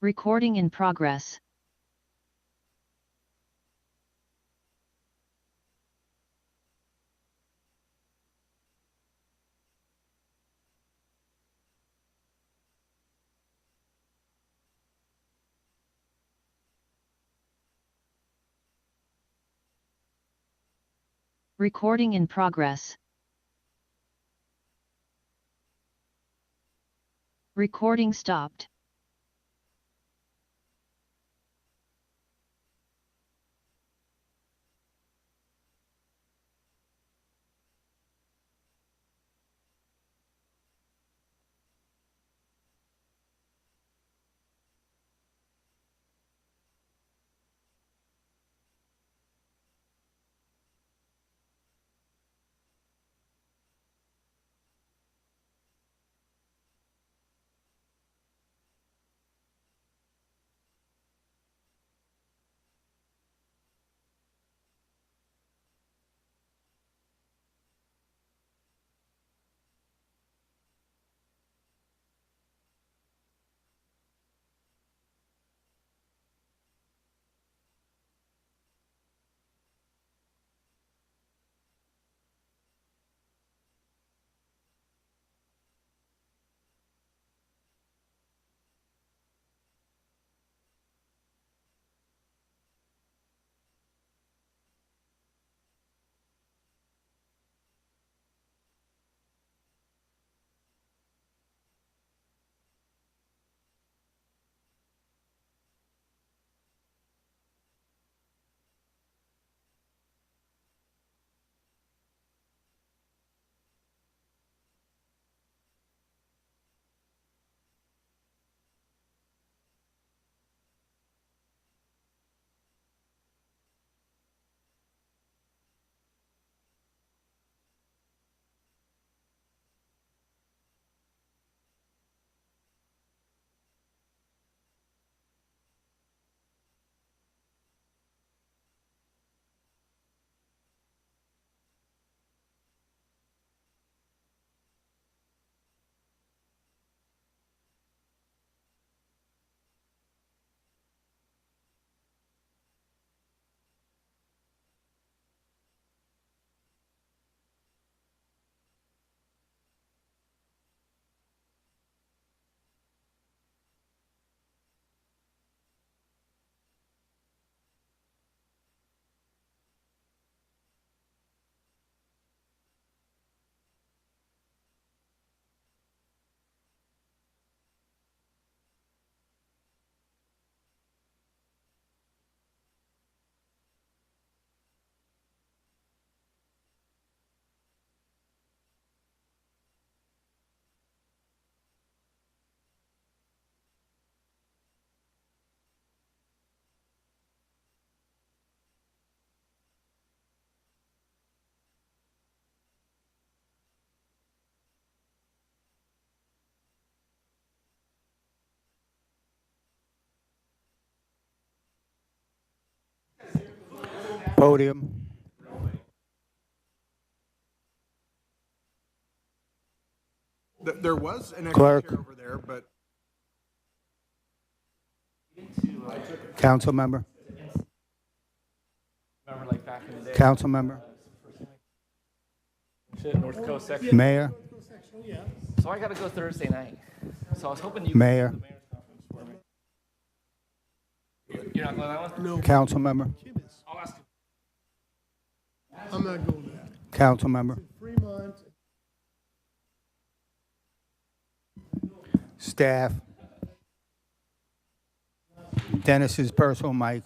Recording in progress. Recording in progress. Recording stopped. Podium. There was an extra Clerk. chair over there, but Council member. Remember, like back in the day, Council member. shit, North Coast section. Mayor. So I got to go Thursday night. So I was hoping you Mayor. could do the mayor's conference for me. You're not going to that one? no. Council member. I'll ask you. I'm not going to that. Council member. Fremont. Staff. Dennis's personal mic.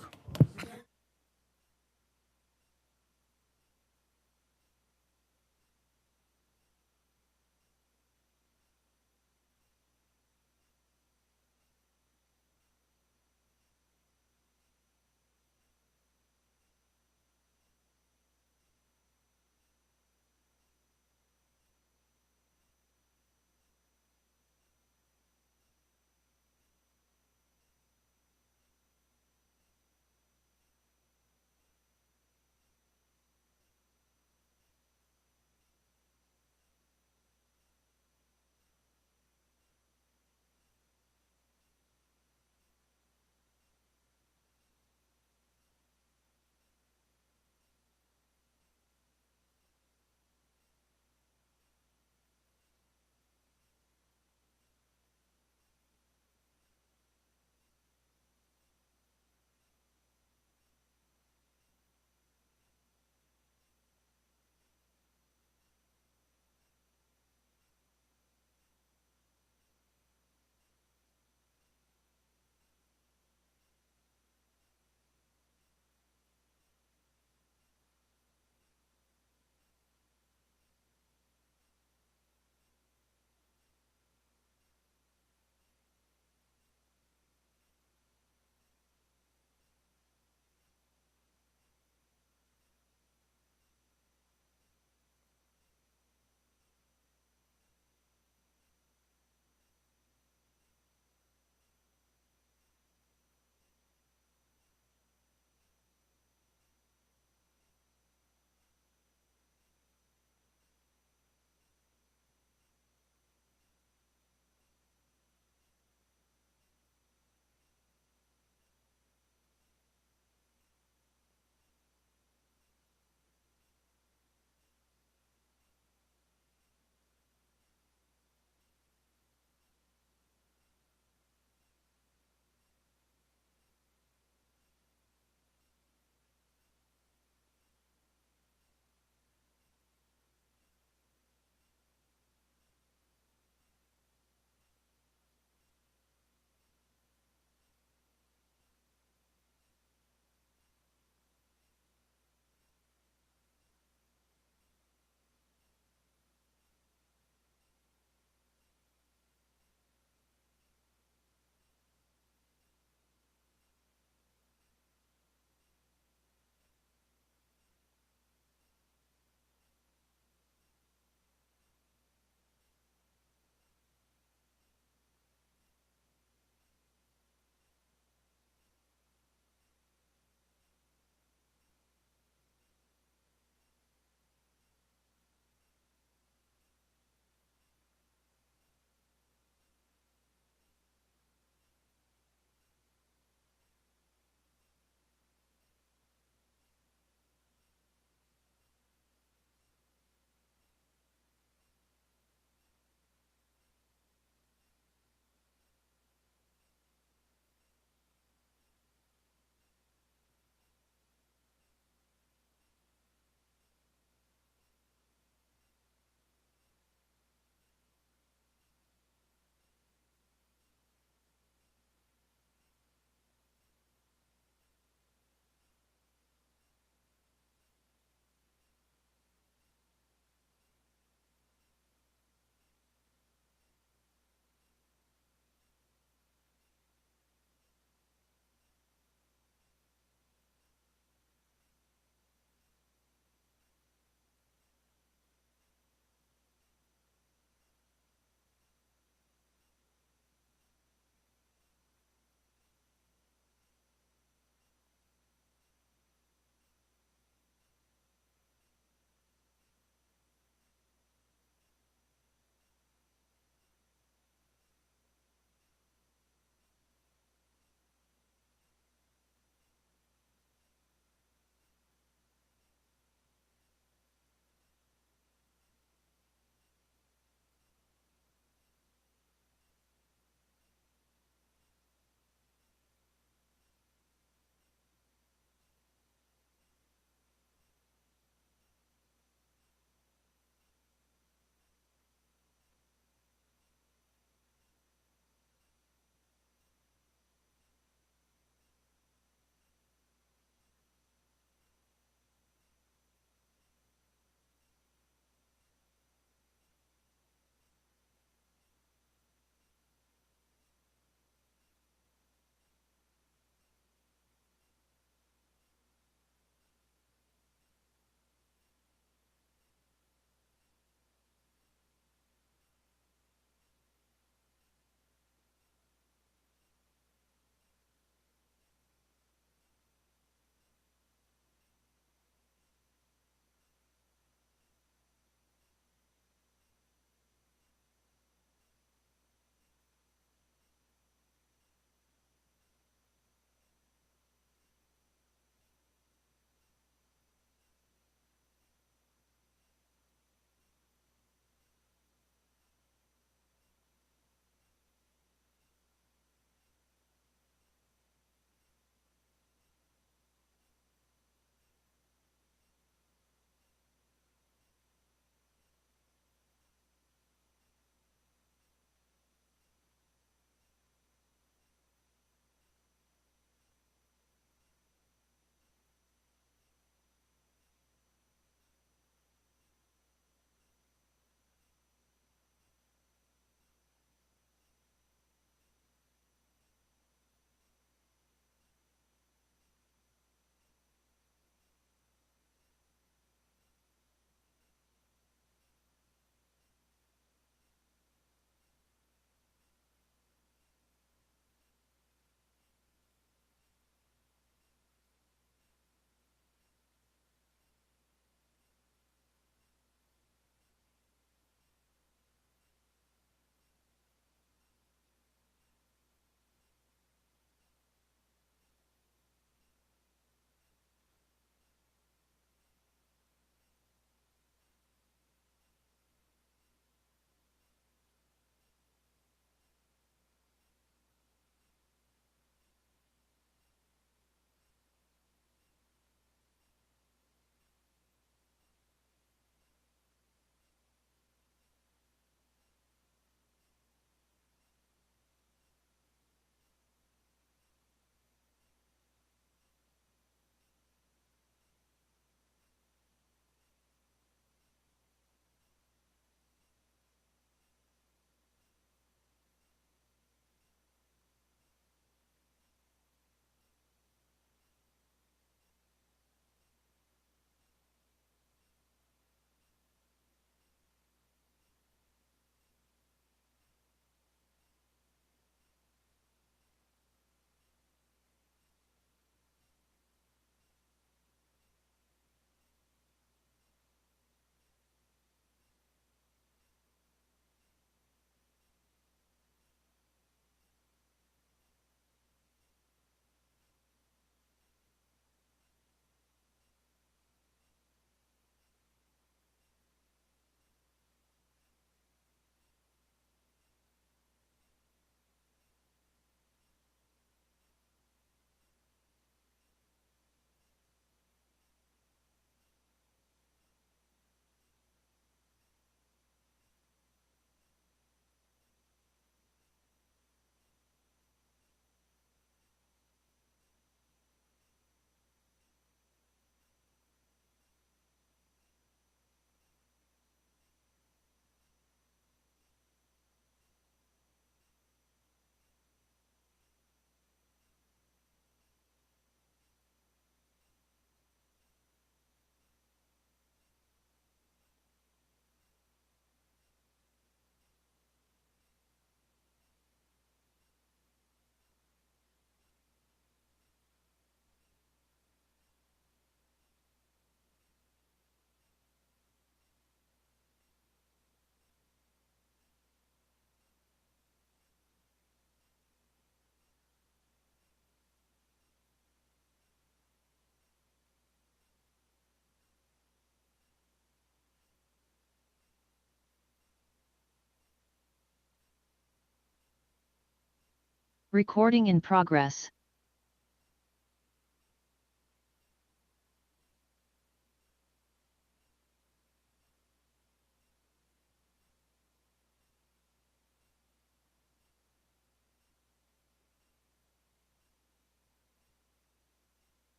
Recording in progress.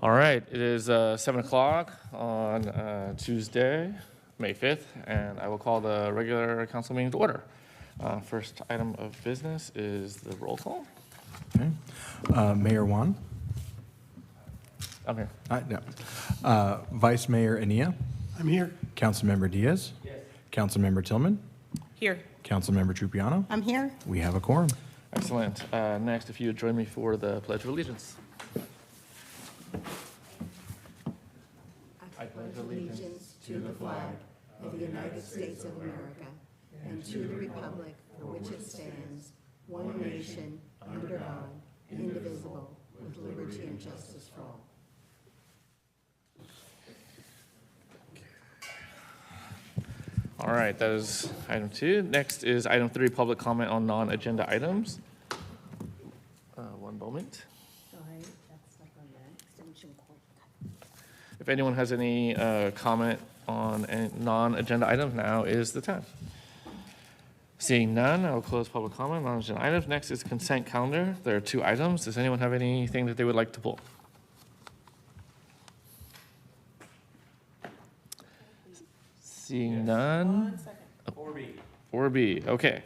All right, it is 7 o'clock on Tuesday, May 5th, and I will call the regular council meeting to order. First item of business is the roll call. Okay. Mayor Juan? I'm here. No. Vice Mayor Ania? I'm here. Councilmember Diaz? Yes. Councilmember Tillman? Here. Councilmember Trupiano? I'm here. We have a quorum. Excellent. Next, if you would join me for the Pledge of Allegiance. I pledge allegiance to the flag of the United States of America and to the republic for which it stands, one nation, under God, indivisible, with liberty and justice for all. All right, that is item 2. Next is item 3, public comment on non-agenda items. One moment. Sorry, that's stuck on the extension cord. If anyone has any comment on any non-agenda items, now is the time. Seeing none, I will close public comment on non-agenda items. Next is consent calendar. There are 2 items. Does anyone have anything that they would like to pull? Seeing none. 4B. 4B, okay.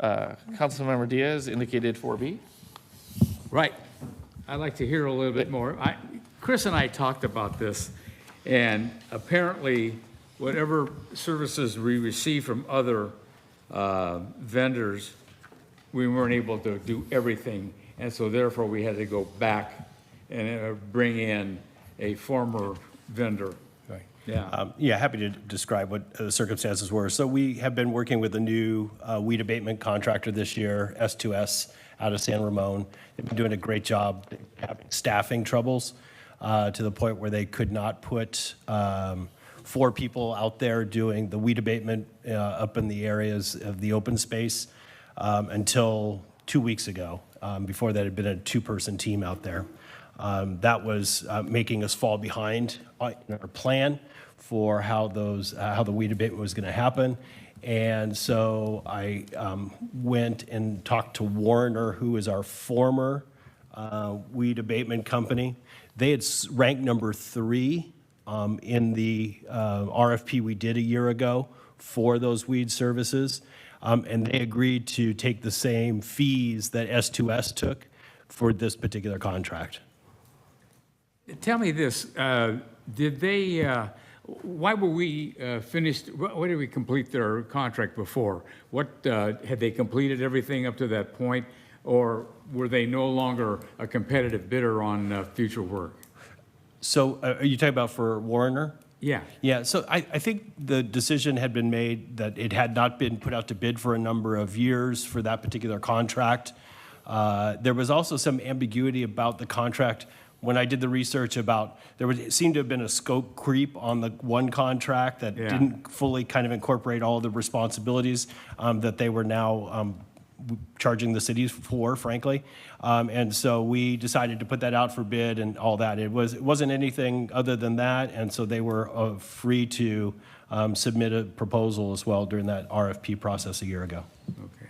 Councilmember Diaz indicated 4B. Right. I'd like to hear a little bit more. Chris and I talked about this, and apparently, whatever services we receive from other vendors, we weren't able to do everything, and so therefore we had to go back and bring in a former vendor. Right. Yeah. Happy to describe what the circumstances were. So we have been working with a new weed abatement contractor this year, S2S, out of San Ramon. They've been doing a great job having staffing troubles to the point where they could not put 4 people out there doing the weed abatement up in the areas of the open space until 2 weeks ago. Before that, had been a 2-person team out there. That was making us fall behind in our plan for how the weed abatement was going to happen. And so I went and talked to Warner, who is our former weed abatement company. They had ranked number 3 in the RFP we did a year ago for those weed services. And they agreed to take the same fees that S2S took for this particular contract. Tell me this, did they, why were we finished, why did we complete their contract before? What, had they completed everything up to that point, or were they no longer a competitive bidder on future work? So are you talking about for Warner? Yeah. Yeah, so I think the decision had been made that it had not been put out to bid for a number of years for that particular contract. There was also some ambiguity about the contract. When I did the research it seemed to have been a scope creep on the one contract that Yeah. didn't fully kind of incorporate all the responsibilities that they were now charging the cities for, frankly. And so we decided to put that out for bid and all that. It wasn't anything other than that, and so they were free to submit a proposal as well during that RFP process a year ago. Okay.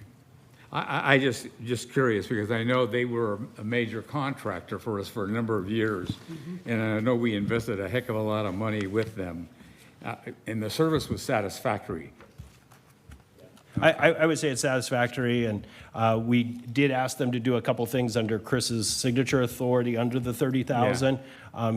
I just curious, because I know they were a major contractor for us for a number of years, and I know we invested a heck of a lot of money with them, and the service was satisfactory. I would say it's satisfactory, and we did ask them to do a couple things under Chris's signature authority under the 30,000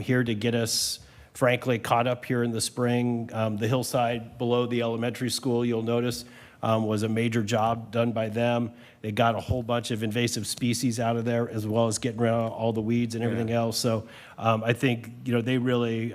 here to get us, frankly, caught up here in the spring. The hillside below the elementary school, you'll notice, was a major job done by them. They got a whole bunch of invasive species out of there, as well as getting rid of all the weeds and everything else. So I think they really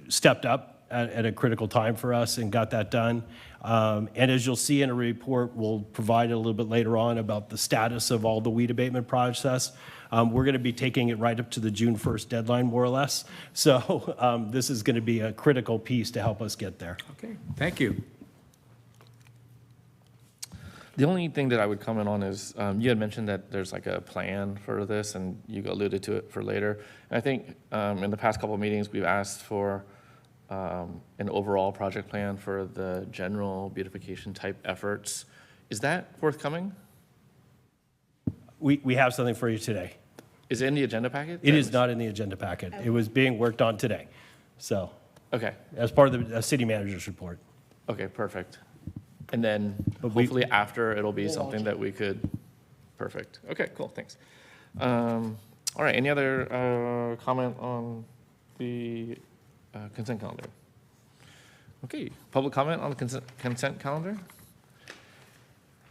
stepped up at a critical time for us and got that done. And as you'll see in a report, we'll provide a little bit later on about the status of all the weed abatement process. We're going to be taking it right up to the June 1st deadline, more or less. So this is going to be a critical piece to help us get there. Okay, thank you. The only thing that I would comment on is you had mentioned that there's like a plan for this, and you alluded to it for later. And I think in the past couple of meetings, we've asked for an overall project plan for the general beautification type efforts. Is that forthcoming? We have something for you today. Is it in the agenda packet? It is not in the agenda packet. It was being worked on today. So Okay, as part of the city manager's report. okay, perfect. And then But we- hopefully after, it'll be something that we could, perfect. Okay, cool, thanks. All right, any other comment on the consent calendar? Okay, public comment on the consent calendar?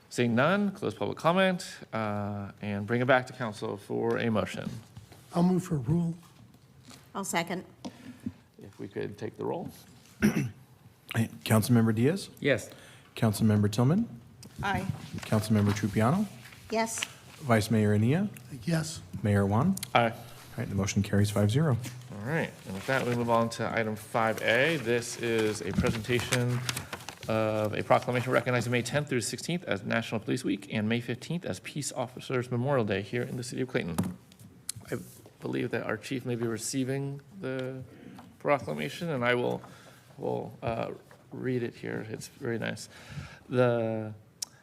Seeing none, close public comment and bring it back to council for a motion. I'll move for rule. I'll second. If we could take the roll. Councilmember Diaz, Yes. Councilmember Tillman, Aye. Councilmember Trupiano, Yes. Vice Mayor Ania, Yes. Mayor Wan. Aye. All right, the motion carries 5-0. All right, and with that, we move on to item 5A. This is a presentation of a proclamation recognizing May 10th through 16th as National Police Week and May 15th as Peace Officers Memorial Day here in the city of Clayton. I believe that our chief may be receiving the proclamation, and I will read it here. It's very nice.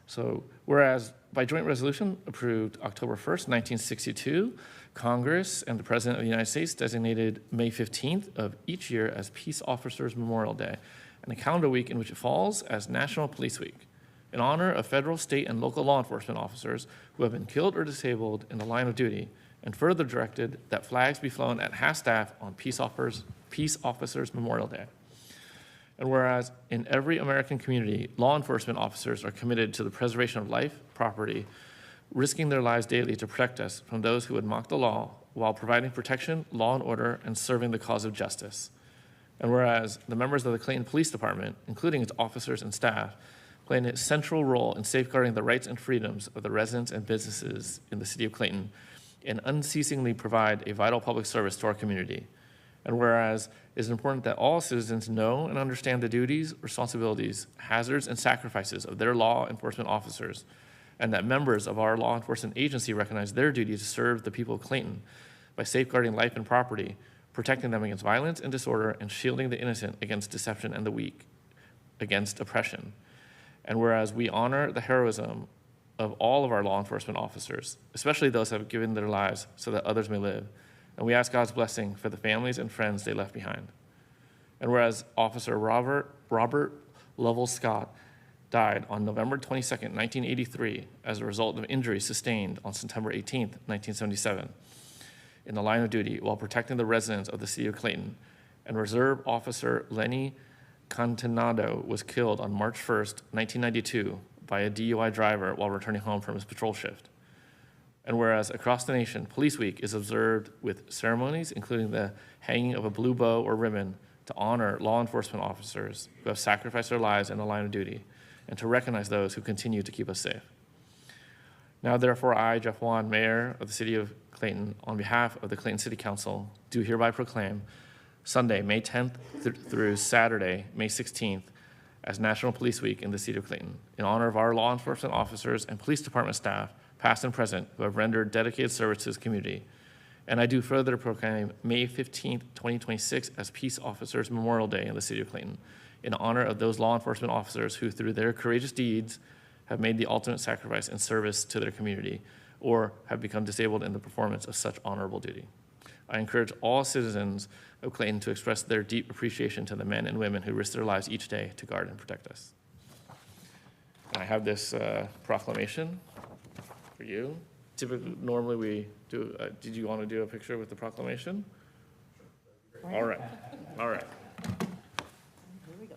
So whereas by joint resolution approved October 1st, 1962, Congress and the President of the United States designated May 15th of each year as Peace Officers Memorial Day, and a calendar week in which it falls as National Police Week, in honor of federal, state, and local law enforcement officers who have been killed or disabled in the line of duty, and further directed that flags be flown at half-staff on Peace Officers Memorial Day. And whereas in every American community, law enforcement officers are committed to the preservation of life, property, risking their lives daily to protect us from those who would mock the law while providing protection, law and order, and serving the cause of justice. And whereas the members of the Clayton Police Department, including its officers and staff, play an essential role in safeguarding the rights and freedoms of the residents and businesses in the city of Clayton and unceasingly provide a vital public service to our community. And whereas it is important that all citizens know and understand the duties, responsibilities, hazards, and sacrifices of their law enforcement officers, and that members of our law enforcement agency recognize their duty to serve the people of Clayton by safeguarding life and property, protecting them against violence and disorder, and shielding the innocent against deception and the weak, against oppression. And whereas we honor the heroism of all of our law enforcement officers, especially those who have given their lives so that others may live, and we ask God's blessing for the families and friends they left behind. And whereas Officer Robert Lovell Scott died on November 22nd, 1983, as a result of injuries sustained on September 18th, 1977, in the line of duty while protecting the residents of the city of Clayton. And Reserve Officer Lenny Continado was killed on March 1st, 1992, by a DUI driver while returning home from his patrol shift. And whereas across the nation, Police Week is observed with ceremonies, including the hanging of a blue bow or ribbon to honor law enforcement officers who have sacrificed their lives in the line of duty, and to recognize those who continue to keep us safe. Now, therefore, I, Jeff Wan, Mayor of the City of Clayton, on behalf of the Clayton City Council, do hereby proclaim Sunday, May 10th through Saturday, May 16th, as National Police Week in the City of Clayton, in honor of our law enforcement officers and police department staff, past and present, who have rendered dedicated service to this community. And I do further proclaim May 15th, 2026 as Peace Officers Memorial Day in the City of Clayton, in honor of those law enforcement officers who, through their courageous deeds, have made the ultimate sacrifice in service to their community, or have become disabled in the performance of such honorable duty. I encourage all citizens of Clayton to express their deep appreciation to the men and women who risk their lives each day to guard and protect us. And I have this proclamation for you. Typically, normally we do, did you want to do a picture with the proclamation? All right, all right. Here we go.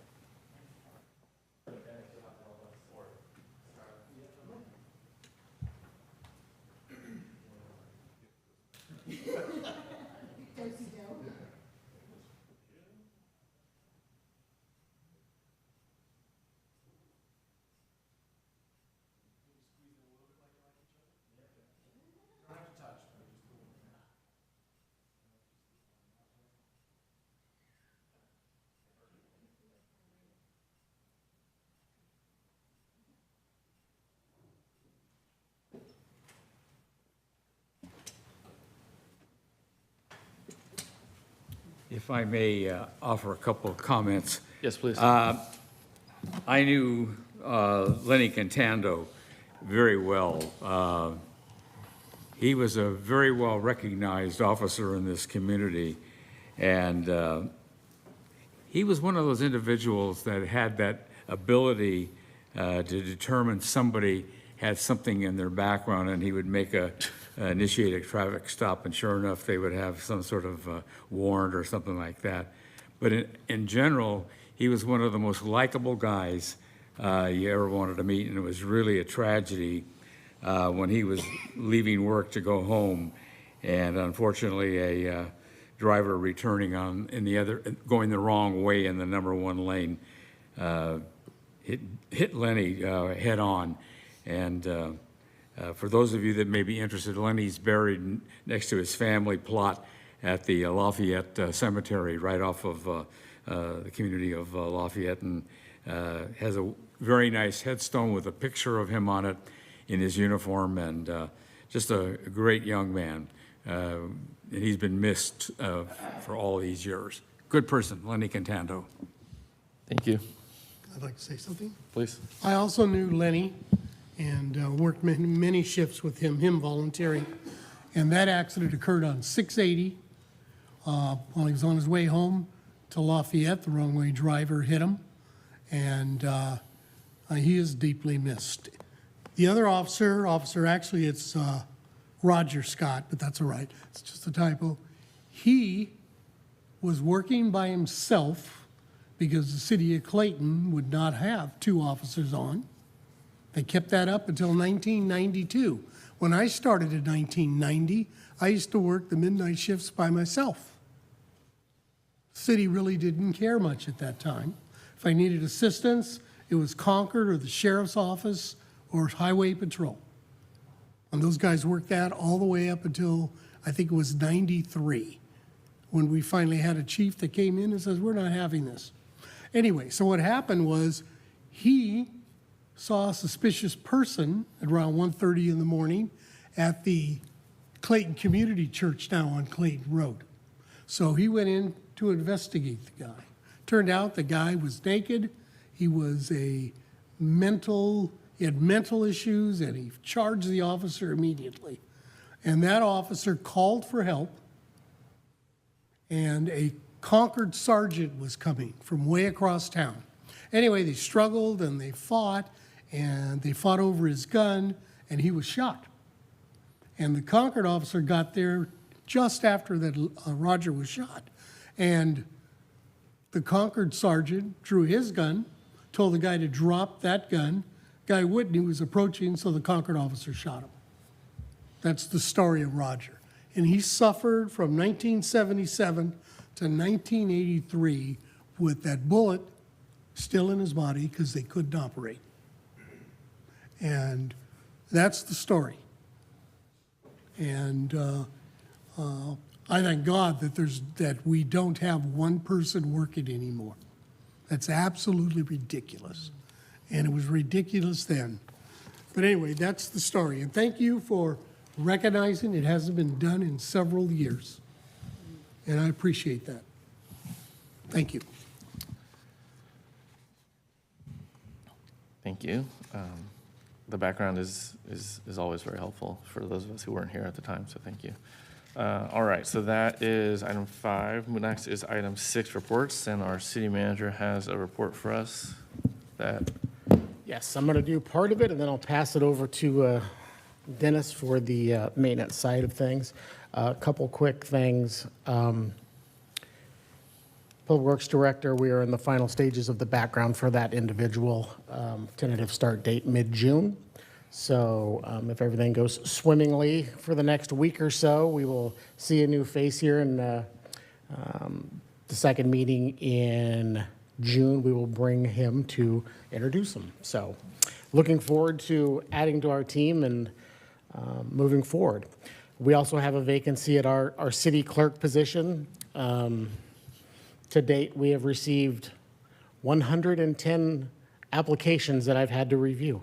If I may offer a couple of comments. Yes, please. I knew Lenny Cantando very well. He was a very well-recognized officer in this community, and he was one of those individuals that had that ability to determine somebody had something in their background, and he would initiate a traffic stop, and sure enough, they would have some sort of warrant or something like that. But in general, he was one of the most likable guys you ever wanted to meet, and it was really a tragedy when he was leaving work to go home, and unfortunately, a driver returning going the wrong way in the number 1 lane hit Lenny head on. And for those of you that may be interested, Lenny's buried next to his family plot at the Lafayette Cemetery, right off of the community of Lafayette, and has a very nice headstone with a picture of him on it in his uniform, and just a great young man. And he's been missed for all these years. Good person, Lenny Cantando. Thank you. I'd like to say something. Please. I also knew Lenny and worked many shifts with him volunteering. And that accident occurred on 680 while he was on his way home to Lafayette. The wrong way driver hit him, and he is deeply missed. The other officer, actually it's Roger Scott, but that's all right. It's just a typo. He was working by himself because the city of Clayton would not have 2 officers on. They kept that up until 1992. When I started in 1990, I used to work the midnight shifts by myself. The city really didn't care much at that time. If I needed assistance, it was Concord or the sheriff's office or highway patrol. And those guys worked that all the way up until, I think it was 93, when we finally had a chief that came in and says, we're not having this. Anyway, so what happened was he saw a suspicious person at around 1:30 in the morning at the Clayton Community Church now on Clayton Road. So he went in to investigate the guy. Turned out the guy was naked. He was he had mental issues, and he charged the officer immediately. And that officer called for help, and a Concord sergeant was coming from way across town. Anyway, they struggled and they fought over his gun, and he was shot. And the Concord officer got there just after that Roger was shot. And the Concord sergeant drew his gun, told the guy to drop that gun. Guy wouldn't, he was approaching, so the Concord officer shot him. That's the story of Roger. And he suffered from 1977 to 1983 with that bullet still in his body because they couldn't operate. And that's the story. And I thank God that we don't have one person working anymore. That's absolutely ridiculous. And it was ridiculous then. But anyway, that's the story. And thank you for recognizing it hasn't been done in several years. And I appreciate that. Thank you. Thank you. The background is always very helpful for those of us who weren't here at the time, so thank you. All right, so that is item 5. Next is item 6, reports, and our city manager has a report for us that, Yes, I'm going to do part of it, and then I'll pass it over to Dennis for the maintenance side of things. A couple quick things. Public Works Director, we are in the final stages of the background for that individual. Tentative start date mid-June. So if everything goes swimmingly for the next week or so, we will see a new face here in the second meeting in June. We will bring him to introduce him. So looking forward to adding to our team and moving forward. We also have a vacancy at our city clerk position. To date, we have received 110 applications that I've had to review.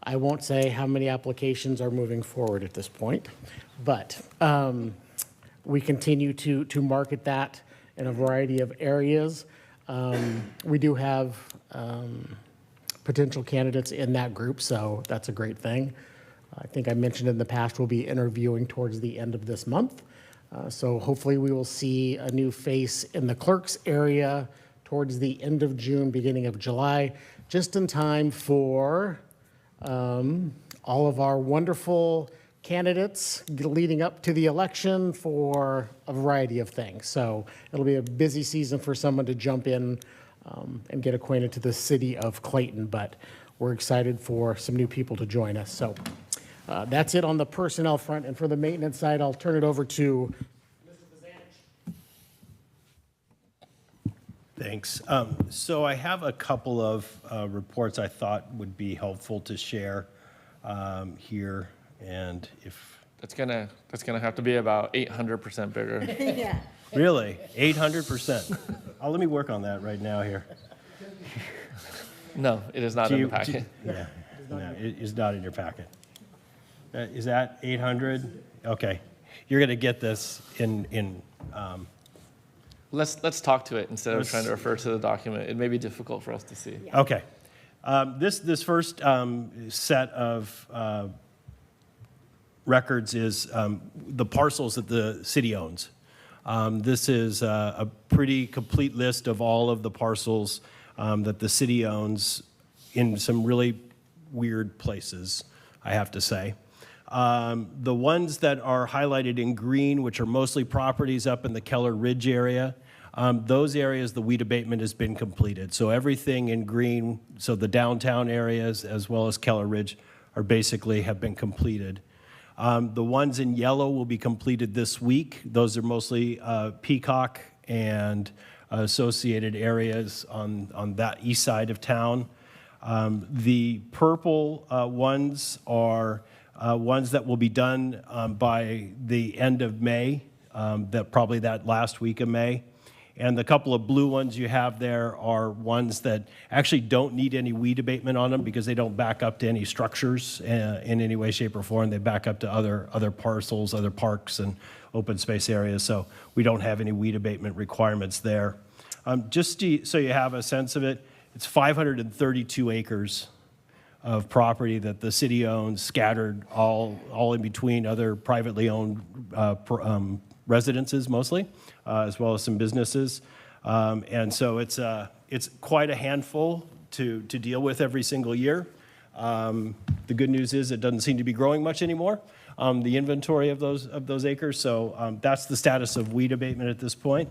I won't say how many applications are moving forward at this point, but we continue to market that in a variety of areas. We do have potential candidates in that group, so that's a great thing. I think I mentioned in the past we'll be interviewing towards the end of this month. So hopefully we will see a new face in the clerk's area towards the end of June, beginning of July, just in time for all of our wonderful candidates leading up to the election for a variety of things. So it'll be a busy season for someone to jump in and get acquainted to the city of Clayton, but we're excited for some new people to join us. So that's it on the personnel front. And for the maintenance side, I'll turn it over to Mr. Bazanich. Thanks. So I have a couple of reports I thought would be helpful to share here, and if that's gonna have to be about 800% bigger. Yeah. really 800%. Let me work on that right now here. No, it is not in the packet. Yeah, no, it is not in your packet. Is that 800? Okay, you're gonna get this in. Let's talk to it instead of trying to refer to the document. It may be difficult for us to see. Okay, this first set of records is the parcels that the city owns. This is a pretty complete list of all of the parcels that the city owns in some really weird places, I have to say. The ones that are highlighted in green, which are mostly properties up in the Keller Ridge area, those areas, the weed abatement has been completed. So everything in green, so the downtown areas as well as Keller Ridge are basically have been completed. The ones in yellow will be completed this week. Those are mostly Peacock and associated areas on that east side of town. The purple ones are ones that will be done by the end of May, probably that last week of May. And the couple of blue ones you have there are ones that actually don't need any weed abatement on them because they don't back up to any structures in any way, shape, or form. They back up to other parcels, other parks, and open space areas. So we don't have any weed abatement requirements there. Just so you have a sense of it, it's 532 acres of property that the city owns, scattered all in between other privately owned residences mostly, as well as some businesses. And so it's quite a handful to deal with every single year. The good news is it doesn't seem to be growing much anymore, the inventory of those acres. So that's the status of weed abatement at this point.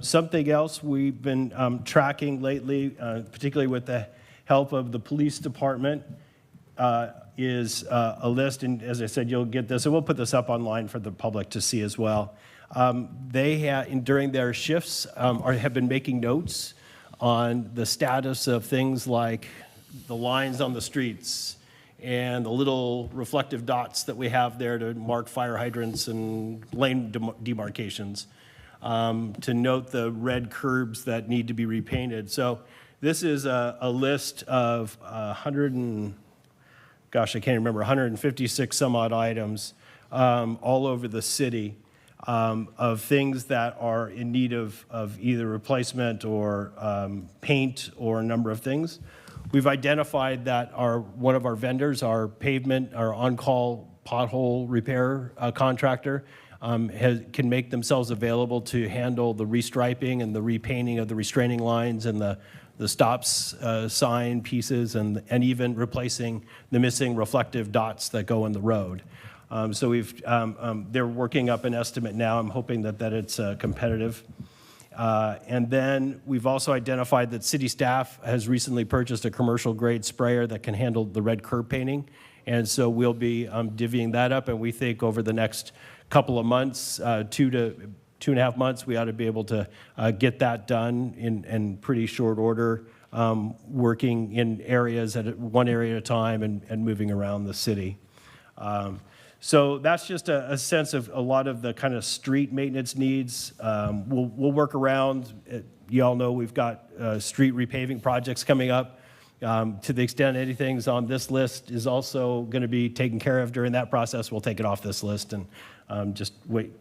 Something else we've been tracking lately, particularly with the help of the police department, is a list, and as I said, you'll get this, and we'll put this up online for the public to see as well. during their shifts, have been making notes on the status of things like the lines on the streets and the little reflective dots that we have there to mark fire hydrants and lane demarcations, to note the red curbs that need to be repainted. So this is a list of 156 some odd items all over the city, of things that are in need of either replacement or paint or a number of things. We've identified that one of our vendors, our on-call pothole repair contractor, can make themselves available to handle the restriping and the repainting of the restraining lines and the stops sign pieces and even replacing the missing reflective dots that go in the road. So they're working up an estimate now. I'm hoping that it's competitive. And then we've also identified that city staff has recently purchased a commercial-grade sprayer that can handle the red curb painting. And so we'll be divvying that up, and we think over the next couple of months, 2.5 months, we ought to be able to get that done in pretty short order, working in areas one area at a time and moving around the city. So that's just a sense of a lot of the kind of street maintenance needs. We'll work around. You all know we've got street repaving projects coming up. To the extent anything's on this list is also going to be taken care of during that process, we'll take it off this list and just wait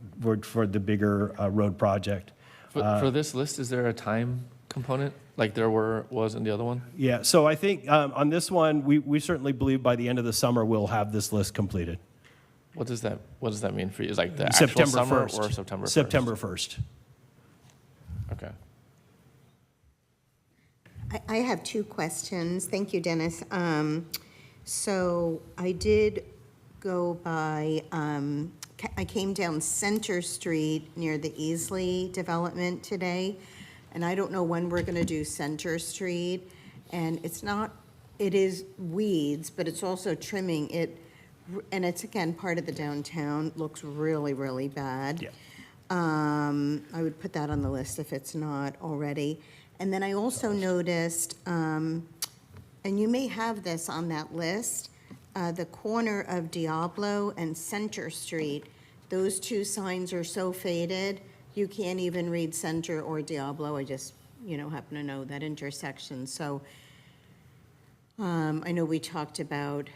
for the bigger road project. For this list, is there a time component like there was in the other one? Yeah, so I think on this one, we certainly believe by the end of the summer, we'll have this list completed. What does that mean for you? Is like the September actual summer 1st. or September 1st? September 1st. Okay. I have two questions. Thank you, Dennis. So I did go by, I came down Center Street near the Easley development today, and I don't know when we're going to do Center Street. And it is weeds, but it's also trimming it. And it's, again, part of the downtown, looks really, really bad. Yeah. I would put that on the list if it's not already. And then I also noticed, and you may have this on that list, the corner of Diablo and Center Street, those two signs are so faded, you can't even read Center or Diablo. I just, happen to know that intersection. So I know we talked about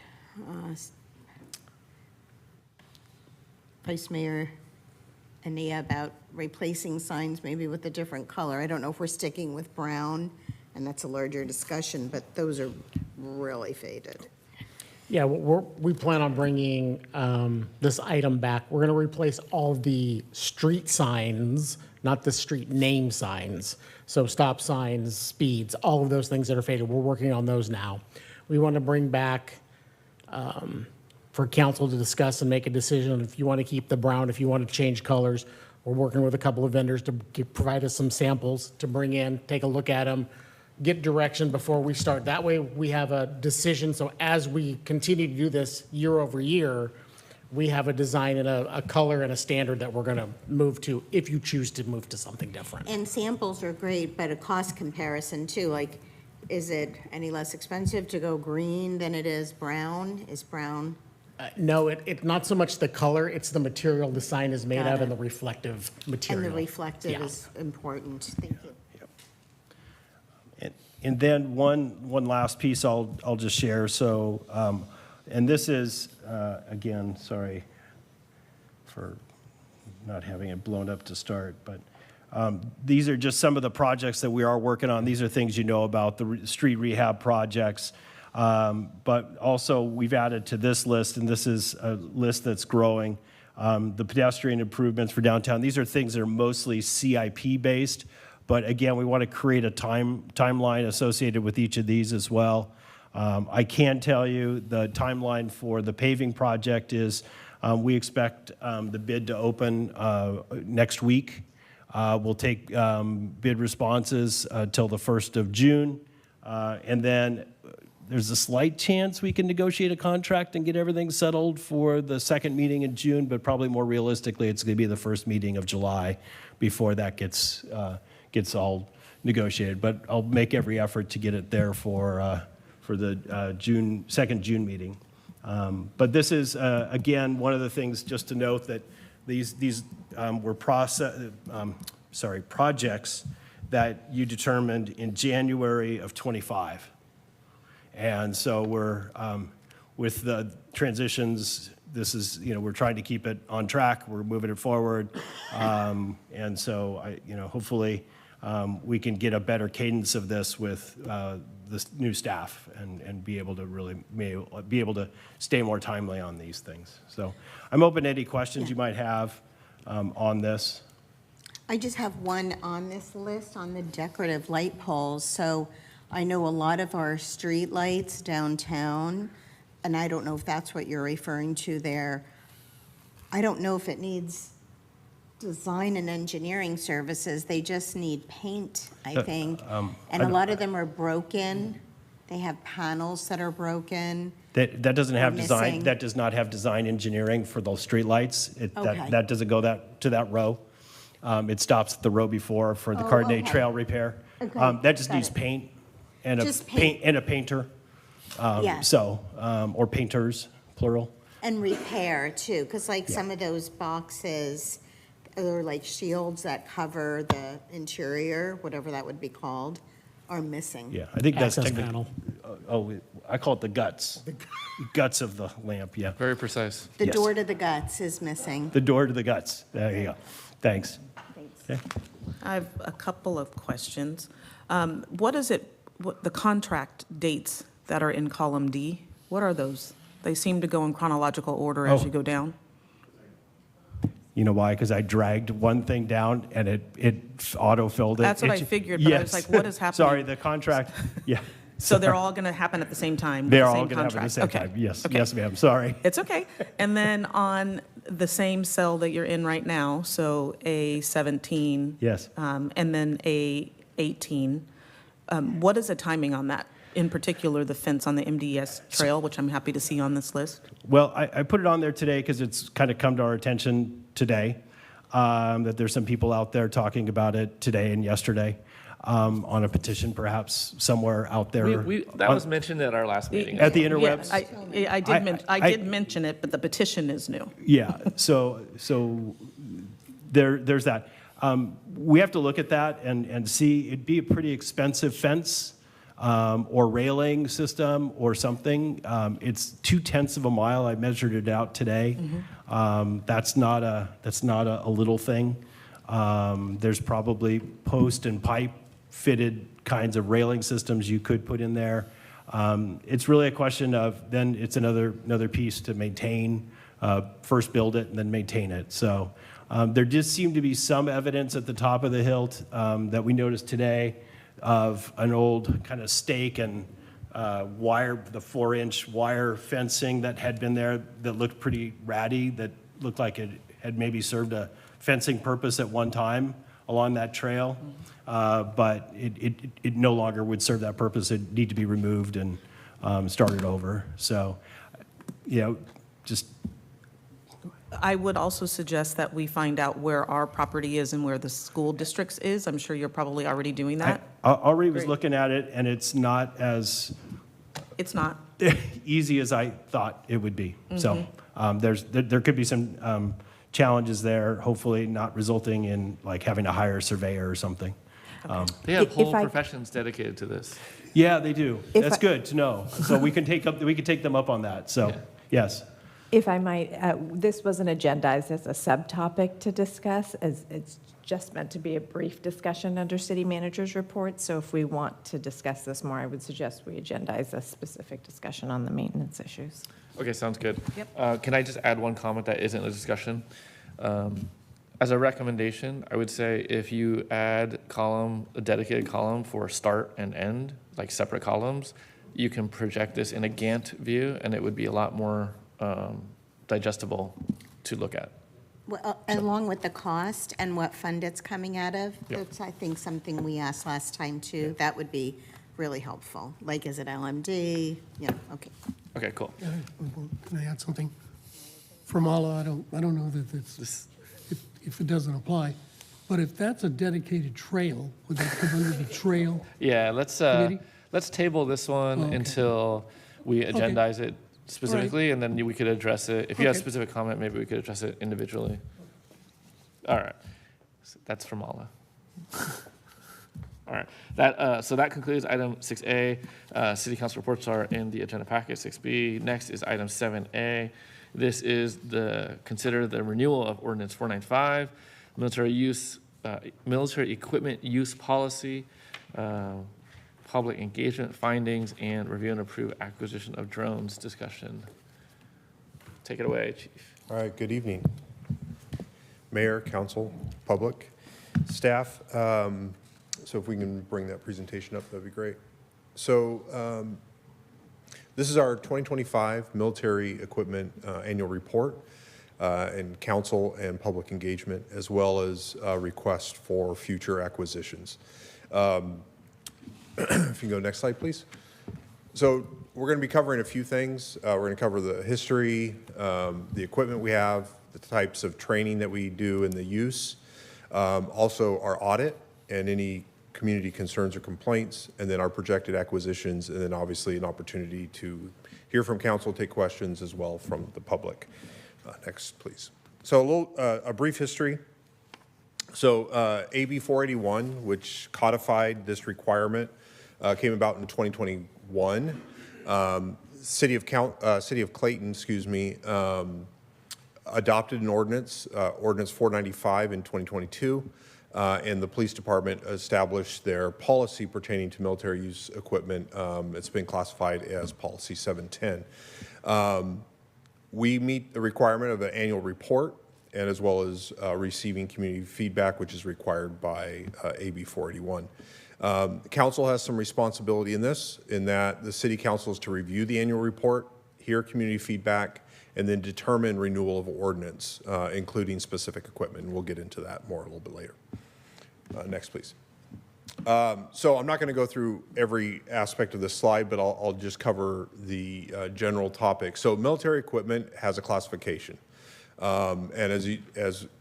Vice Mayor Ania about replacing signs maybe with a different color. I don't know if we're sticking with brown, and that's a larger discussion, but those are really faded. Yeah, we plan on bringing this item back. We're going to replace all the street signs, not the street name signs. So stop signs, speeds, all of those things that are faded. We're working on those now. We want to bring back for council to discuss and make a decision if you want to keep the brown, if you want to change colors. We're working with a couple of vendors to provide us some samples to bring in, take a look at them, get direction before we start. That way we have a decision. So as we continue to do this year over year, we have a design and a color and a standard that we're going to move to if you choose to move to something different. And samples are great, but a cost comparison too, like, is it any less expensive to go green than it is brown? Is brown? No, it's not so much the color, it's the material the sign is made Got of it. and the reflective And material. the reflective Yeah. is important. Thank you. And then one last piece I'll just share. So, and this is, again, sorry for not having it blown up to start, but these are just some of the projects that we are working on. These are things you know about, the street rehab projects. But also we've added to this list, and this is a list that's growing, the pedestrian improvements for downtown. These are things that are mostly CIP based, but again, we want to create a timeline associated with each of these as well. I can tell you the timeline for the paving project is we expect the bid to open next week. We'll take bid responses till the 1st of June, and then There's a slight chance we can negotiate a contract and get everything settled for the second meeting in June, but probably more realistically, it's going to be the first meeting of July before that gets all negotiated. But I'll make every effort to get it there for the second June meeting. But this is, again, one of the things just to note that these were projects that you determined in January of '25. And so we're, with the transitions, this is, we're trying to keep it on track. We're moving it forward. And so, hopefully we can get a better cadence of this with this new staff and be able to really be able to stay more timely on these things. So I'm open to any questions you might have on this. I just have one on this list, on the decorative light poles. So I know a lot of our street lights downtown, and I don't know if that's what you're referring to there. I don't know if it needs design and engineering services. They just need paint, I think. And a lot of them are broken. They have panels that are broken. That doesn't have design. missing. That does not have design engineering for those streetlights. Okay. That doesn't go to that row. It stops at the row before for the Cardinate okay. Trail repair. Okay, That just got needs it. paint and Just paint. and a painter. Yeah. Or painters, plural. And repair too, because like some of those boxes, or like shields that cover the interior, whatever that would be called, are missing. Yeah, I think that's Access technically. I call it the guts. Guts of the lamp, yeah. Very precise. The Yes. door to the guts is missing. The door to the guts. There you go. Thanks. Okay. I have a couple of questions. What the contract dates that are in column D, what are those? They seem to go in chronological order as you go down. You know why? Because I dragged one thing down and it auto-filled it. That's what I figured, but I was like, what is happening? Sorry, the contract, yeah. So they're all going to happen at the same time? They're the all same going to happen at the same contract? time. Yes, Okay. yes, ma'am, sorry. It's okay. And then on the same cell that you're in right now, so A17. Yes. And then A18, what is the timing on that? In particular, the fence on the MDS trail, which I'm happy to see on this list. Well, I put it on there today because it's kind of come to our attention today, that there's some people out there talking about it today and yesterday, on a petition perhaps somewhere out there. That was mentioned at our last meeting. At the Yeah, interwebs? I did mention it, but the petition is new. Yeah, so there's that. We have to look at that and see, it'd be a pretty expensive fence or railing system or something. It's 0.2 of a mile. I measured it out today. That's not a little thing. There's probably post and pipe fitted kinds of railing systems you could put in there. It's really a question of, then it's another piece to maintain, first build it and then maintain it. So there did seem to be some evidence at the top of the hill that we noticed today of an old kind of stake and wire, the 4-inch wire fencing that had been there that looked pretty ratty, that looked like it had maybe served a fencing purpose at one time along that trail, but it no longer would serve that purpose. It'd need to be removed and started over. So, just. I would also suggest that we find out where our property is and where the school district's is. I'm sure you're probably already doing that. I already was looking at it, and it's not as It's not. easy as I thought it would be. So there could be some challenges there, hopefully not resulting in like having to hire a surveyor or something. They have If whole I- professions dedicated to this. Yeah, they do. If That's I- good to know. So we can take them up on that. So, yes. If I might, this wasn't agendized as a subtopic to discuss, as it's just meant to be a brief discussion under city manager's report. So if we want to discuss this more, I would suggest we agendize a specific discussion on the maintenance issues. Okay, sounds good. Yep. Can I just add one comment that isn't a discussion? As a recommendation, I would say if you add a dedicated column for start and end, like separate columns, you can project this in a Gantt view, and it would be a lot more digestible to look at. Well, along with the cost and what fund it's coming out of, Yep. that's, I think, something we asked last time too. That would be really helpful. Like, is it LMD? Yeah, okay. Okay, cool. Can I add something? From Allah, I don't know that it's, if it doesn't apply, but if that's a dedicated trail, would that come under the trail? Yeah, let's table this one okay. until we agendize it specifically, and then we could address it. If you have Okay. specific comment, maybe we could address it individually. All right, so that's from Allah. All right, so that concludes item 6A. City council reports are in the agenda packet. 6B. Next is item 7A. This is consider the renewal of ordinance 495, military equipment use policy, public engagement findings, and review and approve acquisition of drones discussion. Take it away, Chief. All right, good evening. Mayor, council, public, staff. So if we can bring that presentation up, that'd be great. So this is our 2025 military equipment annual report and council and public engagement, as well as a request for future acquisitions. If you can go next slide, please. So we're going to be covering a few things. We're going to cover the history, the equipment we have, the types of training that we do and the use, also our audit and any community concerns or complaints, and then our projected acquisitions, and then obviously an opportunity to hear from council, take questions as well from the public. Next, please. So a brief history. So AB 481, which codified this requirement, came about in 2021. City of Clayton, adopted an ordinance, Ordinance 495 in 2022, and the police department established their policy pertaining to military use equipment. It's been classified as Policy 710. We meet the requirement of an annual report, and as well as receiving community feedback, which is required by AB 481. The council has some responsibility in this, in that the city council is to review the annual report, hear community feedback, and then determine renewal of ordinance, including specific equipment. And we'll get into that more a little bit later. Next, please. So I'm not going to go through every aspect of this slide, but I'll just cover the general topic. So military equipment has a classification. And as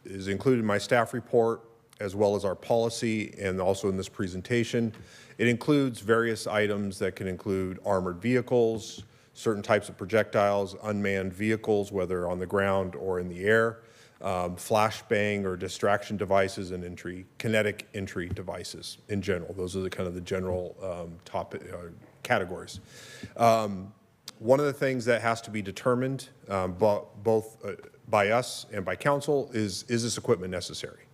is included in my staff report, as well as our policy and also in this presentation, it includes various items that can include armored vehicles, certain types of projectiles, unmanned vehicles, whether on the ground or in the air, flashbang or distraction devices, and kinetic entry devices in general. Those are the kind of the general categories. One of the things that has to be determined both by us and by council is this equipment necessary?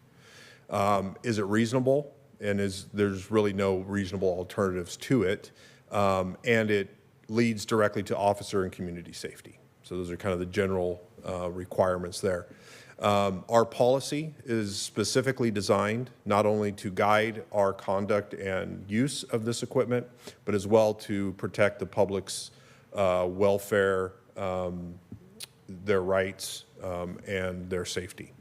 Is it reasonable? And there's really no reasonable alternatives to it. And it leads directly to officer and community safety. So those are kind of the general requirements there. Our policy is specifically designed not only to guide our conduct and use of this equipment, but as well to protect the public's welfare, their rights, and their safety.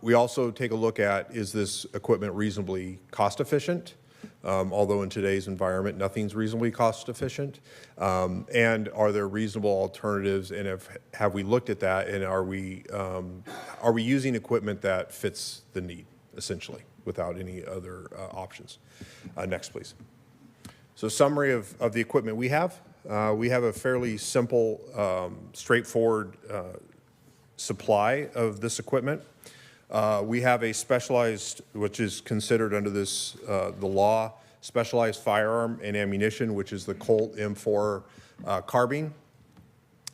We also take a look at, is this equipment reasonably cost efficient? Although in today's environment, nothing's reasonably cost efficient. And are there reasonable alternatives? And have we looked at that? And are we using equipment that fits the need, essentially, without any other options? Next, please. So summary of the equipment we have. We have a fairly simple, straightforward supply of this equipment. We have a specialized, which is considered under the law, specialized firearm and ammunition, which is the Colt M4 carbine.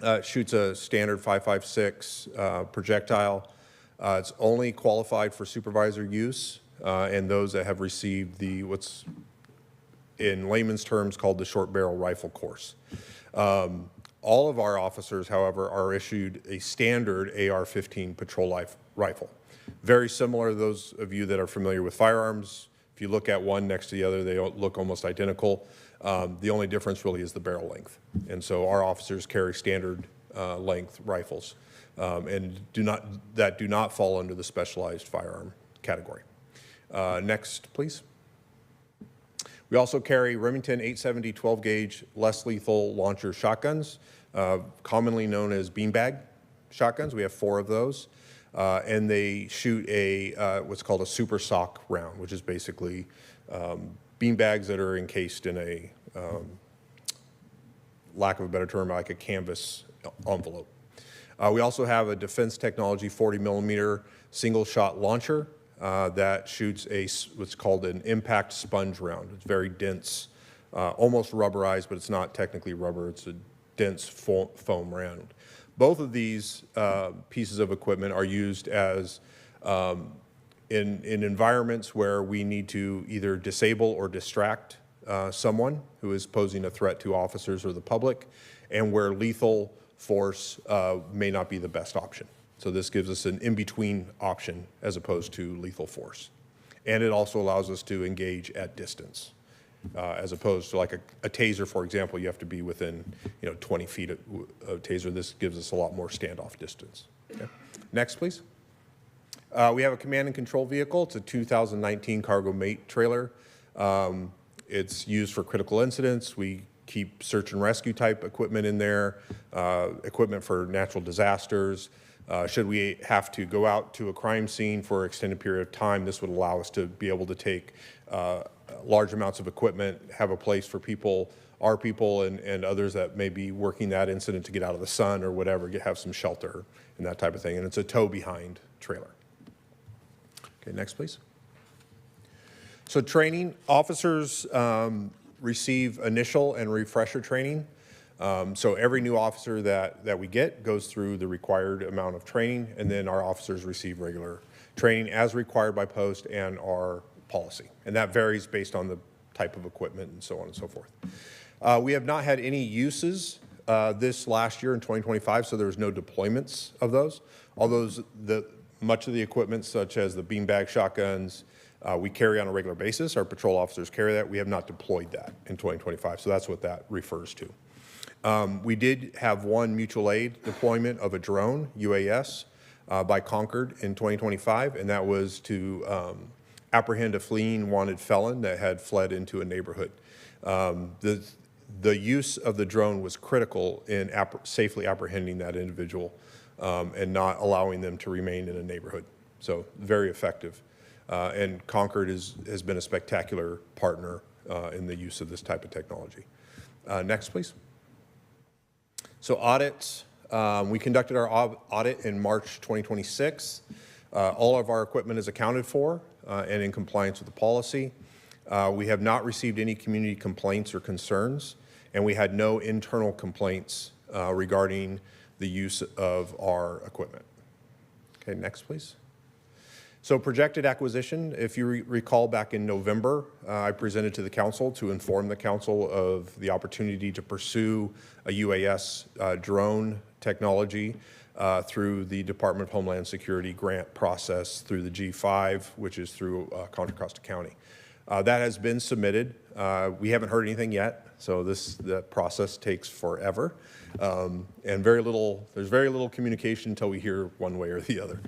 It shoots a standard 5.56 projectile. It's only qualified for supervisor use, and those that have received what's in layman's terms called the short barrel rifle course. All of our officers, however, are issued a standard AR-15 patrol rifle. Very similar to those of you that are familiar with firearms. If you look at one next to the other, they look almost identical. The only difference really is the barrel length. And so our officers carry standard length rifles and do not fall under the specialized firearm category. Next, please. We also carry Remington 870 12-gauge less lethal launcher shotguns, commonly known as beanbag shotguns. We have 4 of those. And they shoot a what's called a super sock round, which is basically beanbags that are encased in a, lack of a better term, like a canvas envelope. We also have a Defense Technology 40 millimeter single shot launcher that shoots what's called an impact sponge round. It's very dense, almost rubberized, but it's not technically rubber. It's a dense foam round. Both of these pieces of equipment are used as in environments where we need to either disable or distract someone who is posing a threat to officers or the public, and where lethal force may not be the best option. So this gives us an in-between option as opposed to lethal force. And it also allows us to engage at distance. As opposed to like a taser, for example, you have to be within 20 feet of taser. This gives us a lot more standoff distance. Okay. Next, please. We have a command and control vehicle. It's a 2019 cargo mate trailer. It's used for critical incidents. We keep search and rescue type equipment in there, equipment for natural disasters. Should we have to go out to a crime scene for an extended period of time, this would allow us to be able to take large amounts of equipment, have a place for people, our people and others that may be working that incident to get out of the sun or whatever, have some shelter and that type of thing. And it's a tow behind trailer. Okay, next please. So training, officers receive initial and refresher training. So every new officer that we get goes through the required amount of training, and then our officers receive regular training as required by post and our policy. And that varies based on the type of equipment and so on and so forth. We have not had any uses this last year in 2025, so there's no deployments of those. Although much of the equipment, such as the beanbag shotguns, we carry on a regular basis. Our patrol officers carry that. We have not deployed that in 2025, so that's what that refers to. We did have one mutual aid deployment of a drone, UAS, by Concord in 2025, and that was to apprehend a fleeing wanted felon that had fled into a neighborhood. The use of the drone was critical in safely apprehending that individual and not allowing them to remain in a neighborhood. So very effective. And Concord has been a spectacular partner in the use of this type of technology. Next, please. So audits, we conducted our audit in March 2026. All of our equipment is accounted for and in compliance with the policy. We have not received any community complaints or concerns, and we had no internal complaints regarding the use of our equipment. Okay, next please. So projected acquisition, if you recall back in November, I presented to the council to inform the council of the opportunity to pursue a UAS drone technology through the Department of Homeland Security grant process through the G5, which is through Contra Costa County. That has been submitted. We haven't heard anything yet, so the process takes forever. And there's very little communication until we hear one way or the other.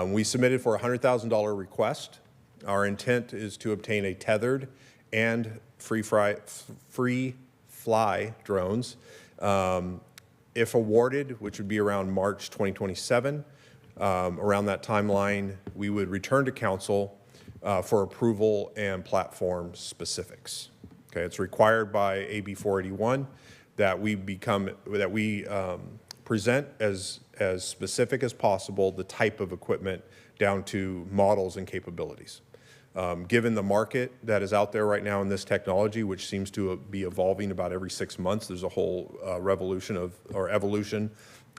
We submitted for a $100,000 request. Our intent is to obtain a tethered and free fly drones. If awarded, which would be around March 2027, around that timeline, we would return to council for approval and platform specifics. Okay, it's required by AB 481 that we present as specific as possible the type of equipment down to models and capabilities. Given the market that is out there right now in this technology, which seems to be evolving about every 6 months, there's a whole evolution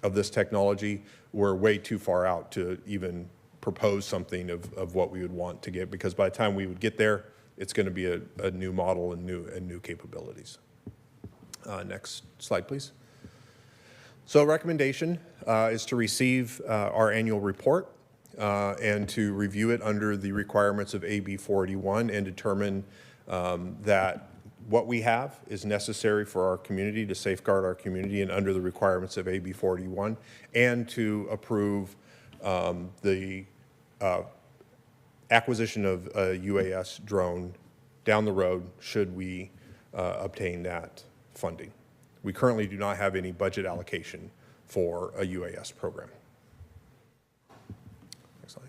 of this technology. We're way too far out to even propose something of what we would want to get, because by the time we would get there, it's going to be a new model and new capabilities. Next slide, please. So recommendation is to receive our annual report and to review it under the requirements of AB 481 and determine that what we have is necessary for our community, to safeguard our community and under the requirements of AB 481, and to approve the acquisition of a UAS drone down the road should we obtain that funding. We currently do not have any budget allocation for a UAS program. Next slide.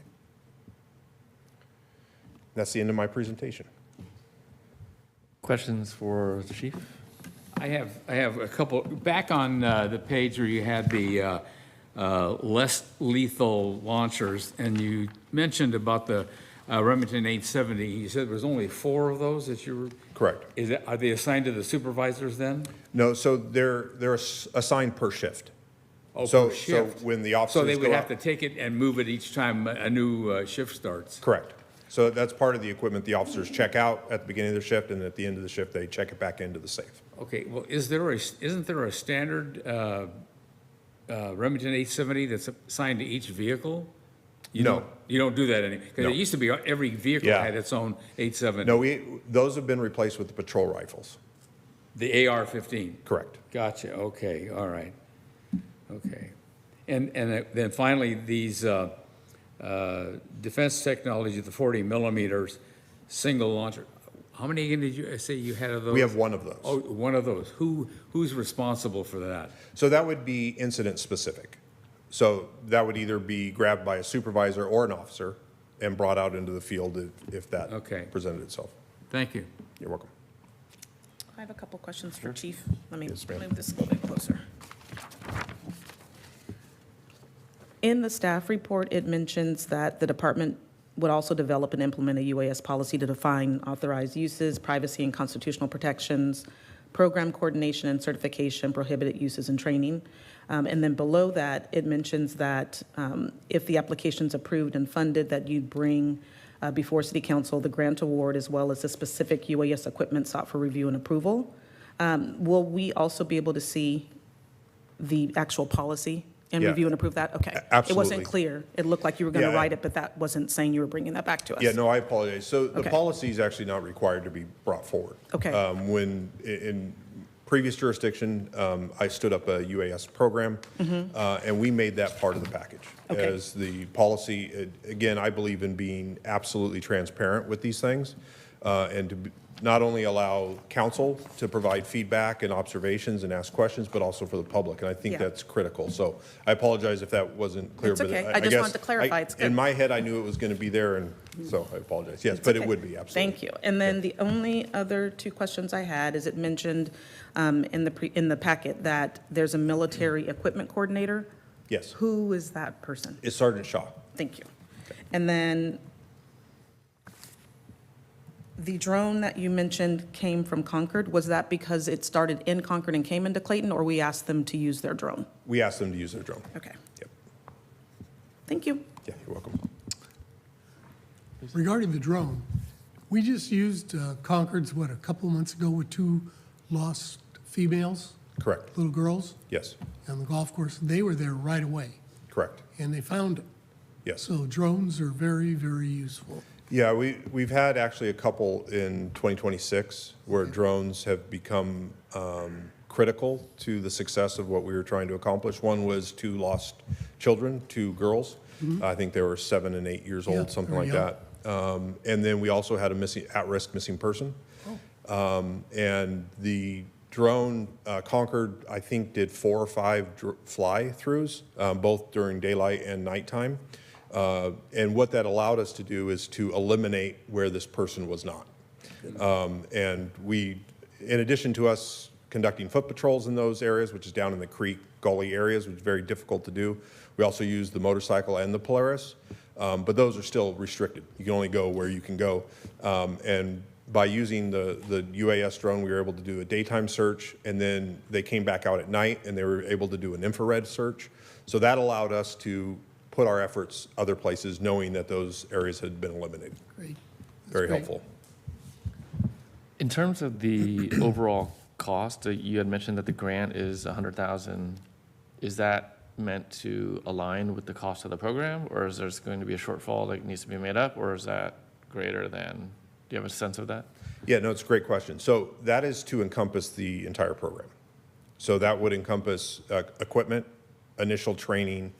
That's the end of my presentation. Questions for the chief? I have a couple, back on the page where you had the less lethal launchers, and you mentioned about the Remington 870. You said there was only 4 of those that you were... Correct. Are they assigned to the supervisors then? No, so they're assigned per shift. Oh, So- per shift. so when the officers So they would go have out- to take it and move it each time a new shift starts? Correct. So that's part of the equipment the officers check out at the beginning of their shift, and at the end of the shift, they check it back into the safe. Okay, well, isn't there a standard Remington 870 that's assigned to each vehicle? No. You don't do that anymore? Because No. it used to be every vehicle Yeah. had its own 870. No, those have been replaced with the patrol rifles. The AR-15? Correct. Gotcha, okay, all right. Okay. And then finally, these defense technology, the 40 millimeters, single launcher. How many again did you say you had of those? We have one of those. Oh, one of those. Who's responsible for that? So that would be incident specific. So that would either be grabbed by a supervisor or an officer and brought out into the field if that Okay. presented itself. Thank you. You're welcome. I have a couple questions for Chief. Let me Yes, ma'am. move this a little bit closer. In the staff report, it mentions that the department would also develop and implement a UAS policy to define authorized uses, privacy and constitutional protections, program coordination and certification, prohibited uses and training. And then below that, it mentions that if the application's approved and funded, that you bring before City Council the grant award as well as the specific UAS equipment sought for review and approval. Will we also be able to see the actual policy and Yeah. review and approve that? Okay. It Absolutely. wasn't clear. It looked like you were going to Yeah. write it, but that wasn't saying you were bringing that back to us. Yeah, no, I apologize. So the Okay. policy is actually not required to be brought forward. Okay. When, in previous jurisdiction, I stood up a UAS program, and we made that part of the package. Mm-hmm. Okay. As the policy, again, I believe in being absolutely transparent with these things, and to not only allow council to provide feedback and observations and ask questions, but also for the public, and I think Yeah. that's critical. So I apologize if that wasn't clear. It's but okay. I just guess wanted to clarify. It's good. In my head, I knew it was going to be there, and so I apologize. Yes, but it Okay. would be, absolutely. Thank you. And then the only other 2 questions I had is it mentioned in the packet that there's a military equipment coordinator. Yes, Who is that person? it's Sergeant Shaw. Thank you. And then the drone that you mentioned came from Concord. Was that because it started in Concord and came into Clayton, or we asked them to use their drone? We asked them to use their drone. Okay. Yep. Thank you. Yeah, you're welcome. Regarding the drone, we just used Concord's, a couple months ago with 2 lost females, Correct. little girls, Yes, on the golf course. They were there right away, correct. and they found it. Yes. So drones are very, very useful. Yeah, we've had actually a couple in 2026 where drones have become critical to the success of what we were trying to accomplish. One was 2 lost children, 2 girls. I think they were 7 and 8 years Mm-hmm. Yeah, old, something very like that. And then we also had a at-risk missing person. And the drone, Concord, I think, did 4 or 5 fly-throughs, both during daylight and nighttime. And what that allowed us to do is to eliminate where this person was not. And we, in addition to us conducting foot patrols in those areas, which is down in the creek, gully areas, which is very difficult to do, we also use the motorcycle and the Polaris, but those are still restricted. You can only go where you can go. And by using the UAS drone, we were able to do a daytime search, and then they came back out at night and they were able to do an infrared search. So that allowed us to put our efforts other places, knowing that those areas had been eliminated. Great. Very great. helpful. In terms of the overall cost, you had mentioned that the grant is $100,000. Is that meant to align with the cost of the program, or is there going to be a shortfall that needs to be made up, or is that greater than? Do you have a sense of that? Yeah, no, it's a great question. So that is to encompass the entire program. So that would encompass equipment, initial training,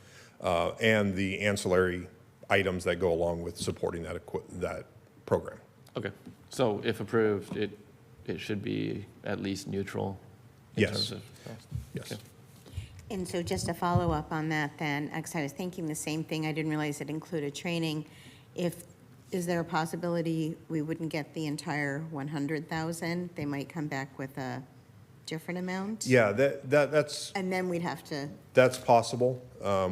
and the ancillary items that go along with supporting that program. Okay, so if approved, it should be at least neutral in Yes. terms of cost? Yes. Okay. And so just to follow up on that then, because I was thinking the same thing, I didn't realize it included training. Is there a possibility we wouldn't get the entire 100,000? They might come back with a different amount? Yeah, that's And then we'd have to, possible.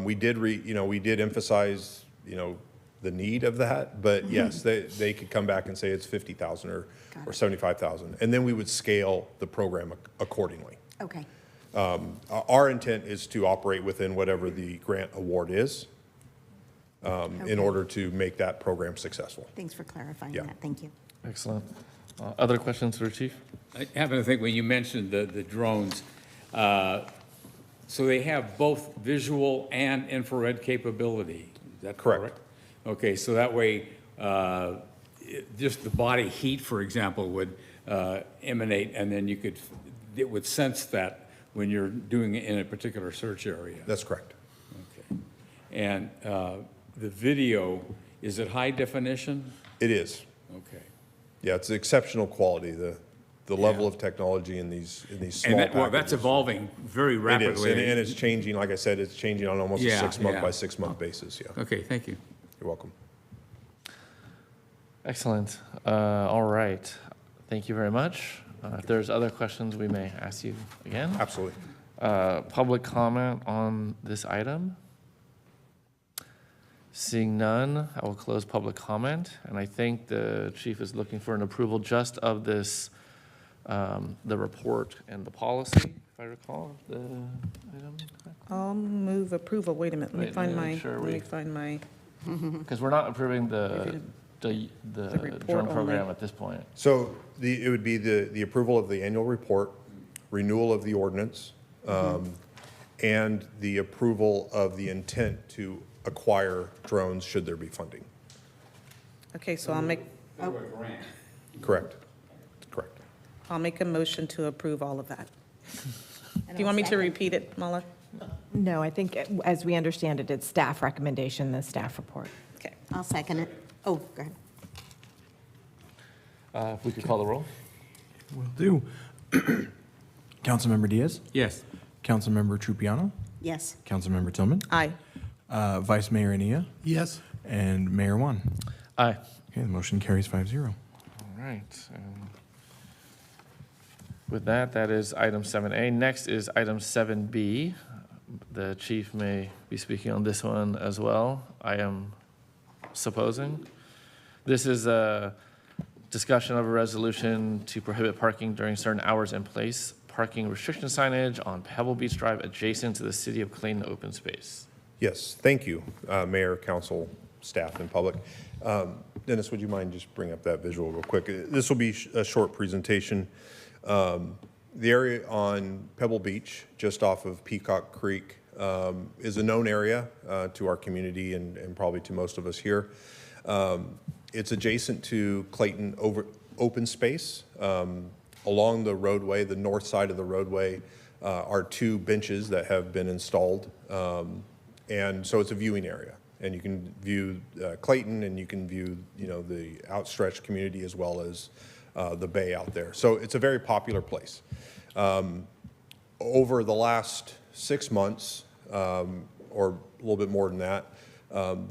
We did emphasize, the need of that, but yes, they could come back and say it's 50,000 or 75,000, and then we would scale the program accordingly. okay. Our intent is to operate within whatever the grant award is, in order to make that program successable. Thanks for clarifying Yeah. that. Thank you. Excellent. Other questions for the chief? I happen to think when you mentioned the drones, so they have both visual and infrared capability, is that correct? Correct. Okay, so that way, just the body heat, for example, would emanate, and then it would sense that when you're doing it in a particular search area. That's correct. Okay. And the video, is it high definition? It is. Okay. Yeah, it's exceptional quality, the level of technology in these small And that's packages. evolving very It is, rapidly. and it's changing, like I said, it's changing on almost a Yeah, 6-month yeah. by 6-month basis, yeah. Okay, thank you. You're welcome. Excellent. All right. Thank you very much. If there's other questions, we may ask you again. Absolutely. Public comment on this item? Seeing none, I will close public comment, and I think the chief is looking for an approval just of this, the report and the policy, if I recall, the item. I'll move approval. Wait a minute, let me Wait, find make sure we- my, Because we're not approving the report drone program only. at this point. So it would be the approval of the annual report, renewal of the ordinance, and the approval of the intent to acquire drones should there be funding. okay, so I'll make Correct. Correct. a motion to approve all of that. Do you want me to repeat it, Mala? No, I think, as we understand it, it's staff recommendation, the staff report. Okay. I'll second it. Oh, go ahead. If we could call the roll? Will do. Councilmember Diaz, Yes. Councilmember Trupiano, Yes. Councilmember Tillman, Aye. Vice Mayor Ania, Yes? and Mayor Juan. Aye. Okay, the motion carries 5-0. All right. With that, that is item 7A. Next is item 7B. The chief may be speaking on this one as well, I am supposing. This is a discussion of a resolution to prohibit parking during certain hours and place parking restriction signage on Pebble Beach Drive adjacent to the City of Clayton open space. Yes, thank you, Mayor, council, staff, and public. Dennis, would you mind just bring up that visual real quick? This will be a short presentation. The area on Pebble Beach, just off of Peacock Creek, is a known area to our community and probably to most of us here. It's adjacent to Clayton open space. Along the roadway, the north side of the roadway, are 2 benches that have been installed. And so it's a viewing area. And you can view Clayton, and you can view, the outstretched community as well as the bay out there. So it's a very popular place. Over the last 6 months, or a little bit more than that,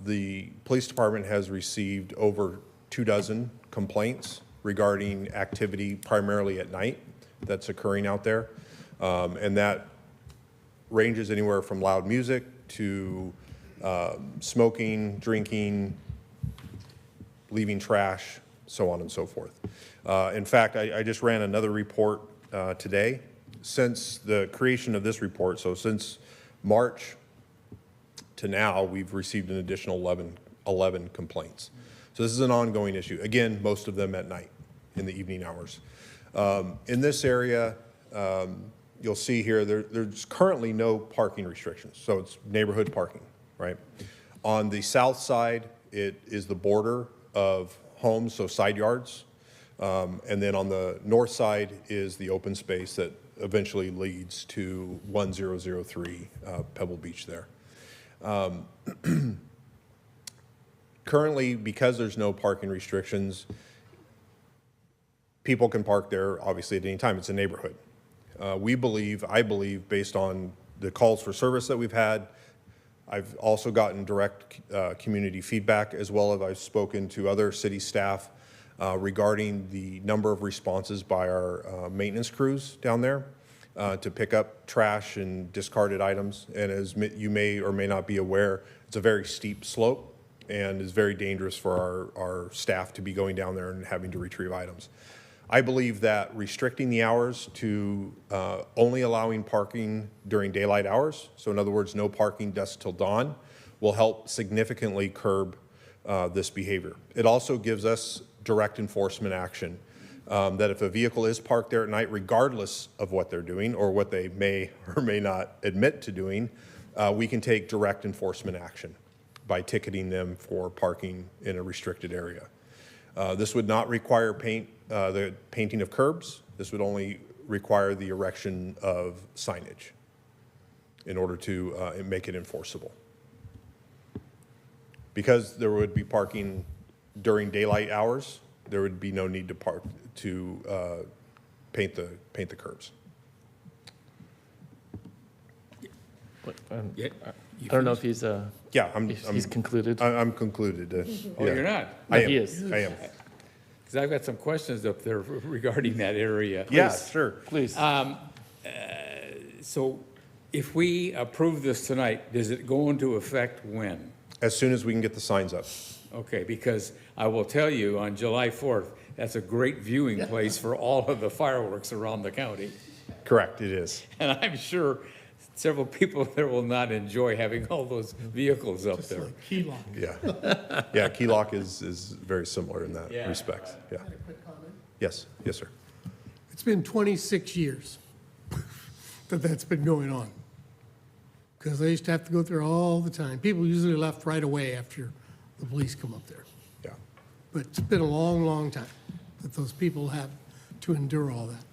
the police department has received over 24 complaints regarding activity primarily at night that's occurring out there. And that ranges anywhere from loud music to smoking, drinking, leaving trash, so on and so forth. In fact, I just ran another report today. Since the creation of this report, so since March to now, we've received an additional 11 complaints. So this is an ongoing issue. Again, most of them at night, in the evening hours. In this area, you'll see here, there's currently no parking restrictions, so it's neighborhood parking, right? On the south side, it is the border of homes, so side yards. And then on the north side is the open space that eventually leads to 1003 Pebble Beach there. Currently, because there's no parking restrictions, people can park there, obviously, at any time. It's a neighborhood. I believe, based on the calls for service that we've had, I've also gotten direct community feedback, as well as I've spoken to other city staff regarding the number of responses by our maintenance crews down there to pick up trash and discarded items. And as you may or may not be aware, it's a very steep slope and is very dangerous for our staff to be going down there and having to retrieve items. I believe that restricting the hours to only allowing parking during daylight hours, so in other words, no parking dusk till dawn, will help significantly curb this behavior. It also gives us direct enforcement action that if a vehicle is parked there at night, regardless of what they're doing or what they may or may not admit to doing, we can take direct enforcement action by ticketing them for parking in a restricted area. This would not require the painting of curbs. This would only require the erection of signage in order to make it enforceable. Because there would be parking during daylight hours, there would be no need to paint the curbs. Yeah, I don't know if he's He's concluded. I'm concluded. Oh, you're not? I No, am. he is. I am. Because I've got some questions up there regarding that area. Yeah, sure. Please. So if we approve this tonight, does it go into effect when? As soon as we can get the signs up. Okay, because I will tell you, on July 4th, that's a great viewing place for all of the fireworks around the county. Correct, it is. And I'm sure several people there will not enjoy having all those vehicles up there. Like key lock. Yeah. Yeah, key lock is very similar in that Yeah. respect. Yeah. Got a quick comment? Yes, yes, sir. It's been 26 years that's been going on. Because they used to have to go there all the time. People usually left right away after the police come up there. Yeah. But it's been a long, long time that those people have to endure all that.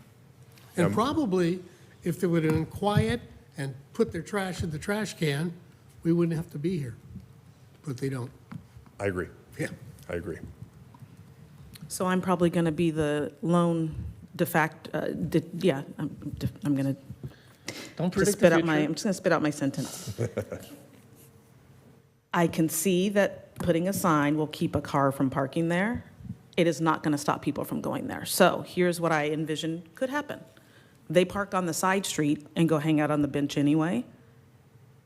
And probably, if they would have been quiet and put their trash in the trash can, we wouldn't have to be here. But they don't. I agree. Yeah. I agree. So I'm probably going to be the lone I'm going to Don't just predict spit the out my, future. I'm just going to spit out my sentence. I can see that putting a sign will keep a car from parking there. It is not going to stop people from going there. So here's what I envision could happen. They park on the side street and go hang out on the bench anyway,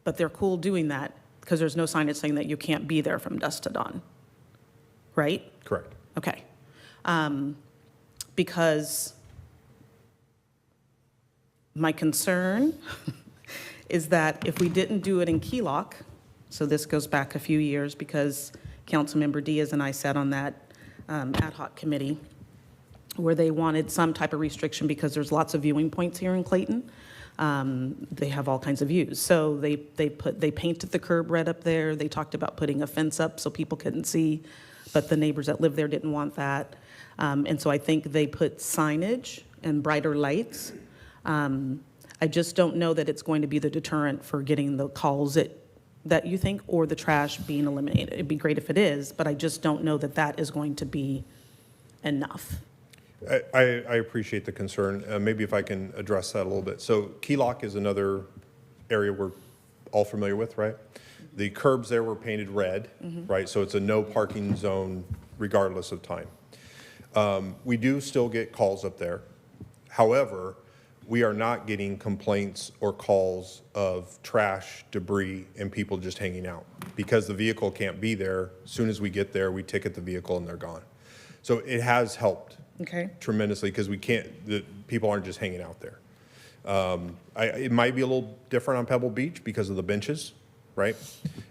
but they're cool doing that because there's no signage saying that you can't be there from dusk to dawn, right? Correct. Okay. Because my concern is that if we didn't do it in key lock, so this goes back a few years because Councilmember Diaz and I sat on that ad hoc committee where they wanted some type of restriction because there's lots of viewing points here in Clayton. They have all kinds of views. So they painted the curb red up there. They talked about putting a fence up so people couldn't see, but the neighbors that live there didn't want that. And so I think they put signage and brighter lights. I just don't know that it's going to be the deterrent for getting the calls that you think, or the trash being eliminated. It'd be great if it is, but I just don't know that that is going to be enough. I appreciate the concern. Maybe if I can address that a little bit. So key lock is another area we're all familiar with, right? The curbs there were painted red, right? So it's a no parking zone regardless of time. We do still get calls up there. However, we are not getting complaints or calls of trash, debris, and people just hanging out. Because the vehicle can't be there, as soon as we get there, we ticket the vehicle and they're gone. So it has helped tremendously because people aren't just hanging out there. It might be a little different on Pebble Beach because of the benches, right?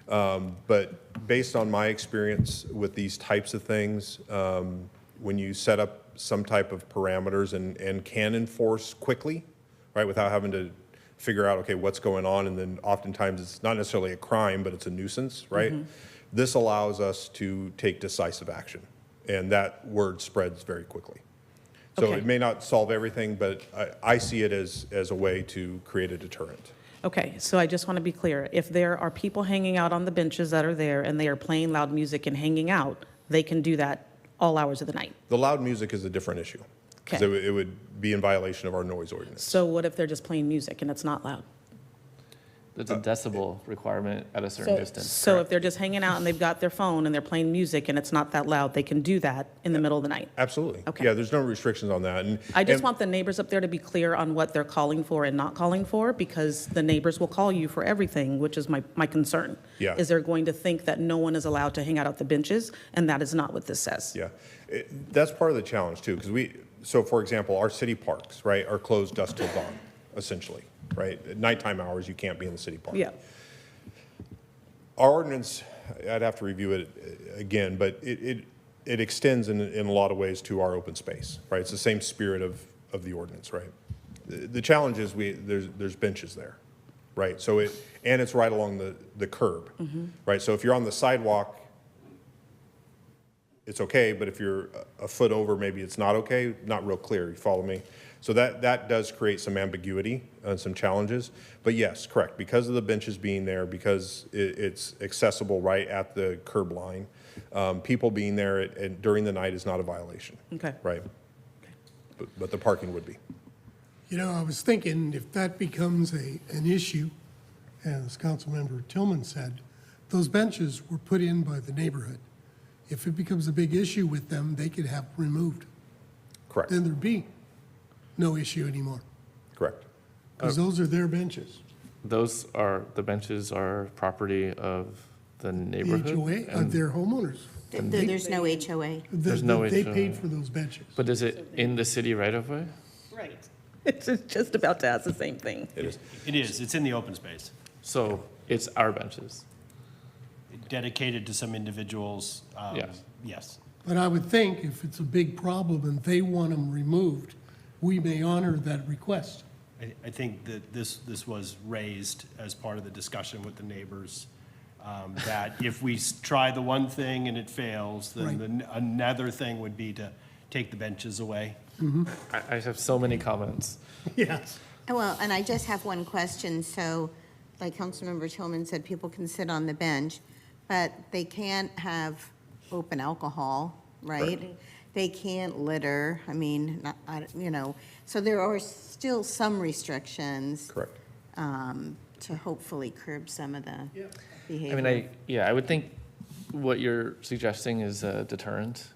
But based on my experience with these types of things, when you set up some type of parameters and can enforce quickly, right, without having to figure out, okay, what's going on, and then oftentimes it's not necessarily a crime, but it's a nuisance, right? This allows us to take decisive action, and that word spreads very quickly. So Okay. it may not solve everything, but I see it as a way to create a deterrent. Okay, so I just want to be clear. If there are people hanging out on the benches that are there and they are playing loud music and hanging out, they can do that all hours of the night. The loud music is a different issue. Because Okay. it would be in violation of our noise ordinance. So what if they're just playing music and it's not loud? There's a decibel requirement at a certain distance. So if they're just hanging out and they've got their phone and they're playing music and it's not that loud, they can do that in the middle of the night? Absolutely. Okay. Yeah, there's no restrictions on that. I just and- want the neighbors up there to be clear on what they're calling for and not calling for, because the neighbors will call you for everything, which is my concern. Yeah. Is they're going to think that no one is allowed to hang out at the benches, and that is not what this says. Yeah, that's part of the challenge too, because so for example, our city parks, right, are closed dusk till dawn, essentially, right? At nighttime hours, you can't be in the city park. Yeah. Our ordinance, I'd have to review it again, but it extends in a lot of ways to our open space, right? It's the same spirit of the ordinance, right? The challenge is there's benches there, right? So and it's right along the curb, right? So if you're on the sidewalk, it's okay, but if you're a foot over, maybe it's not okay, not real clear, you follow me? So that does create some ambiguity and some challenges. But yes, correct, because of the benches being there, because it's accessible right at the curb line, people being there during the night is not a violation. Okay. Right? But the parking would be. You know, I was thinking if that becomes an issue, as Councilmember Tillman said, those benches were put in by the neighborhood. If it becomes a big issue with them, they could have removed. Correct, Then there'd be no issue anymore, correct. because those are their benches. The benches are property of the The neighborhood? HOA are and- their homeowners. There's no HOA. There's no They HOA. paid for those benches. But is it in the city right of way? Right. It's just about to ask the same thing. It is. It is, it's in the open space, So it's our benches. dedicated to some individuals. Yes. Yes. But I would think if it's a big problem and they want them removed, we may honor that request. I think that this was raised as part of the discussion with the neighbors, that if we try the one thing and it fails, then another thing would be to take the benches away. I have so many comments. Yes. Well, and I just have one question. So, like Councilmember Tillman said, people can sit on the bench, but they can't have open alcohol, right? They can't litter. I mean, so there are still some restrictions. Correct. To hopefully curb some of the behavior. I mean, I would think what you're suggesting is a deterrent.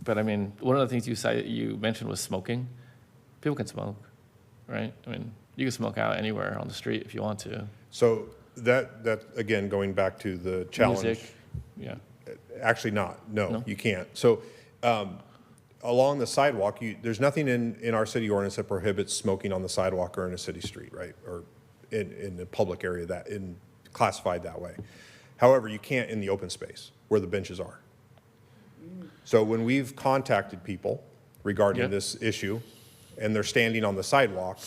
But I mean, one of the things you mentioned was smoking. People can smoke, right? I mean, you can smoke out anywhere on the street if you want to. So that again, going back to the challenge. Music, yeah. Actually not, no, No? you can't. So along the sidewalk, there's nothing in our city ordinance that prohibits smoking on the sidewalk or in a city street, right? Or in the public area classified that way. However, you can't in the open space where the benches are. So when we've contacted people regarding Yep. this issue and they're standing on the sidewalk,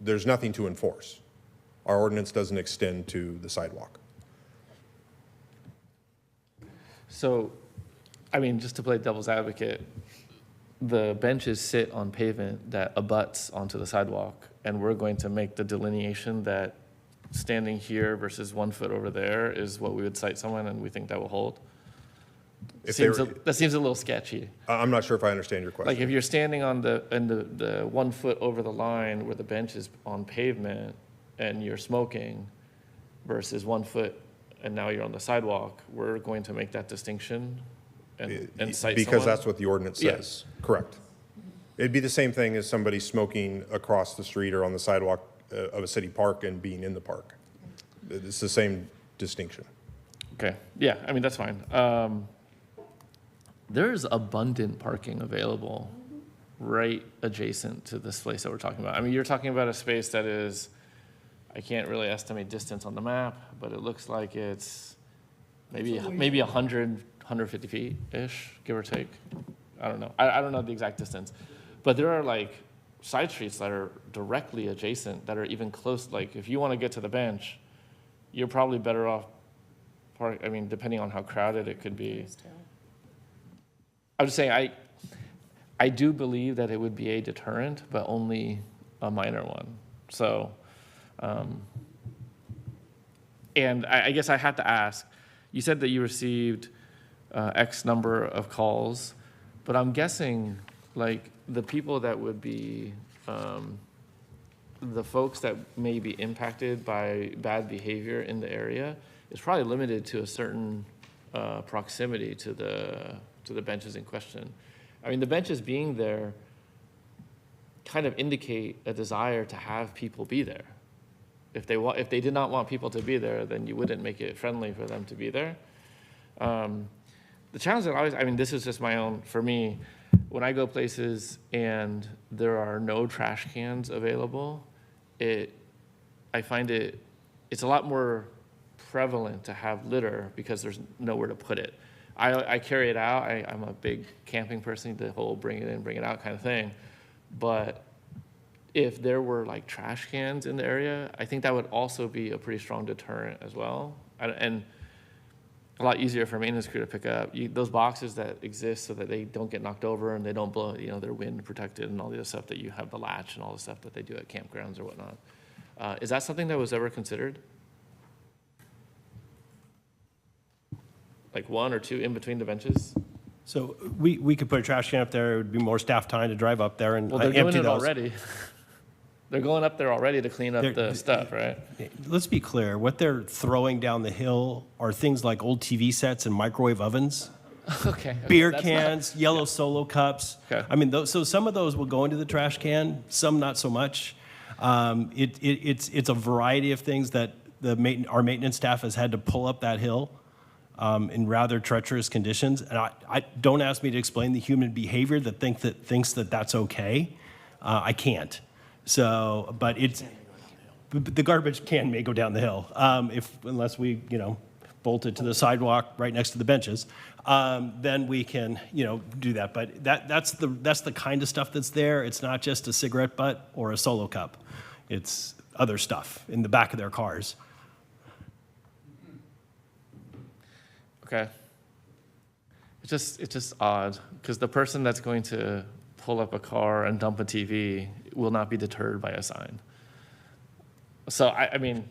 there's nothing to enforce. Our ordinance doesn't extend to the sidewalk. So, I mean, just to play devil's advocate, the benches sit on pavement that abuts onto the sidewalk, and we're going to make the delineation that standing here versus 1 foot over there is what we would cite someone, and we think that will hold. If they That seems a little sketchy. I'm not sure if I understand your question. Like if you're standing on the 1 foot over the line where the bench is on pavement and you're smoking versus 1 foot and now you're on the sidewalk, we're going to make that distinction and cite Because someone? that's what the ordinance Yeah. says. Correct. It'd be the same thing as somebody smoking across the street or on the sidewalk of a city park and being in the park. It's the same distinction. Okay, yeah, I mean, that's fine. There's abundant parking available right adjacent to this place that we're talking about. I mean, you're talking about a space that is, I can't really estimate distance on the map, but it looks like it's maybe 100, 150 feet-ish, give or take. I don't know. I don't know the exact distance. But there are like side streets that are directly adjacent, that are even close. Like if you want to get to the bench, you're probably better off I mean, depending on how crowded it could be. I would say I do believe that it would be a deterrent, but only a minor one. So, and I guess I had to ask, you said that you received X number of calls, but I'm guessing like, the people that would be, the folks that may be impacted by bad behavior in the area is probably limited to a certain proximity to the benches in question. I mean, the benches being there kind of indicate a desire to have people be there. If they did not want people to be there, then you wouldn't make it friendly for them to be there. The challenge that I mean, this is just my own, for me, when I go places and there are no trash cans available, I find it's a lot more prevalent to have litter because there's nowhere to put it. I carry it out. I'm a big camping person, the whole bring it in, bring it out kind of thing. But if there were like trash cans in the area, I think that would also be a pretty strong deterrent as well. And a lot easier for maintenance crew to pick up. Those boxes that exist so that they don't get knocked over and they don't blow, they're wind protected and all the other stuff that you have, the latch and all the stuff that they do at campgrounds or whatnot. Is that something that was ever considered? Like one or two in between the benches? So we could put a trash can up there. It would be more staff time to drive up there and Well, they're empty doing it those. already. They're going up there already to clean up the stuff, right? Let's be clear. What they're throwing down the hill are things like old TV sets and microwave ovens, Okay. beer that's cans, yellow Solo cups. Okay. I mean, so some of those will go into the trash can, some not so much. It's a variety of things that our maintenance staff has had to pull up that hill in rather treacherous conditions. And I don't ask me to explain the human behavior that thinks that that's okay. I can't. So, but the garbage can may go down the hill unless we, bolt it to the sidewalk right next to the benches. Then we can, do that. But that's the kind of stuff that's there. It's not just a cigarette butt or a Solo cup. It's other stuff in the back of their cars. Okay. It's just odd because the person that's going to pull up a car and dump a TV will not be deterred by a sign. So I mean,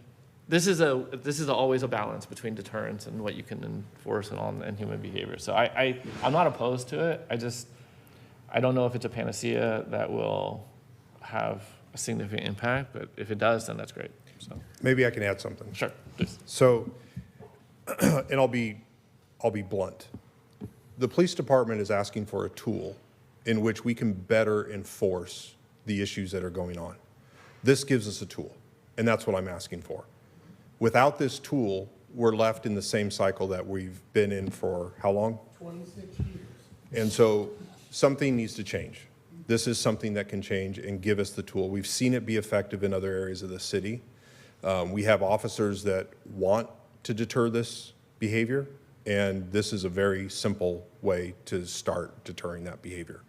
this is always a balance between deterrence and what you can enforce and human behavior. So I'm not opposed to it. I don't know if it's a panacea that will have a significant impact, but if it does, then that's great. So Maybe I can add something. sure, please. So, and I'll be blunt. The police department is asking for a tool in which we can better enforce the issues that are going on. This gives us a tool, and that's what I'm asking for. Without this tool, we're left in the same cycle that we've been in for how long? 26 years. And so something needs to change. This is something that can change and give us the tool. We've seen it be effective in other areas of the city. We have officers that want to deter this behavior, and this is a very simple way to start deterring that behavior.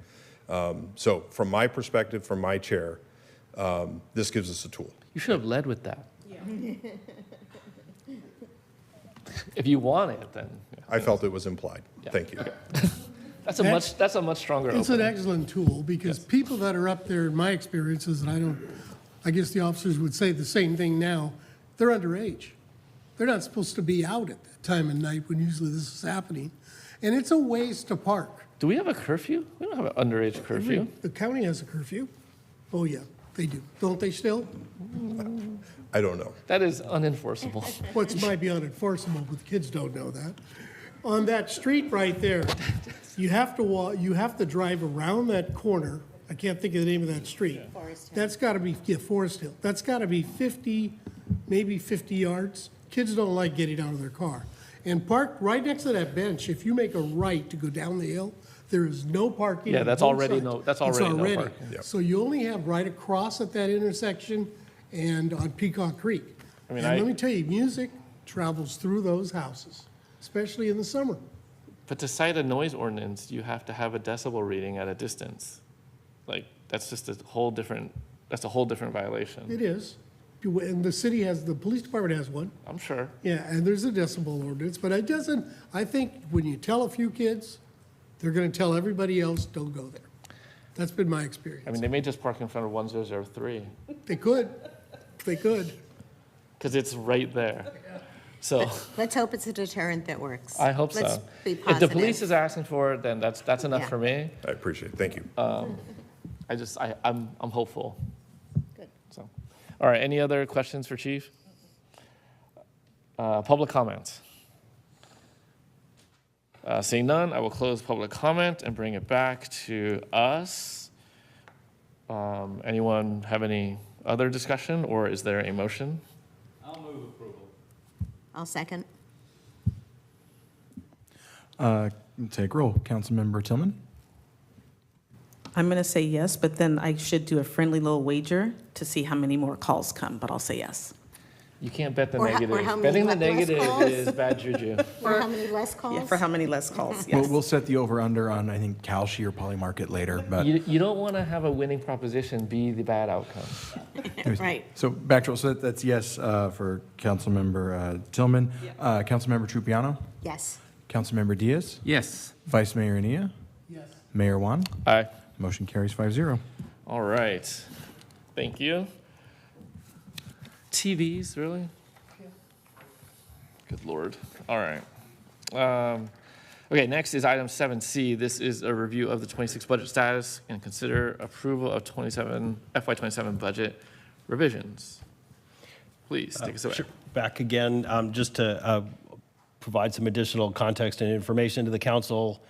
So from my perspective, from my chair, this gives us a tool. You should have led with that. If you want it, then yeah. I felt it was implied. Yeah. Thank you. Okay. That's a much stronger It's an opening. excellent tool, because people that are up there, in my experiences, and I guess the officers would say the same thing now, they're underage. They're not supposed to be out at that time of night when usually this is happening. And it's a ways to park. Do we have a curfew? We don't have an underage curfew. The county has a curfew. Oh, yeah, they do. Don't they still? I don't know. That is unenforceable. What's might be unenforceable, but the kids don't know that. On that street right there, you have to drive around that corner. I can't think of the name of that street. Forest Hill. That's got to be, Forest Hill. That's got to be 50, maybe 50 yards. Kids don't like getting out of their car. And park right next to that bench. If you make a right to go down the hill, there is no parking. Yeah, on that's both already sides. that's It's already no parking. Yep. So you only have right across at that intersection and on Peacock Creek. I mean, And let me tell you, music travels through those houses, especially in the summer. But to cite a noise ordinance, you have to have a decibel reading at a distance. Like, that's just a whole different violation. It is. And the city has, the police department has one. I'm sure. Yeah, and there's a decibel ordinance, but it doesn't, I think when you tell a few kids, they're gonna tell everybody else, don't go there. That's been my experience. I mean, they may just park in front of 1003 They could, because it's right there. So Let's hope it's a deterrent that works. I hope Let's so. be If positive. the police is asking for it, then that's enough Yeah. for me. I appreciate it. Thank you. I'm hopeful. Good. So, all right, any other questions for Chief? Public comments? Seeing none, I will close public comment and bring it back to us. Anyone have any other discussion, or is there a motion? I'll move approval. I'll second. Take roll. Councilmember Tillman? I'm going to say yes, but then I should do a friendly little wager to see how many more calls come, but I'll say yes. You can't bet the Or negative. how many Betting the less negative calls? is bad juju. For how many less calls? Yeah, for how many less calls, yes. We'll set the over-under on, I think, Calshi or Polymarket later, but. You don't want to have a winning proposition be the bad outcome. Right. So back to roll. So that's yes for Councilmember Tillman. Councilmember Trupiano? Yes. Councilmember Diaz? Yes. Vice Mayor Ania? Yes. Mayor Juan? Aye. Motion carries 5-0. All right. Thank you. TVs, really? Good Lord. All right. Okay, next is item 7C. This is a review of the 26 budget status and consider approval of FY27 budget revisions. Please take us away. Sure. Back again, just to provide some additional context and information to the council,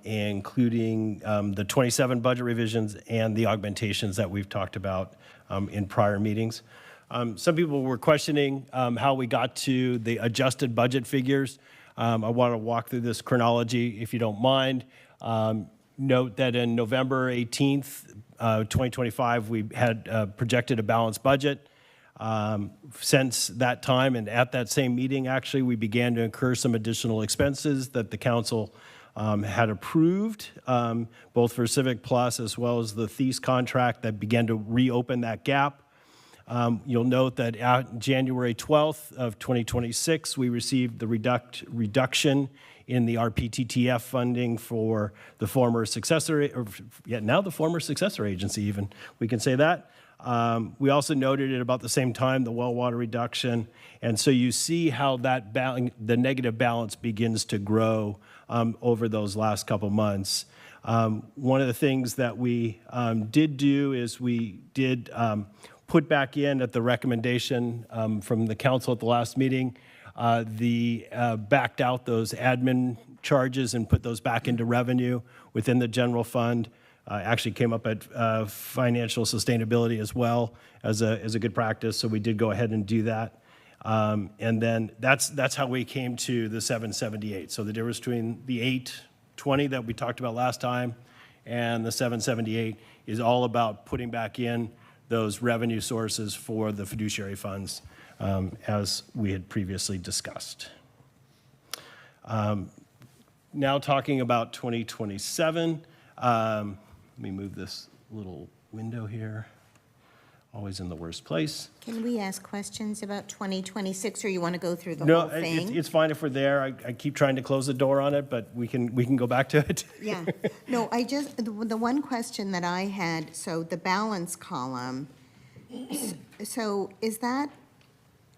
including the 27 budget revisions and the augmentations that we've talked about in prior meetings. Some people were questioning how we got to the adjusted budget figures. I want to walk through this chronology, if you don't mind. Note that in November 18th, 2025, we had projected a balanced budget. Since that time and at that same meeting, actually, we began to incur some additional expenses that the council had approved, both for Civic Plus as well as the Thies contract that began to reopen that gap. You'll note that at January 12th of 2026, we received the reduction in the RPTTF funding for the former successor, or now the former successor agency even, we can say that. We also noted at about the same time the well water reduction. And so you see how that the negative balance begins to grow over those last couple months. One of the things that we did do is we did put back in at the recommendation from the council at the last meeting, backed out those admin charges and put those back into revenue within the general fund. Actually came up at financial sustainability as well as a good practice, so we did go ahead and do that. And then that's how we came to the 778. So the difference between the 820 that we talked about last time and the 778 is all about putting back in those revenue sources for the fiduciary funds, as we had previously discussed. Now talking about 2027, let me move this little window here. Always in the worst place. Can we ask questions about 2026, or you want to go through the No, whole thing? it's fine if we're there. I keep trying to close the door on it, but we can go back to it. Yeah. No, the one question that I had, so the balance column, so is that,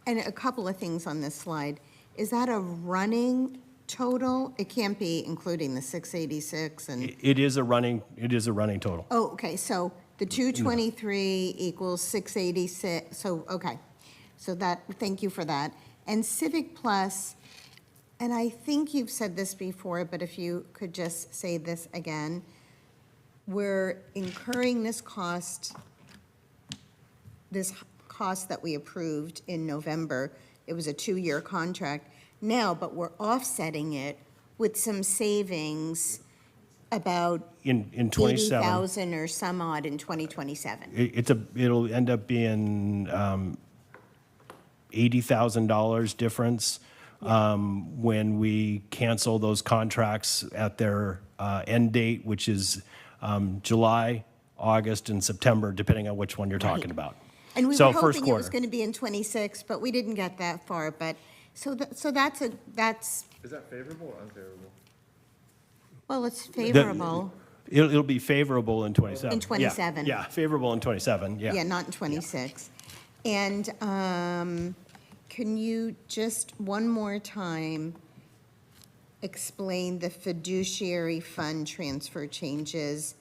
and a couple of things on this slide, is that a running total? It can't be including the 686 and, It is a running total. oh, okay, so the 223 equals 686, so, okay. So that, thank you for that. And Civic Plus, and I think you've said this before, but if you could just say this again, we're incurring this cost that we approved in November. It was a 2-year contract now, but we're offsetting it with some savings about In 27. 80,000 or some odd in 2027. It'll end up being $80,000 difference when we cancel those contracts at their end date, which is July, August, and September, depending on which one you're talking about. And we So were first hoping it was quarter. going to be in 26, but we didn't get that far. But, so that's, Is that favorable or unfavorable? well, it's favorable. It'll be favorable in 27. In 27. Yeah, favorable in 27, yeah. Yeah, not in 26. And can you just one more time explain the fiduciary fund transfer changes,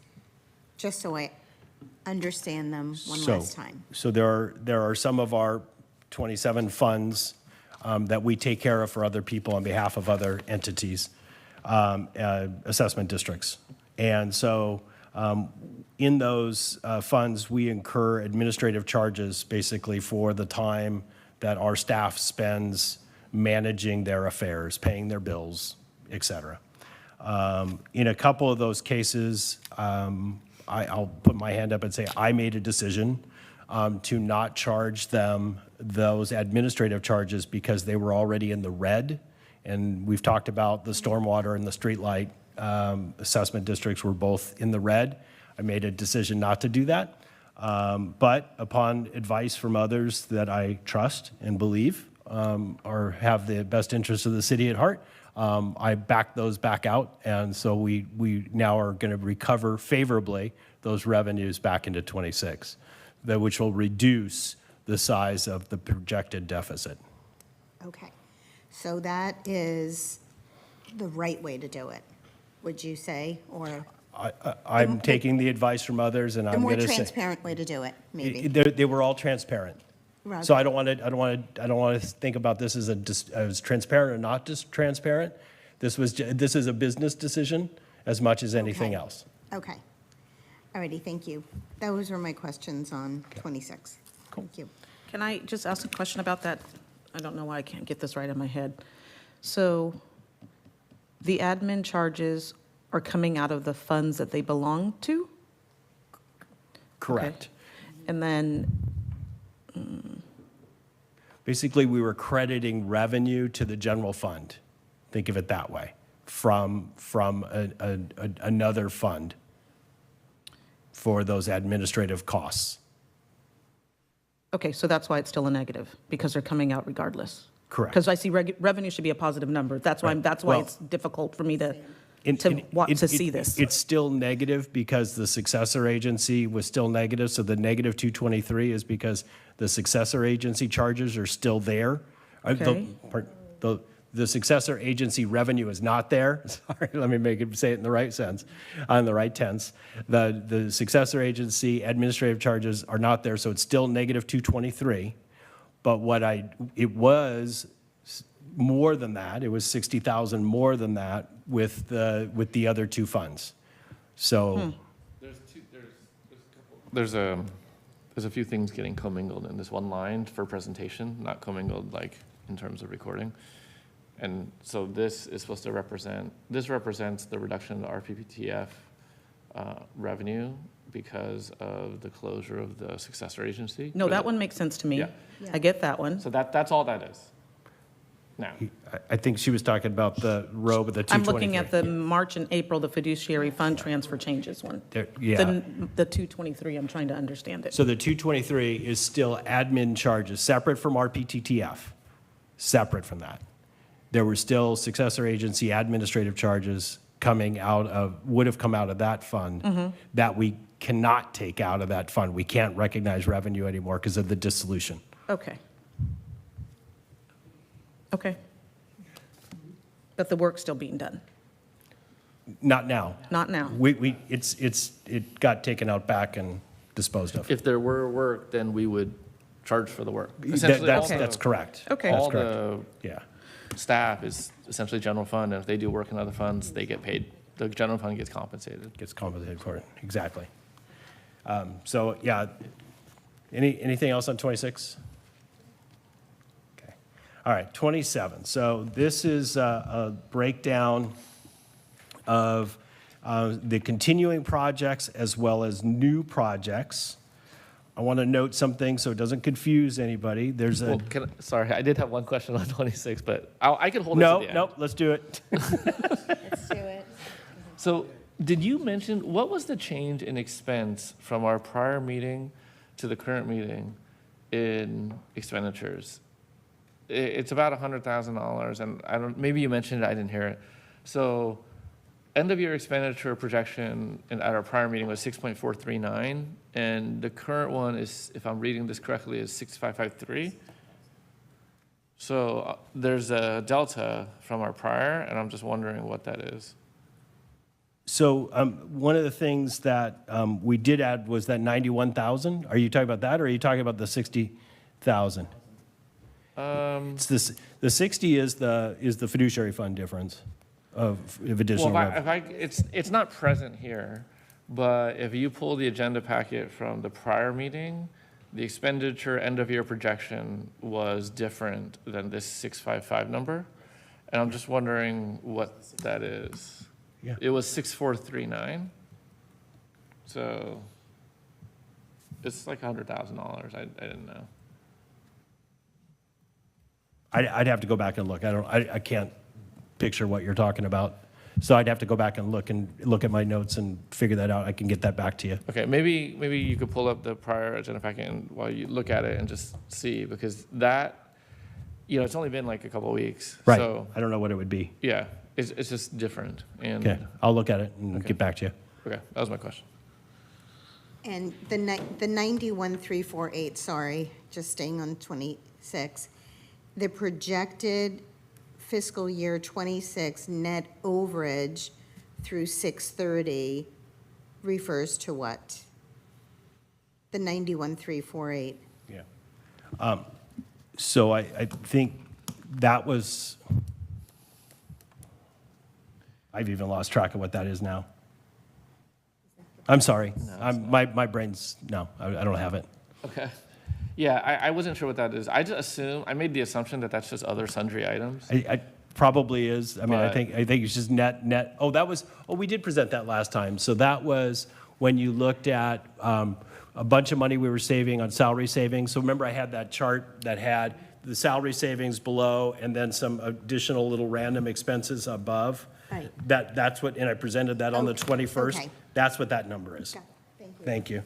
just so I understand them one last time? So there are some of our 27 funds that we take care of for other people on behalf of other entities, assessment districts. And so in those funds, we incur administrative charges basically for the time that our staff spends managing their affairs, paying their bills, et cetera. In a couple of those cases, I'll put my hand up and say I made a decision to not charge them those administrative charges because they were already in the red. And we've talked about the stormwater and the streetlight assessment districts were both in the red. I made a decision not to do that. But upon advice from others that I trust and believe or have the best interests of the city at heart, I backed those back out. And so we now are going to recover favorably those revenues back into 26, which will reduce the size of the projected deficit. Okay, so that is the right way to do it, would you say, or I'm taking the advice from others, and the I'm more going to say transparent way to do it, maybe? they were all transparent. Right. So I don't want to think about this as transparent or not just transparent. This is a business decision as much as anything Okay. else. Okay. All righty, thank you. Those were my questions on 26. Thank you. Can I just ask a question about that? I don't know why I can't get this right in my head. So the admin charges are coming out of the funds that they belong to? Correct. Okay. And then, Basically, we were crediting revenue to the general fund. Think of it that way, from another fund for those administrative costs. okay, so that's why it's still a negative, because they're coming out regardless? Correct. Because I see revenue should be a positive number. That's why, Right. that's why Well, it's difficult for me to It- want it- to it- see this. It's still negative because the successor agency was still negative, so the negative 223 is because the successor agency charges are still there. Okay. The successor agency revenue is not there. Sorry, let me say it in the right sense, in the right tense. The successor agency administrative charges are not there, so it's still negative 223. But it was more than that. It was 60,000 more than that with the other two funds. So There's a few things getting commingled in this one line for presentation, not commingled like in terms of recording. And so this represents the reduction in the RPPTF revenue because of the closure of the successor agency. No, that one makes sense to me. Yeah. I get that one. So that's all that is. Now, I think she was talking about the row with the 223. I'm looking at the March and April, the fiduciary fund transfer changes one. Yeah. The 223, I'm trying to understand it. So the 223 is still admin charges, separate from RPTTF, separate from that. There were still successor agency administrative charges would have come out of that fund that we cannot take out of that fund. We can't recognize revenue anymore because of the dissolution. Okay. Okay. But the work's still being done? Not now. Not now? It got taken out back and disposed of. if there were work, then we would charge for the work. Essentially, all the- That's correct. Okay. All That's the Yeah. staff is essentially general fund, and if they do work in other funds, they get paid. The general fund gets compensated. Gets compensated for it, exactly. So, yeah, anything else on 26? Okay, all right, 27. So this is a breakdown of the continuing projects as well as new projects. I want to note something so it doesn't confuse anybody. There's a, Well, sorry, I did have one question on 26, but I can hold it to the end. no, let's do it. Let's do it. So did you mention, what was the change in expense from our prior meeting to the current meeting in expenditures? It's about $100,000, and maybe you mentioned it, I didn't hear it. So end of year expenditure projection at our prior meeting was 6.439, and the current one is, if I'm reading this correctly, is 6.553. So there's a delta from our prior, and I'm just wondering what that is. So one of the things that we did add was that 91,000. Are you talking about that, or are you talking about the 60,000? It's this, the 60 is the fiduciary fund difference of additional Well, revenue. it's not present here, but if you pull the agenda packet from the prior meeting, the expenditure end-of-year projection was different than this 655 number, and I'm just wondering what that is. Yeah. It was 6439, so it's like $100,000. I didn't know. I'd have to go back and look. I can't picture what you're talking about. So I'd have to go back and look at my notes and figure that out. I can get that back to you. Okay, maybe you could pull up the prior agenda packet and while you look at it and just see, because that, it's only been like a couple of weeks. Right. So, I don't know what it would be. yeah, it's just different. And Okay. I'll look at it and get back to you. Okay, that was my question. And the 91,348, sorry, just staying on 26, the projected fiscal year 26 net overage through 6/30 refers to what? The 91,348. Yeah. So I think that was, I've even lost track of what that is now. I'm sorry. My brain's, no, I don't have it. Okay. Yeah, I wasn't sure what that is. I made the assumption that that's just other sundry items. I probably is. I mean, I But- think it's just net. We did present that last time. So that was when you looked at a bunch of money we were saving on salary savings. So remember I had that chart that had the salary savings below and then some additional little random expenses above. Right. That's what, and I presented that on the Okay, 21st. okay. That's what that number is. Got it. Thank you. Thank you.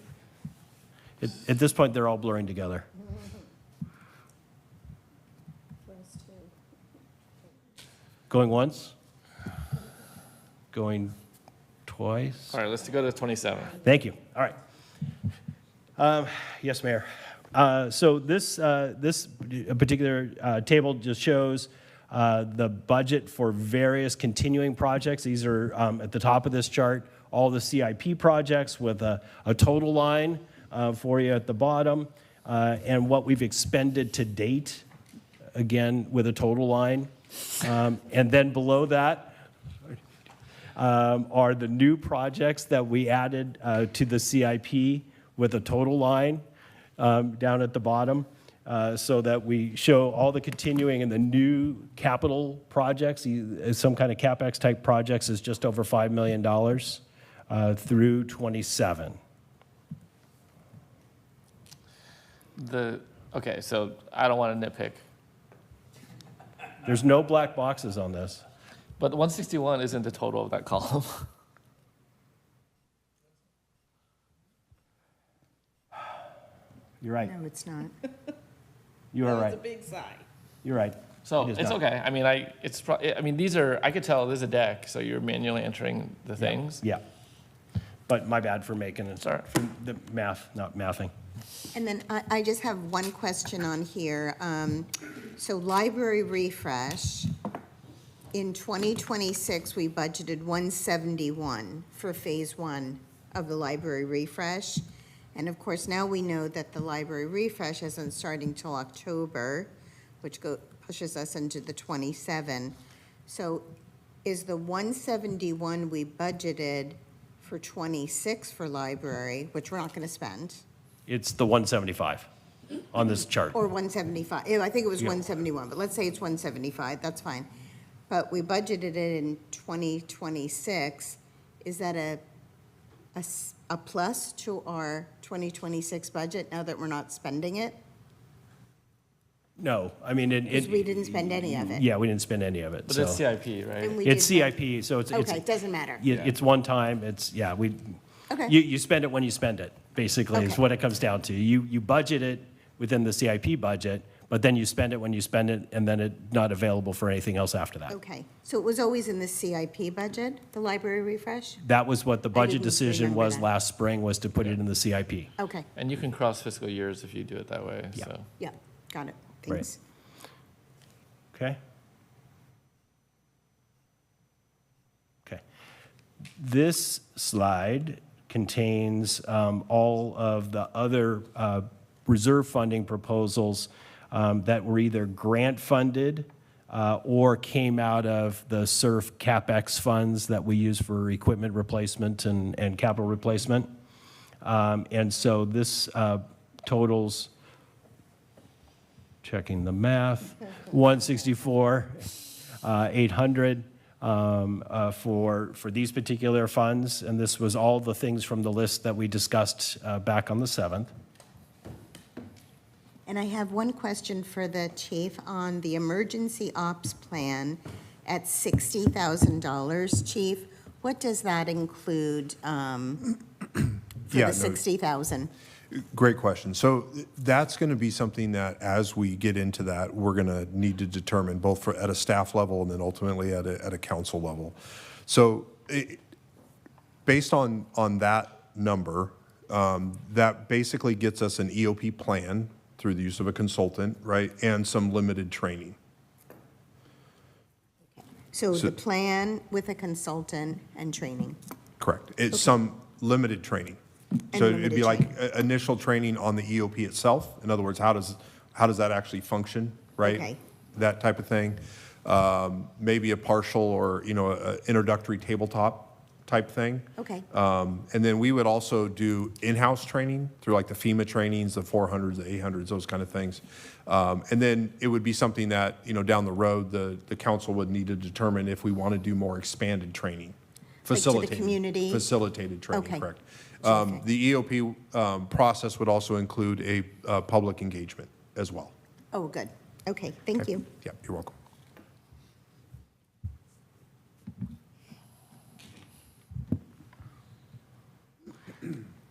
At this point, they're all blurring together. Going once? Going twice? All right, let's go to 27. Thank you. All right. Yes, Mayor. So this particular table just shows the budget for various continuing projects. These are at the top of this chart, all the CIP projects with a total line for you at the bottom, and what we've expended to date, again, with a total line. And then below that are the new projects that we added to the CIP with a total line down at the bottom, so that we show all the continuing and the new capital projects. Some kind of CapEx type projects is just over $5 million through 27. Okay, so I don't want to nitpick, There's no black boxes on this. but 161 isn't the total of that column. You're right. No, it's not. You are right. big sigh. You're right. So It is it's not. okay. I mean, these are, I could tell there's a deck, so you're manually entering the things. Yeah. But my bad for making it, Sorry. for the math, not mathing. And then I just have one question on here. So library refresh, in 2026, we budgeted 171 for phase one of the library refresh. And of course, now we know that the library refresh isn't starting till October, which pushes us into the 27. So is the 171 we budgeted for 26 for library, which we're not going to spend, It's the 175 on this chart. or 175? Yeah, I think it was Yeah. 171, but let's say it's 175, that's fine. But we budgeted it in 2026. Is that a plus to our 2026 budget now that we're not spending it? No, I mean, Because we didn't spend any of it. yeah, we didn't spend any of it, But so. it's CIP, right? And we It's did that. CIP, so it's. Okay, it doesn't matter. It's one time, we, Okay. you spend it when you spend it, basically, is Okay. what it comes down to. You budget it within the CIP budget, but then you spend it when you spend it, and then it's not available for anything else after that. Okay, so it was always in the CIP budget, the library refresh? That was what the budget didn't decision remember was that. last spring, was to put it in the CIP. Okay, And you can cross fiscal years if you do it that way, Yeah. so. yeah, got it, Right. thanks. Okay? Okay. This slide contains all of the other reserve funding proposals that were either grant funded or came out of the SURF CapEx funds that we use for equipment replacement and capital replacement. And so this totals, checking the math, 164, 800 for these particular funds. And this was all the things from the list that we discussed back on the 7th. And I have one question for the chief on the emergency ops plan at $60,000. Chief, what does that include for Yeah, the no. 60,000? Great question. So that's going to be something that, as we get into that, we're going to need to determine both at a staff level and then ultimately at a council level. So based on that number, that basically gets us an EOP plan through the use of a consultant, right, and some limited training. So the plan with a consultant and training. Correct. It's some limited training. And So it'd be limited like initial training on the EOP itself. In other words, how does that actually function, right? Okay. That type of thing. Maybe a partial or, a introductory tabletop type thing. Okay. And then we would also do in-house training through like the FEMA trainings, the 400s, the 800s, those kind of things. And then it would be something that, down the road, the council would need to determine if we want to do more expanded training. Like to the Facilitated. community? Facilitated training, Okay. correct. The EOP process would also include a public engagement as well. Oh, good. Okay, thank you. Yeah, you're welcome.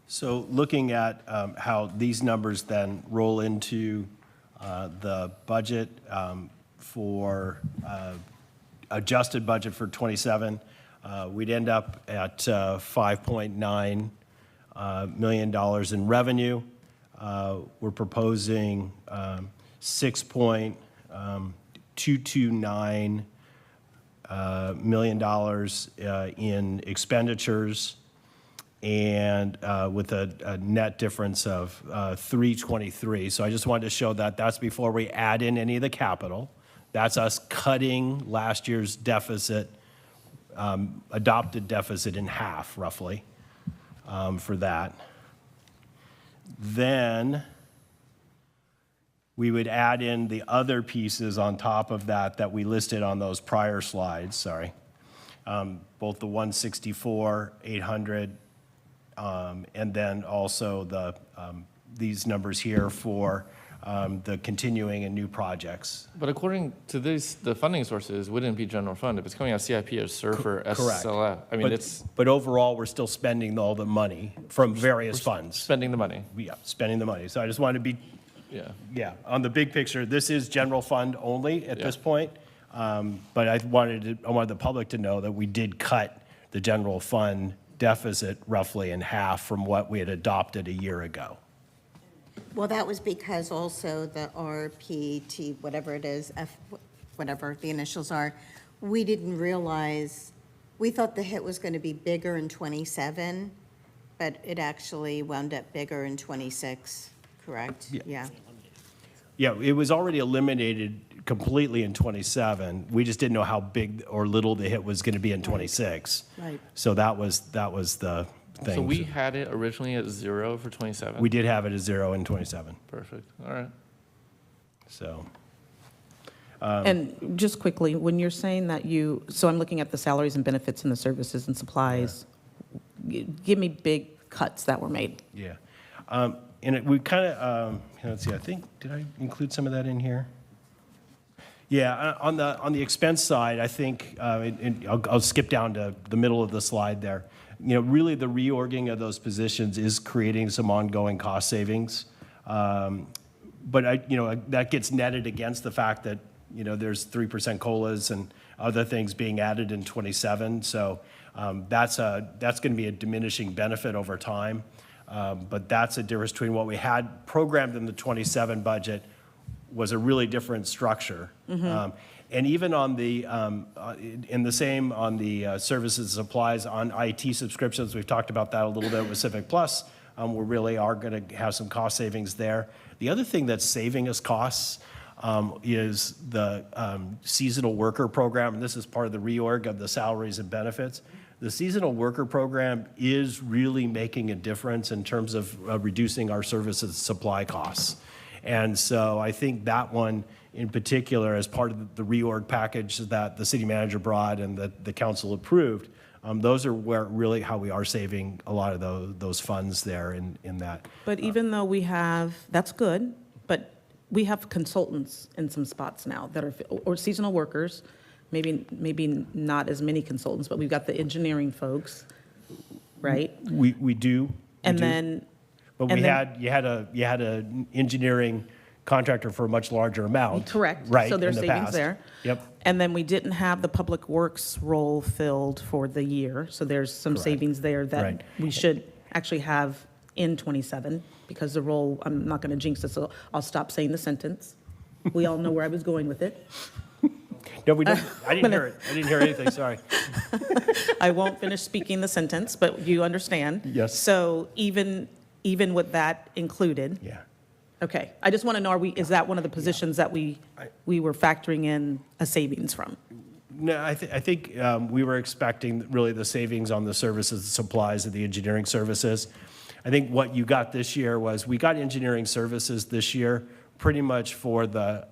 So looking at how these numbers then roll into the budget for adjusted budget for '27, we'd end up at $5.9 million in revenue. We're proposing $6.229 million in expenditures, and with a net difference of 323. So I just wanted to show that that's before we add in any of the capital. That's us cutting last year's deficit, adopted deficit in half, roughly, for that. Then we would add in the other pieces on top of that we listed on those prior slides, sorry. Both the 164, 800, and then also these numbers here for the continuing and new projects. But according to the funding sources wouldn't be general fund. If it's coming out of CIP or SURF or Correct. SLF, I mean, it's But overall, we're still spending all the money from various funds. spending the money. Yeah, spending the money. So I just wanted to be, Yeah. on the big picture, this is general fund only at this point. But I wanted the public to know that we did cut the general fund deficit roughly in half from what we had adopted a year ago. Well, that was because also the RPT, whatever it is, whatever the initials are, we didn't realize, we thought the hit was going to be bigger in '27, but it actually wound up bigger in '26, correct? Yeah. Yeah, it was already eliminated completely in '27. We just didn't know how big or little the hit was going to be in '26. Right. So that was the thing. So we had it originally at 0 for '27. We did have it at 0 in '27. Perfect. All right. So. And just quickly, when you're saying that so I'm looking at the salaries and benefits and the services and supplies, give me big cuts that were made. Yeah. And we kind of, let's see, I think, did I include some of that in here? Yeah, on the expense side, I think, I'll skip down to the middle of the slide there. Really the reorging of those positions is creating some ongoing cost savings. But that gets netted against the fact that, there's 3% COLAs and other things being added in '27. So that's going to be a diminishing benefit over time. But that's a difference between what we had programmed in the '27 budget was a really different structure. And even on the, in the same on the services and supplies on IT subscriptions, we've talked about that a little bit with Civic Plus. We really are going to have some cost savings there. The other thing that's saving us costs is the seasonal worker program, and this is part of the reorg of the salaries and benefits. The seasonal worker program is really making a difference in terms of reducing our services supply costs. And so I think that one in particular, as part of the reorg package that the city manager brought and that the council approved, those are where really how we are saving a lot of those funds there in that. But even though we have, that's good, but we have consultants in some spots now that are, or seasonal workers, maybe not as many consultants, but we've got the engineering folks, right? We do. And then. But you had an engineering contractor for a much larger amount. Correct. Right, So there's in the savings past. there. Yep. And then we didn't have the public works role filled for the year, so there's some Correct. savings there Right. that we should actually have in '27, because the role, I'm not going to jinx it, so I'll stop saying the sentence. We all know where I was going with it. No, we didn't. I didn't hear it. I didn't hear anything, sorry. I won't finish speaking the sentence, but you understand. Yes. So even with that included. Yeah. Okay, I just want to know, is that one of the positions that we were factoring in a savings from? No, I think we were expecting really the savings on the services, the supplies, and the engineering services. I think what you got this year was, we got engineering services this year pretty much for the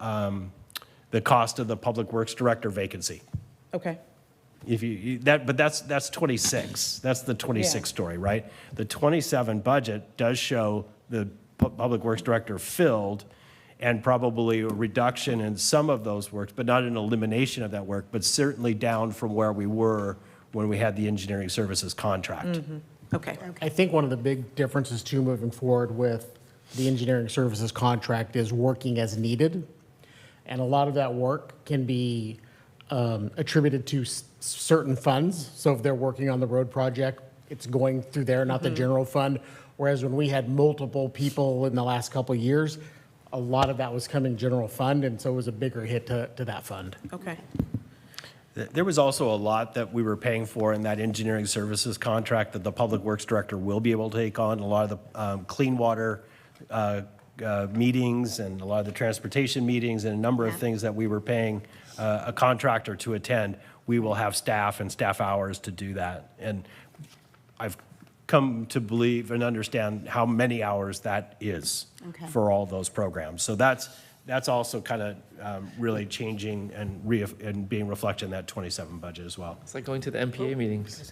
cost of the public works director vacancy. Okay. But that's 26. That's the 26 story, right? The 27 budget does show the public works director filled, and probably a reduction in some of those works, but not an elimination of that work, but certainly down from where we were when we had the engineering services contract. Okay. I think one of the big differences too moving forward with the engineering services contract is working as needed. And a lot of that work can be attributed to certain funds. So if they're working on the road project, it's going through there, not the general fund. Whereas when we had multiple people in the last couple of years, a lot of that was coming general fund, and so it was a bigger hit to that fund. Okay. There was also a lot that we were paying for in that engineering services contract that the public works director will be able to take on. A lot of the clean water meetings and a lot of the transportation meetings and a number of things that we were paying a contractor to attend. We will have staff and staff hours to do that. And I've come to believe and understand how many hours that is for all those programs. So that's also kind of really changing and being reflected in that 27 budget as well. It's like going to the MPA meetings.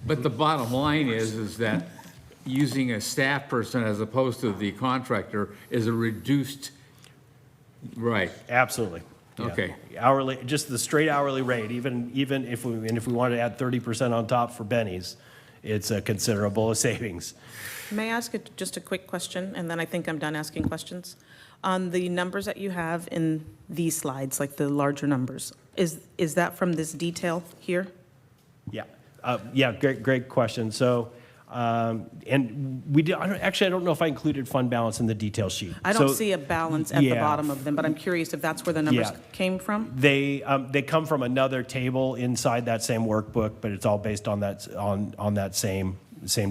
But the bottom line is that using a staff person as opposed to the contractor is a reduced, right? Absolutely. Yeah. Okay. Hourly, just the straight hourly rate, even if we wanted to add 30% on top for Benny's, it's a considerable savings. May I ask just a quick question, and then I think I'm done asking questions? On the numbers that you have in these slides, like the larger numbers, is that from this detail here? Yeah. Yeah, great question. So, and I don't know if I included fund balance in the detail sheet. I don't see a balance at the yeah. bottom of them, but I'm curious if that's where the numbers Yeah. came from? They come from another table inside that same workbook, but it's all based on that same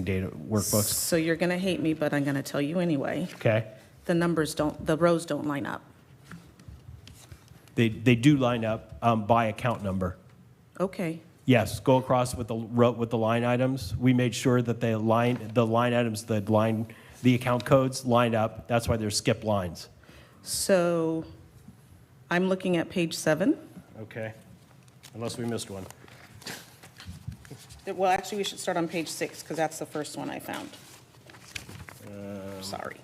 data workbooks. So you're going to hate me, but I'm going to tell you anyway. Okay. The rows don't line up. They do line up by account number. Okay. Yes, go across with the line items. We made sure that the line items, the account codes lined up. That's why there's skip lines. So I'm looking at page 7. Okay. Unless we missed one. Well, actually, we should start on page 6, because that's the first one I found. Sorry.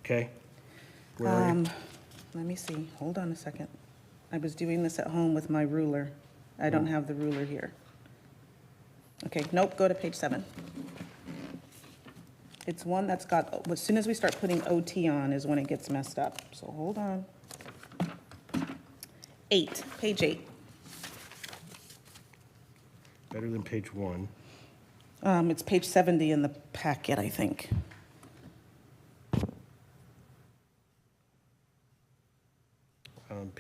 Okay. Where are you? Let me see. Hold on a second. I was doing this at home with my ruler. I don't have the ruler here. Okay, nope, go to page 7. It's one that's got, as soon as we start putting OT on is when it gets messed up. So hold on. 8, page 8. Better than page 1. It's page 70 in the packet, I think.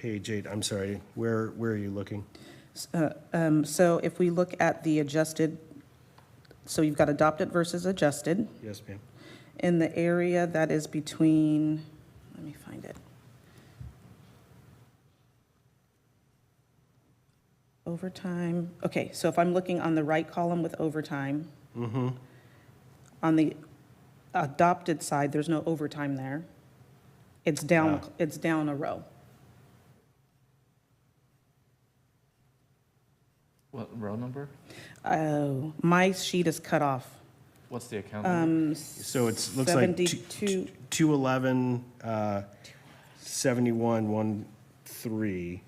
page 8, I'm sorry, where are you looking? So if we look at the adjusted, so you've got adopted versus adjusted. Yes, ma'am. In the area that is between, let me find it. Overtime, okay, so if I'm looking on the right column with overtime. On the adopted side, there's no overtime there. It's down, it's down a row. What row number? Oh, my sheet is cut off. What's the account number? So it looks like 72. 211, 7113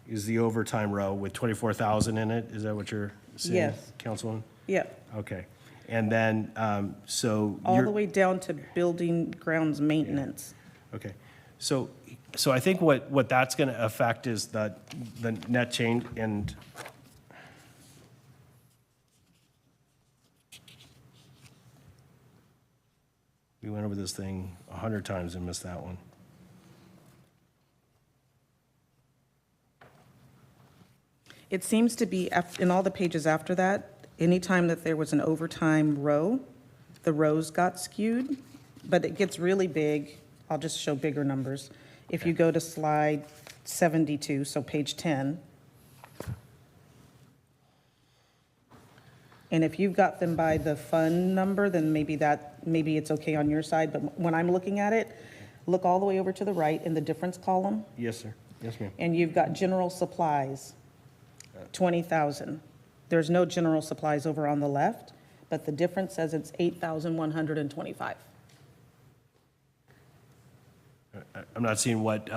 is the overtime row with 24,000 in it. Is that what you're saying? Yes. Councilwoman? Yep, Okay. And then, so all you're. the way down to building grounds maintenance. Okay. So I think what that's going to affect is the net change, and we went over this thing 100 times and missed that one. It seems to be, in all the pages after that, anytime that there was an overtime row, the rows got skewed, but it gets really big. I'll just show bigger numbers. If you go to slide 72, so page 10, and if you've got them by the fund number, then maybe it's okay on your side, but when I'm looking at it, look all the way over to the right in the difference column, Yes, sir. Yes, ma'am. and you've got general supplies, 20,000. There's no general supplies over on the left, but the difference says it's 8,125. I'm not seeing what,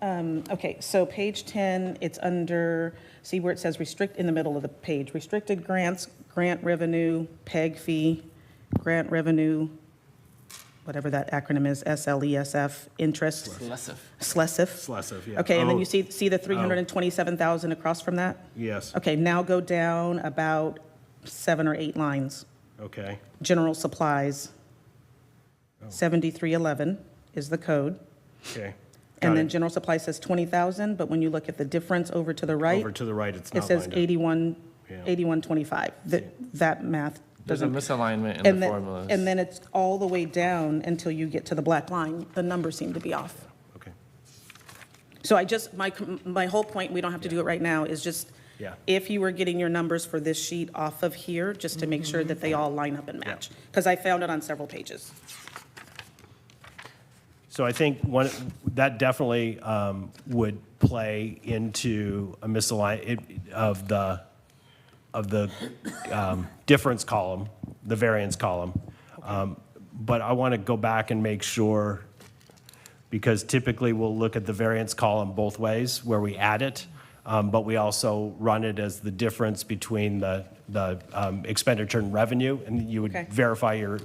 Okay, so page 10, it's under, see where it says restrict in the middle of the page, restricted grants, grant revenue, PEG fee, grant revenue, whatever that acronym is, SLESF, interest. SLESF. SLESF. SLESF, yeah. Okay, and then Oh. you see the 327,000 across from that? yes, Okay, now go down about 7 or 8 lines. okay. General supplies, Oh. 7311 is the code. Okay. And Got then it. general supply says 20,000, but when you look at the difference over to the right, Over to the right, it's it not says lined up. 8125. That math There's a doesn't. misalignment in And the then, formulas. and then it's all the way down until you get to the black line. The numbers seem to be off. Okay. So my whole point, we don't have to do it right now, is just Yeah. if you were getting your numbers for this sheet off of here, just to make sure that they all line up and match. Because I found it on several pages. So I think that definitely would play into a misalignment of the difference column, the variance column. But I want to go back and make sure, because typically we'll look at the variance column both ways, where we add it, but we also run it as the difference between the expenditure and revenue, and you would Okay. verify your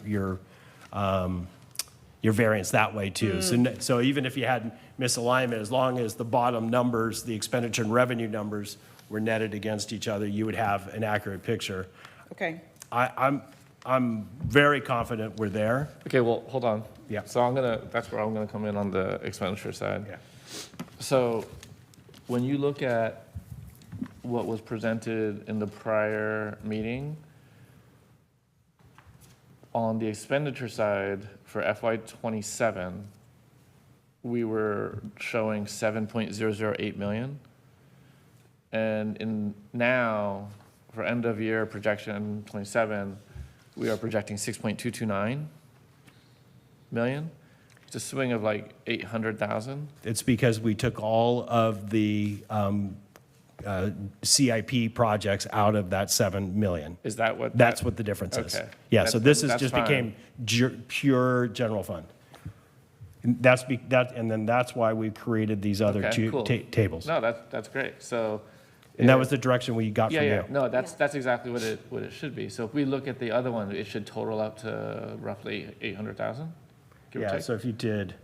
variance that way too. So even if you had misalignment, as long as the bottom numbers, the expenditure and revenue numbers were netted against each other, you would have an accurate picture. Okay. I'm very confident we're there. Okay, well, hold on. Yeah. So that's where I'm gonna come in on the expenditure side. Yeah. So when you look at what was presented in the prior meeting, on the expenditure side for FY '27, we were showing 7.008 million. And now, for end of year projection '27, we are projecting 6.229 million. It's a swing of like 800,000. It's because we took all of the CIP projects out of that 7 million. Is that what? That's what the difference is. Okay. Yeah, so this is That's just fine. became pure general fund. And that's why we created these other Okay, two cool. tables. No, that's great. So. And that was the direction we got Yeah, from yeah. you. No, that's exactly what it should be. So if we look at the other one, it should total up to roughly 800,000, give or Yeah, take. so if you did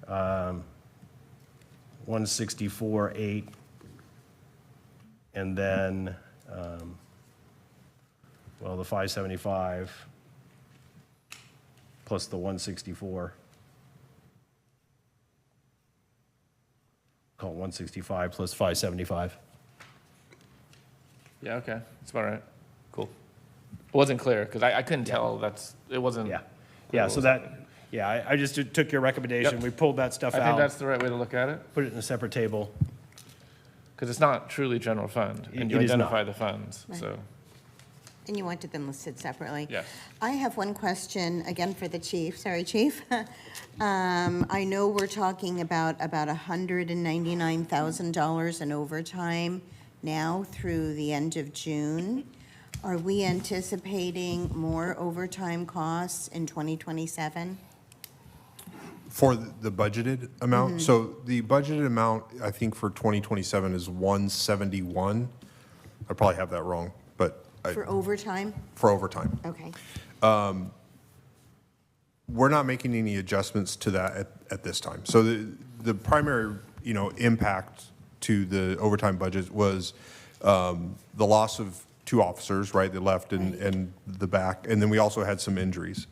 164.8, and then, the 575 plus the 164. call it 165 plus 575. Yeah, okay, that's about right. Cool. It wasn't clear, because I couldn't tell, it wasn't. Yeah. clear Yeah, what so was that, happening. yeah, I just took your recommendation. Yep. We pulled that stuff I think that's out, the right way to look at it, put it in a separate table. because it's not truly general fund, and you It is not. identify the funds, Right. so, And you wanted them listed separately? yes. I have one question, again for the chief. Sorry, chief. I know we're talking about $199,000 in overtime now through the end of June. Are we anticipating more overtime costs in 2027? For the budgeted amount? So the budgeted amount, I think for 2027 is 171. I probably have that wrong, but For overtime? for overtime. Okay. We're not making any adjustments to that at this time. So the primary, impact to the overtime budget was the loss of 2 officers, right? They left and the back, and then we also had some injuries.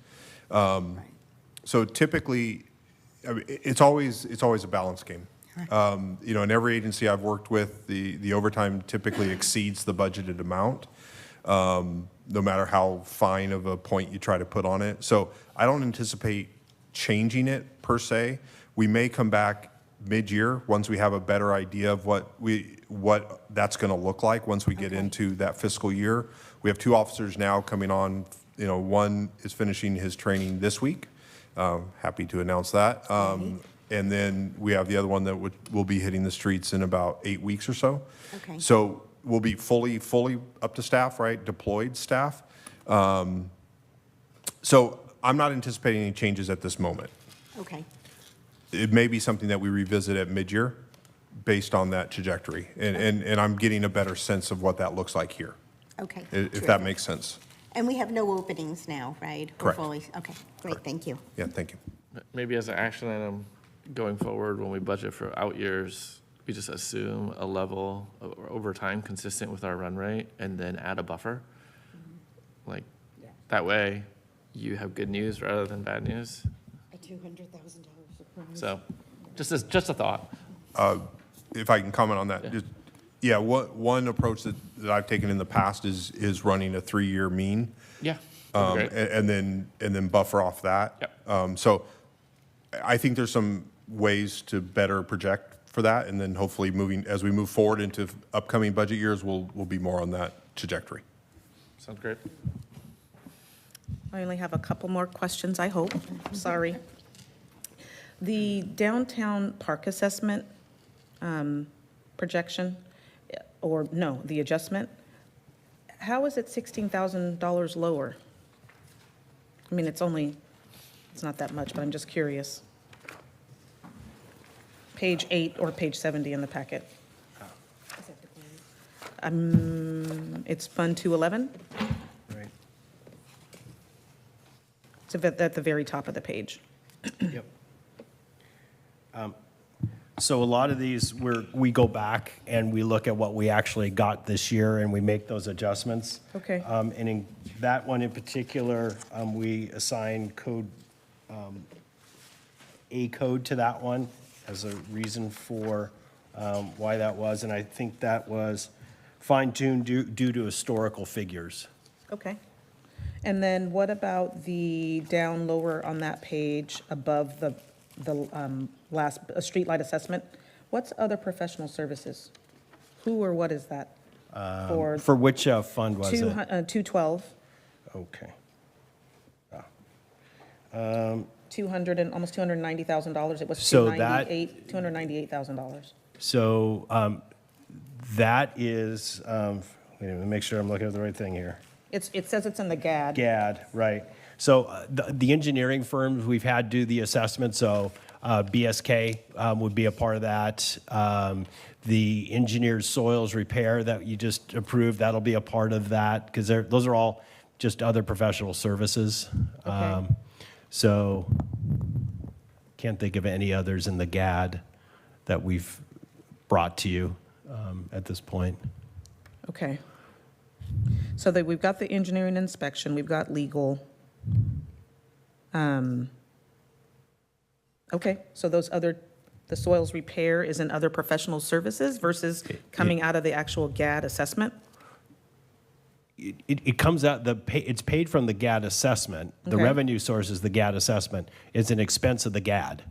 So typically, I mean, it's always a balance game. In every agency I've worked with, the overtime typically exceeds the budgeted amount, no matter how fine of a point you try to put on it. So I don't anticipate changing it per se. We may come back mid-year once we have a better idea of what that's going to look like once we get into that fiscal year. We have 2 officers now coming on. One is finishing his training this week. Happy to announce that. And then we have the other one that will be hitting the streets in about 8 weeks or so. Okay. So we'll be fully up to staff, right? Deployed staff. So I'm not anticipating any changes at this moment. Okay. It may be something that we revisit at mid-year based on that trajectory. And I'm getting a better sense of what that looks like here, Okay. if that makes sense. And we have no openings now, right? We're Correct. fully- Okay, great, thank you. Yeah, thank you. Maybe as an action item going forward, when we budget for out years, we just assume a level of overtime consistent with our run rate and then add a buffer. Like, that way, you have good news rather than bad news. A $200,000 surprise. So, just a thought. If I can comment on that. Yeah. Just, one approach that I've taken in the past is running a 3-year mean. Yeah, that'd be great. And then buffer off that. Yep. So I think there's some ways to better project for that, and then hopefully as we move forward into upcoming budget years, we'll be more on that trajectory. Sounds great. I only have a couple more questions, I hope. Sorry. The downtown park assessment projection, or no, the adjustment, how is it $16,000 lower? I mean, it's not that much, but I'm just curious. Page 8 or page 70 in the packet. It's Fund 211. Right. It's at the very top of the page. Yep. So a lot of these, we go back and we look at what we actually got this year and we make those adjustments. Okay. And in that one in particular, we assign a code to that one as a reason for why that was. And I think that was fine-tuned due to historical figures. Okay. And then what about the down lower on that page above the last streetlight assessment? What's other professional services? Who or what is that? For which fund was it? 212, Okay. 200 and almost $290,000. It was So that- $298,000. So that is, wait a minute, make sure I'm looking at the right thing here. It says it's in the GAD. GAD, right. So the engineering firms we've had do the assessment, so BSK would be a part of that. The engineered soils repair that you just approved, that'll be a part of that, because those are all just other professional services. Okay. So can't think of any others in the GAD that we've brought to you at this point. Okay. So that we've got the engineering inspection, we've got legal. Okay, so those other the soils repair is in other professional services versus coming out of the actual GAD assessment? It comes out, it's paid from the GAD assessment. The Okay. revenue source is the GAD assessment. It's an expense of the GAD.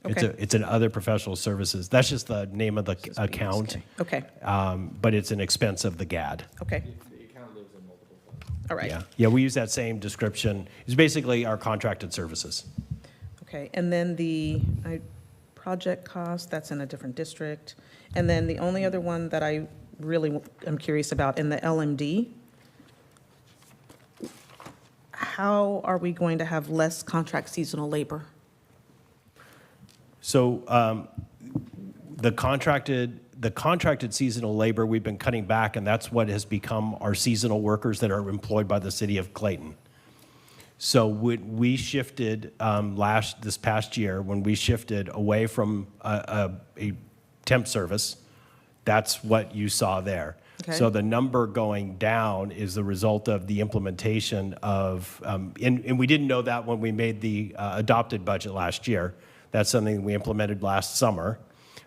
Okay. It's an other professional services. That's just the name of the account. Okay, But it's an expense of the GAD. okay. All right. Yeah, we use that same description. It's basically our contracted services. Okay, and then the project cost, that's in a different district. And then the only other one that I really am curious about, in the LMD, how are we going to have less contract seasonal labor? So the contracted seasonal labor, we've been cutting back, and that's what has become our seasonal workers that are employed by the city of Clayton. So we shifted this past year, when we shifted away from a temp service, that's what you saw there. Okay. So the number going down is the result of the implementation of, and we didn't know that when we made the adopted budget last year. That's something we implemented last summer,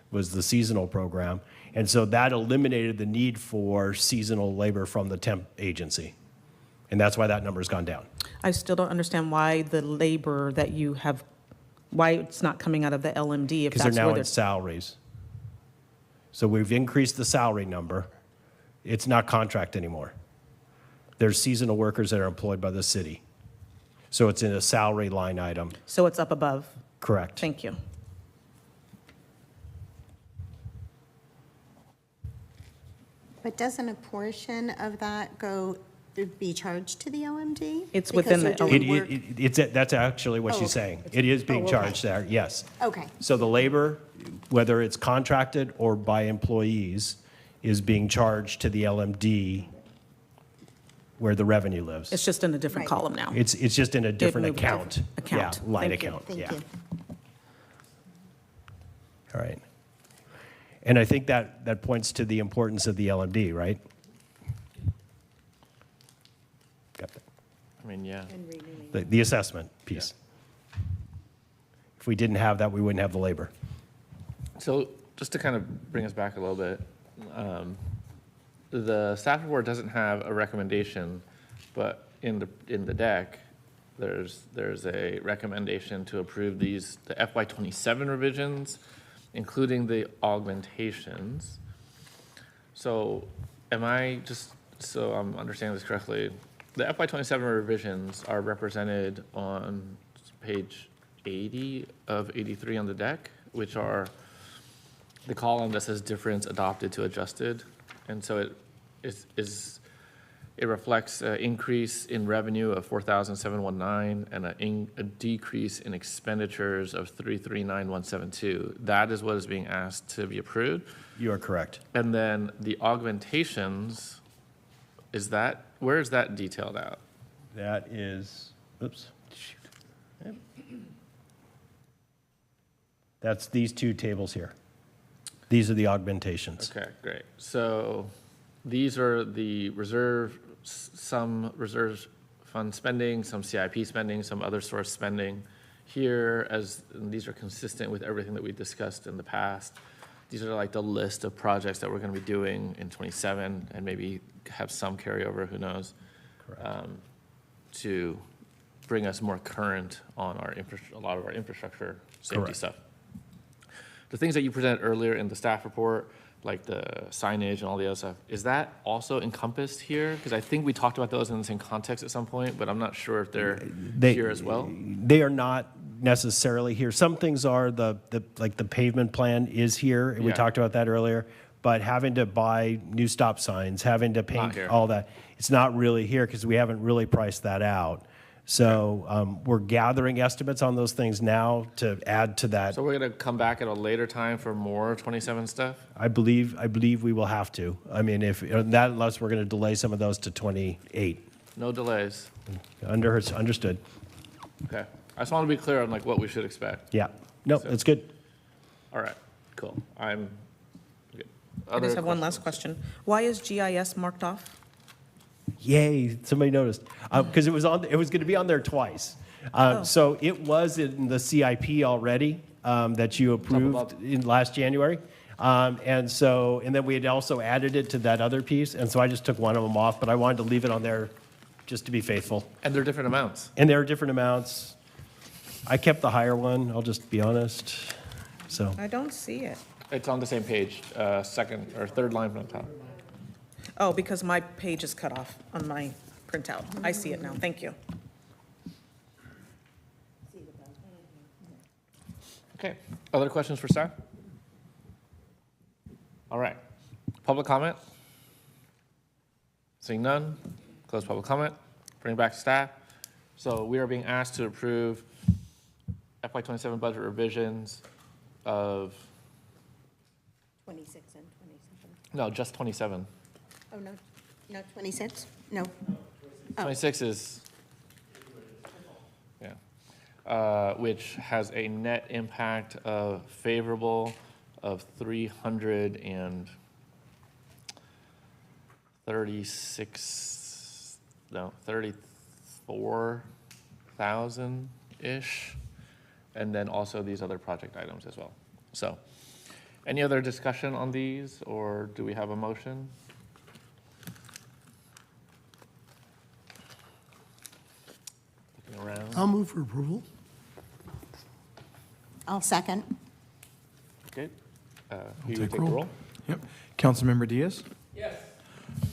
was the seasonal program. And so that eliminated the need for seasonal labor from the temp agency. And that's why that number's gone down. I still don't understand why the labor that you have, why it's not coming out of the LMD if Because that's they're where now in salaries. So we've increased the salary number. It's not contract anymore. There's seasonal workers that are employed by the city. So it's in a salary line item. So it's up above. Correct. Thank you. But doesn't a portion of that be charged to the LMD? It's Because within they're the doing work? That's actually what Oh, she's okay. saying. It is being Oh, okay. charged there, yes. Okay. So the labor, whether it's contracted or by employees, is being charged to the LMD where the revenue lives. It's just in a different Right. column now. It's just in a different moved to account. account. Yeah, line Thank you. account, Thank yeah. you. All right. And I think that points to the importance of the LMD, right? Got that. I mean, yeah. And renewing. The assessment piece. If we didn't have that, we wouldn't have the labor. So just to kind of bring us back a little bit, the staff report doesn't have a recommendation, but in the deck, there's a recommendation to approve the FY '27 revisions, including the augmentations. So so I'm understanding this correctly, the FY '27 revisions are represented on page 80 of 83 on the deck, which are the column that says difference adopted to adjusted. And so it reflects an increase in revenue of 4,719 and a decrease in expenditures of 339,172. That is what is being asked to be approved. You are correct. And then the augmentations, where is that detailed out? That is, oops, shoot. Yep. That's these two tables here. These are the augmentations. Okay, great. So these are the some reserve fund spending, some CIP spending, some other source spending. Here, and these are consistent with everything that we discussed in the past. These are like the list of projects that we're going to be doing in '27 and maybe have some carryover, who knows, to bring us more current on a lot of our infrastructure safety Correct. stuff. The things that you presented earlier in the staff report, like the signage and all the other stuff, is that also encompassed here? Because I think we talked about those in the same context at some point, but I'm not sure if they're here as well. They are not necessarily here. Some things are, like the pavement plan is here, and we Yeah. talked about that earlier, but having to buy new stop signs, having to paint here. all that, it's not really here because we haven't really priced that out. So we're gathering estimates on those things now to add to that. So we're going to come back at a later time for more '27 stuff? I believe we will have to. I mean, unless we're going to delay some of those to 28. No delays. Understood. Okay. I just want to be clear on like what we should expect. Yeah. No, that's good. All right, cool. I'm good. I just have one last question. Why is GIS marked off? Yay! Somebody noticed because it was going to be on there twice. So it was in the CIP already, that you approved in last January. And then we had also added it to that other piece, and so I just took one of them off, but I wanted to leave it on there just to be faithful. And they're different amounts. And there are different amounts. I kept the higher one, I'll just be honest, so. I don't see it. It's on the same page, second or third line from the top. Oh, because my page is cut off on my printout. I see it now. Thank you. Okay, other questions for staff? All right, public comment? Seeing none, close public comment, bring it back to staff. So we are being asked to approve FY27 budget revisions of, 26 and 27. no, just 27. Oh, no, 26? No. 26 is, which has a net impact of favorable of 34,000-ish, and then also these other project items as well. So, any other discussion on these, or do we have a motion? Looking around. I'll move for approval. I'll second. Okay. Who take take the roll. roll? Yep. Councilmember Diaz? Yes.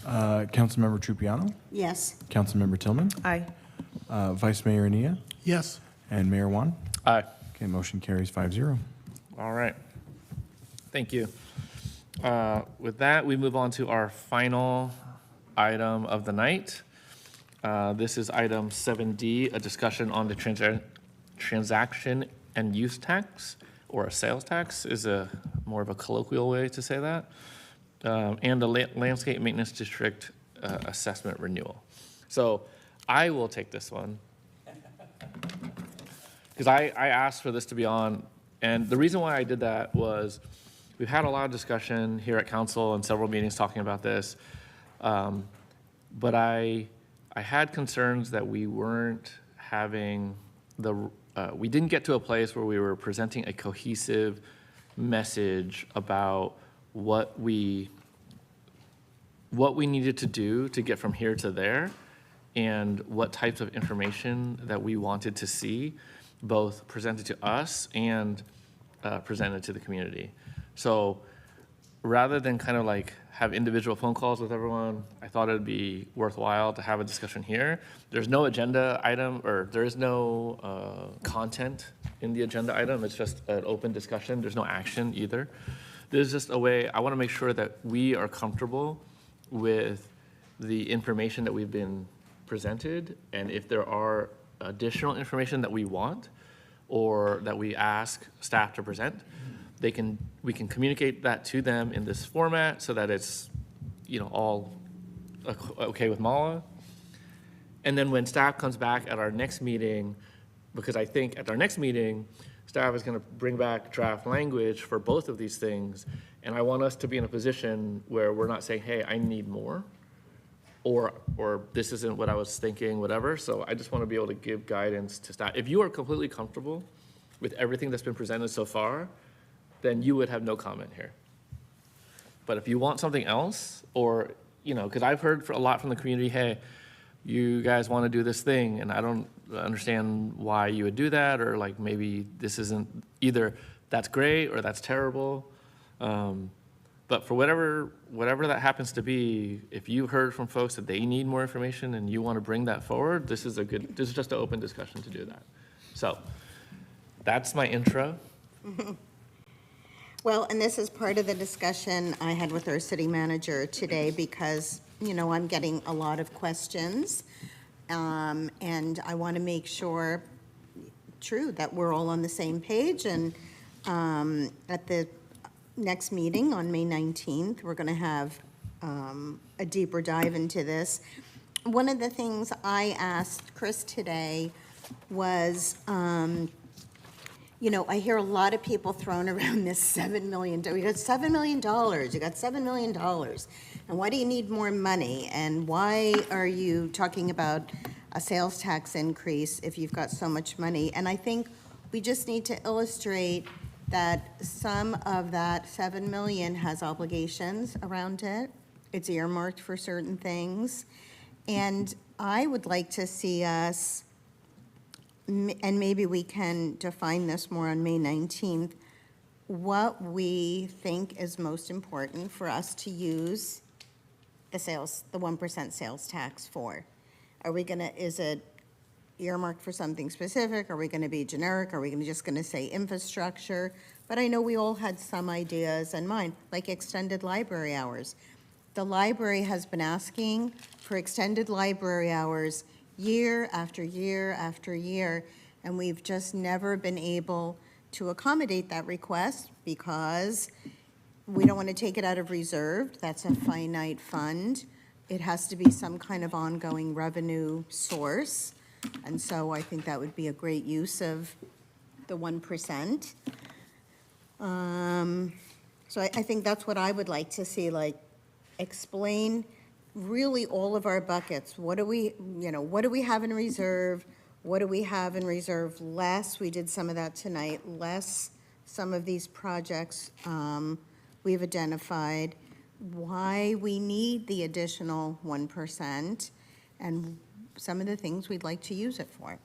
Councilmember Trupiano? Yes. Councilmember Tillman? Aye. Vice Mayor Ania? Yes. And Mayor Juan? Aye. Okay, motion carries 5-0. All right. Thank you. With that, we move on to our final item of the night. This is item 7D, a discussion on the transaction and use tax, or a sales tax is a more of a colloquial way to say that, and the landscape maintenance district assessment renewal. So I will take this one because I asked for this to be on, and the reason why I did that was we've had a lot of discussion here at council and several meetings talking about this, but I had concerns that we weren't having we didn't get to a place where we were presenting a cohesive message about what we needed to do to get from here to there, and what types of information that we wanted to see, both presented to us and presented to the community. So rather than kind of like have individual phone calls with everyone, I thought it'd be worthwhile to have a discussion here. There's no agenda item, or there is no content in the agenda item. It's just an open discussion. There's no action either. There's just a way, I want to make sure that we are comfortable with the information that we've been presented, and if there are additional information that we want or that we ask staff to present, we can communicate that to them in this format so that it's, all okay with Mala. And then when staff comes back at our next meeting, because I think at our next meeting, staff is going to bring back draft language for both of these things, and I want us to be in a position where we're not saying, hey, I need more, or this isn't what I was thinking, whatever. So I just want to be able to give guidance to staff. If you are completely comfortable with everything that's been presented so far, then you would have no comment here. But if you want something else, or, because I've heard a lot from the community, hey, you guys want to do this thing, and I don't understand why you would do that, or like maybe this isn't, either that's great or that's terrible. But for whatever that happens to be, if you heard from folks that they need more information and you want to bring that forward, this is just an open discussion to do that. So that's my intro. Well, and this is part of the discussion I had with our city manager today, because, I'm getting a lot of questions. And I want to make sure, that we're all on the same page. And at the next meeting on May 19th, we're going to have a deeper dive into this. One of the things I asked Chris today was, I hear a lot of people throwing around this $7 million. You got $7 million. You got $7 million. And why do you need more money? And why are you talking about a sales tax increase if you've got so much money? And I think We just need to illustrate that some of that 7 million has obligations around it. It's earmarked for certain things. And I would like to see us, and maybe we can define this more on May 19th, what we think is most important for us to use the 1% sales tax for. Are we gonna, is it earmarked for something specific? Are we gonna be generic? Are we just gonna say infrastructure? But I know we all had some ideas in mind, like extended library hours. The library has been asking for extended library hours year after year after year, and we've just never been able to accommodate that request because we don't want to take it out of reserve. That's a finite fund. It has to be some kind of ongoing revenue source. And so I think that would be a great use of the 1%. So I think that's what I would like to see, like, explain really all of our buckets. What do we have in reserve? What do we have in reserve less? We did some of that tonight. Less some of these projects we've identified. Why we need the additional 1% and some of the things we'd like to use it for.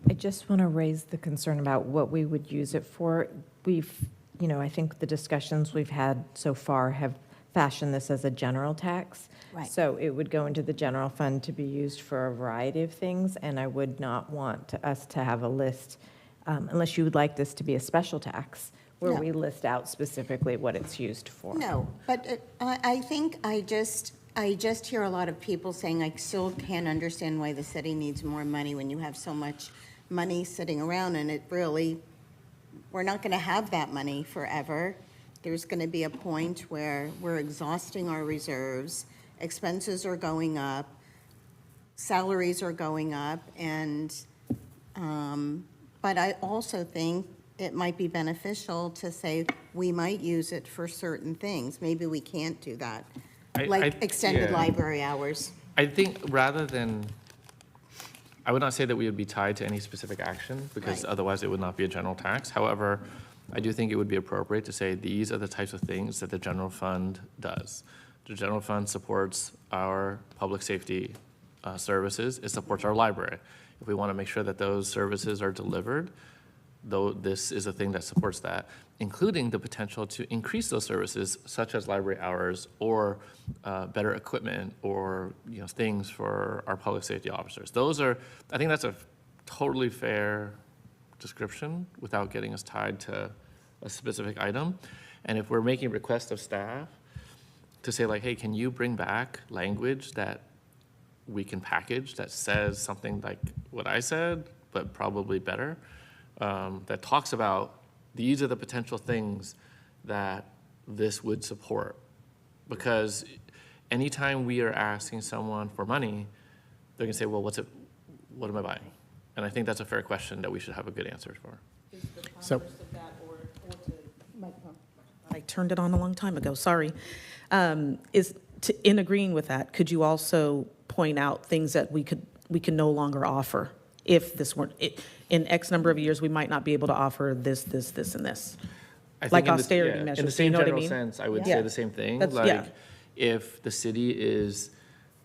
I just want to raise the concern about what we would use it for. I think the discussions we've had so far have fashioned this as a general tax. Right. So it would go into the general fund to be used for a variety of things, and I would not want us to have a list, unless you would like this to be a special tax, where No. we list out specifically what it's used for. No, but I think I just hear a lot of people saying, I still can't understand why the city needs more money when you have so much money sitting around, and it really, we're not going to have that money forever. There's going to be a point where we're exhausting our reserves, expenses are going up, salaries are going up, and, but I also think it might be beneficial to say we might use it for certain things. Maybe we can't do that, like extended yeah. library hours. I think rather than, I would not say that we would be tied to any specific action, because Right. otherwise it would not be a general tax. However, I do think it would be appropriate to say these are the types of things that the general fund does. The general fund supports our public safety services. It supports our library. If we want to make sure that those services are delivered, though this is a thing that supports that, including the potential to increase those services, such as library hours or better equipment or things for our public safety officers. I think that's a totally fair description without getting us tied to a specific item. And if we're making requests of staff to say like, hey, can you bring back language that we can package that says something like what I said, but probably better, that talks about these are the potential things that this would support. Because anytime we are asking someone for money, they're gonna say, well, what am I buying? And I think that's a fair question that we should have a good answer for. So, I turned it on a long time ago, sorry. In agreeing with that, could you also point out things that we can no longer offer? If this weren't, in X number of years, we might not be able to offer this, this, this, and this. I think Like in the- austerity yeah, measures, In the you same know what I general mean? sense, I would Yeah. say the same thing. That's- yeah. Like, if the city is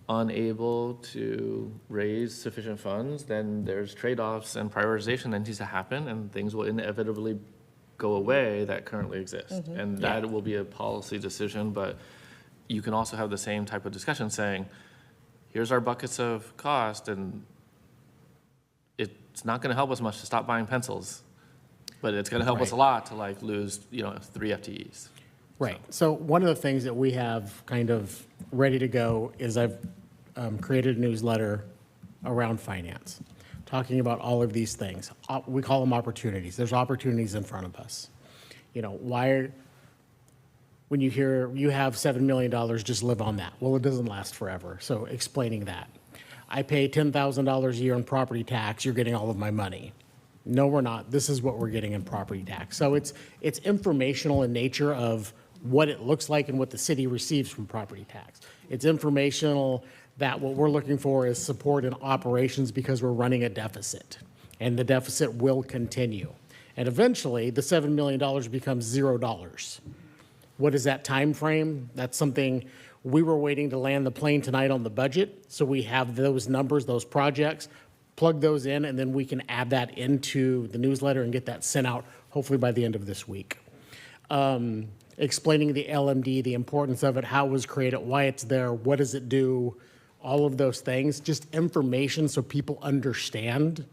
unable to raise sufficient funds, then there's trade-offs and prioritization that needs to happen, and things will inevitably go away that currently exist. Mm-hmm. And that will be a policy decision, but you can also have the same type of discussion saying, here's our buckets of cost, and it's not gonna help us much to stop buying pencils, but it's gonna help us a lot to like lose, 3 FTEs. right. So one of the things that we have kind of ready to go is I've created a newsletter around finance, talking about all of these things. We call them opportunities. There's opportunities in front of us. When you hear you have $7 million, just live on that. Well, it doesn't last forever. So explaining that. I pay $10,000 a year in property tax, you're getting all of my money. No, we're not. This is what we're getting in property tax. So it's informational in nature of what it looks like and what the city receives from property tax. It's informational that what we're looking for is support in operations because we're running a deficit. and the deficit will continue. And eventually, the $7 million becomes $0. What is that time frame? That's something we were waiting to land the plane tonight on the budget, so we have those numbers, those projects, plug those in, and then we can add that into the newsletter and get that sent out hopefully by the end of this week. Explaining the LMD, the importance of it, how it was created, why it's there, what does it do, all of those things, just information so people understand.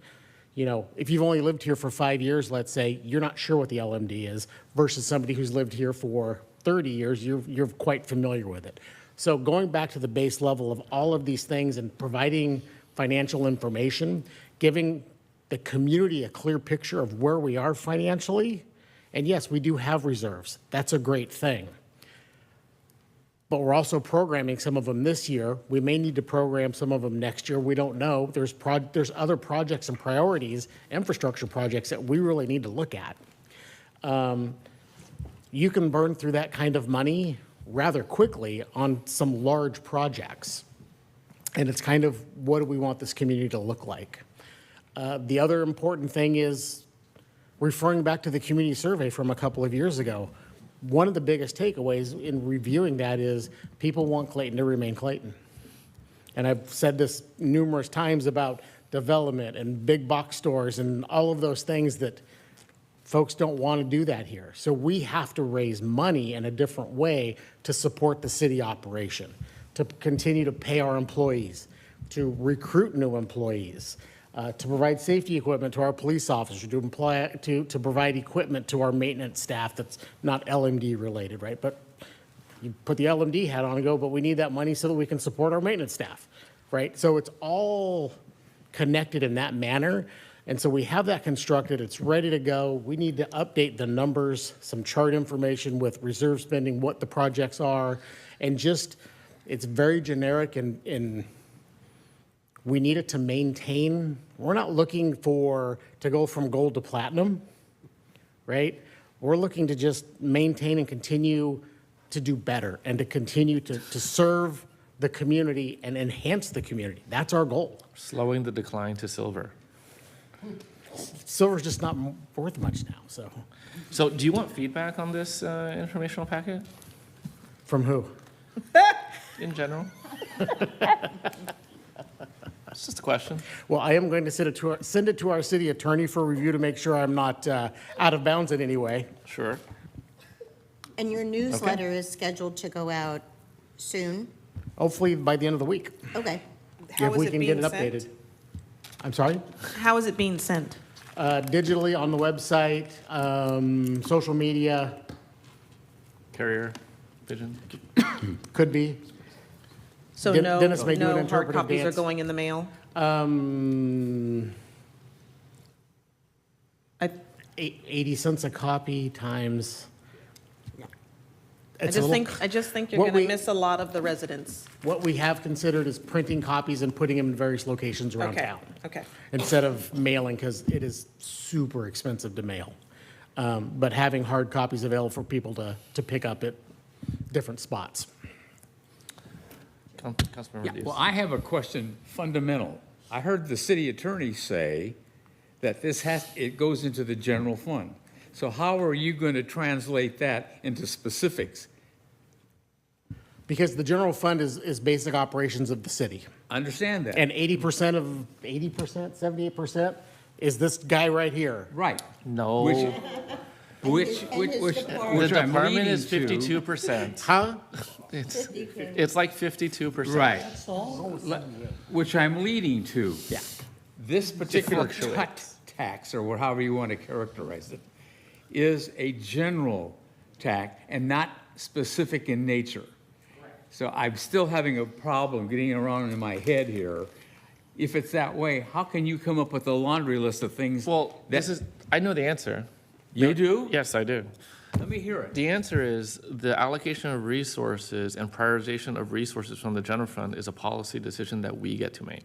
You know, if you've only lived here for 5 years, let's say, you're not sure what the LMD is, versus somebody who's lived here for 30 years, you're quite familiar with it. So going back to the base level of all of these things and providing financial information, giving the community a clear picture of where we are financially, and yes, we do have reserves. That's a great thing. But we're also programming some of them this year. We may need to program some of them next year. We don't know. There's other projects and priorities, infrastructure projects that we really need to look at. You can burn through that kind of money rather quickly on some large projects. And it's kind of, what do we want this community to look like? The other important thing is referring back to the community survey from a couple of years ago. One of the biggest takeaways in reviewing that is people want Clayton to remain Clayton. And I've said this numerous times about development and big box stores and all of those things that folks don't want to do that here. So we have to raise money in a different way to support the city operation, to continue to pay our employees, to recruit new employees, to provide safety equipment to our police officers, to provide equipment to our maintenance staff that's not LMD related, right? But you put the LMD hat on and go, but we need that money so that we can support our maintenance staff, right? So it's all connected in that manner. And so we have that constructed, it's ready to go. We need to update the numbers, some chart information with reserve spending, what the projects are, and just, it's very generic and we need it to maintain. We're not looking to go from gold to platinum, right? We're looking to just maintain and continue to do better and to continue to serve the community and enhance the community. That's our goal. Slowing the decline to silver. Silver's just not worth much now, so. So do you want feedback on this informational packet From who? in general? It's just a question. Well, I am going to send it to our city attorney for review to make sure I'm not out of bounds in any way. Sure. And your newsletter is scheduled to go out soon? Hopefully by the end of the week, Okay. How if is we it can get being it sent? updated. I'm sorry? How is it being sent? Digitally on the website, social media, Carrier pigeon. could be. So Dennis may do an no hard interpretive copies are dance. going in the mail? I 80 cents a copy times. I It's a just little- think you're what going to we- miss a lot of the residents. What we have considered is printing copies and putting them in various locations around Okay, town. okay. Instead of mailing, because it is super expensive to mail. But having hard copies available for people to pick up at different spots. Councilmember Yeah, Diaz. well, I have a question fundamental. I heard the city attorney say that it goes into the general fund. So how are you going to translate that into specifics? Because the general fund is basic operations of the city. Understand that? And 80%, 78% is this guy right here. Right. No. Which The I'm department leading is to- 52%. Huh? It's like 52%. Right. Which I'm leading to. Yeah. This particular fluctuates. cut tax, or however you want to characterize it, is a general tax and not specific in nature. So I'm still having a problem getting around in my head here. If it's that way, how can you come up with a laundry list of things? Well, I know the answer. You do? Yes, I do. Let me hear it. The answer is the allocation of resources and prioritization of resources from the general fund is a policy decision that we get to make.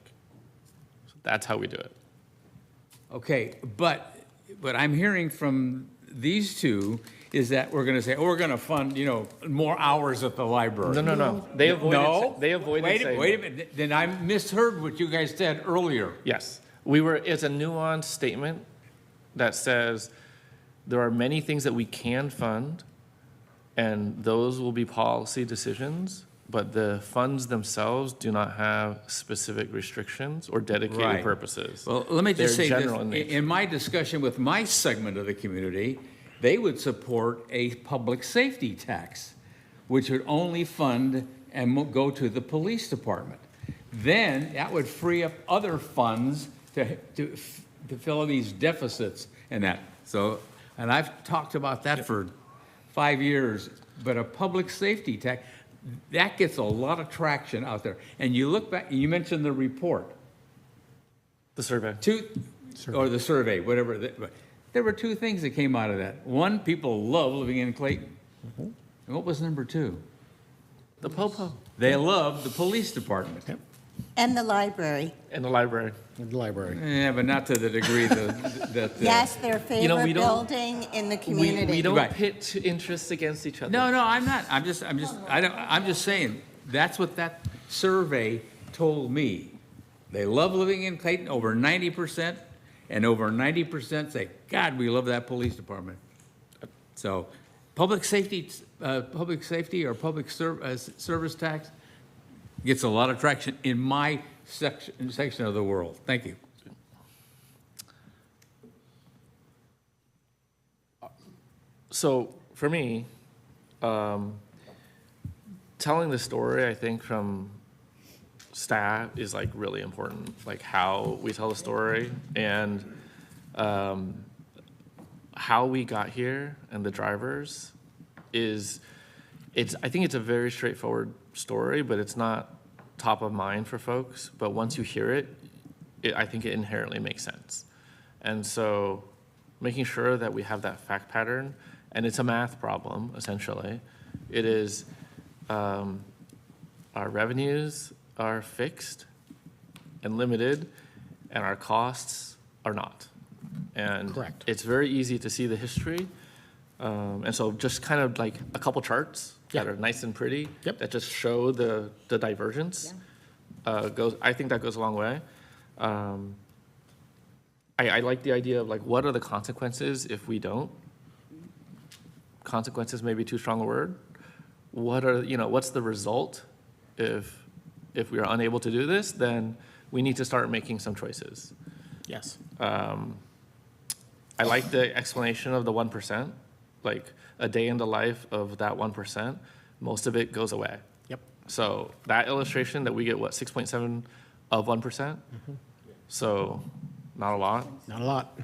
So that's how we do it. Okay, but I'm hearing from these two is that we're going to say, oh, we're going to fund, more hours at the library. No. They avoided. No? They avoided Wait saying a that. minute. Then I misheard what you guys said earlier. Yes. It's a nuanced statement that says there are many things that we can fund, and those will be policy decisions, but the funds themselves do not have specific restrictions or dedicated Right. purposes. Well, let me just They're say this, general in nature. in my discussion with my segment of the community, they would support a public safety tax, which would only fund and go to the police department. Then that would free up other funds to fill in these deficits and that. So, and I've talked about that for 5 years, but a public safety tax, that gets a lot of traction out there. And you look back, you mentioned the report. The survey. Or the survey, whatever. There were two things that came out of that. One, people love living in Clayton. And what was number two? The POPO. They love the police department. And the library. And the library. In the library. Yeah, but not to the degree that. Yes, their You know, we favorite don't- building in the We community. don't Right. pit interests against each other. No, I'm not. I'm just saying, that's what that survey told me. They love living in Clayton, over 90%, and over 90% say, God, we love that police department. So, public safety or public service tax gets a lot of traction in my section of the world. Thank you. So for me, telling the story, I think from staff is like really important, like how we tell the story and how we got here and the drivers I think it's a very straightforward story, but it's not top of mind for folks. But once you hear it, I think it inherently makes sense. And so making sure that we have that fact pattern, and it's a math problem, essentially. It is our revenues are fixed and limited, and our costs are not. And Correct. it's very easy to see the history. And so just kind of like a couple charts that Yeah. are nice and pretty, Yep. that just show the divergence, I think that goes a long way. I like the idea of like, what are the consequences if we don't? Consequences may be too strong a word. What's the result if we are unable to do this? Then we need to start making some choices. Yes. I like the explanation of the 1%, like a day in the life of that 1%, most of it goes away. Yep. So that illustration that we get, 6.7 of 1%? So not a lot. Not a lot.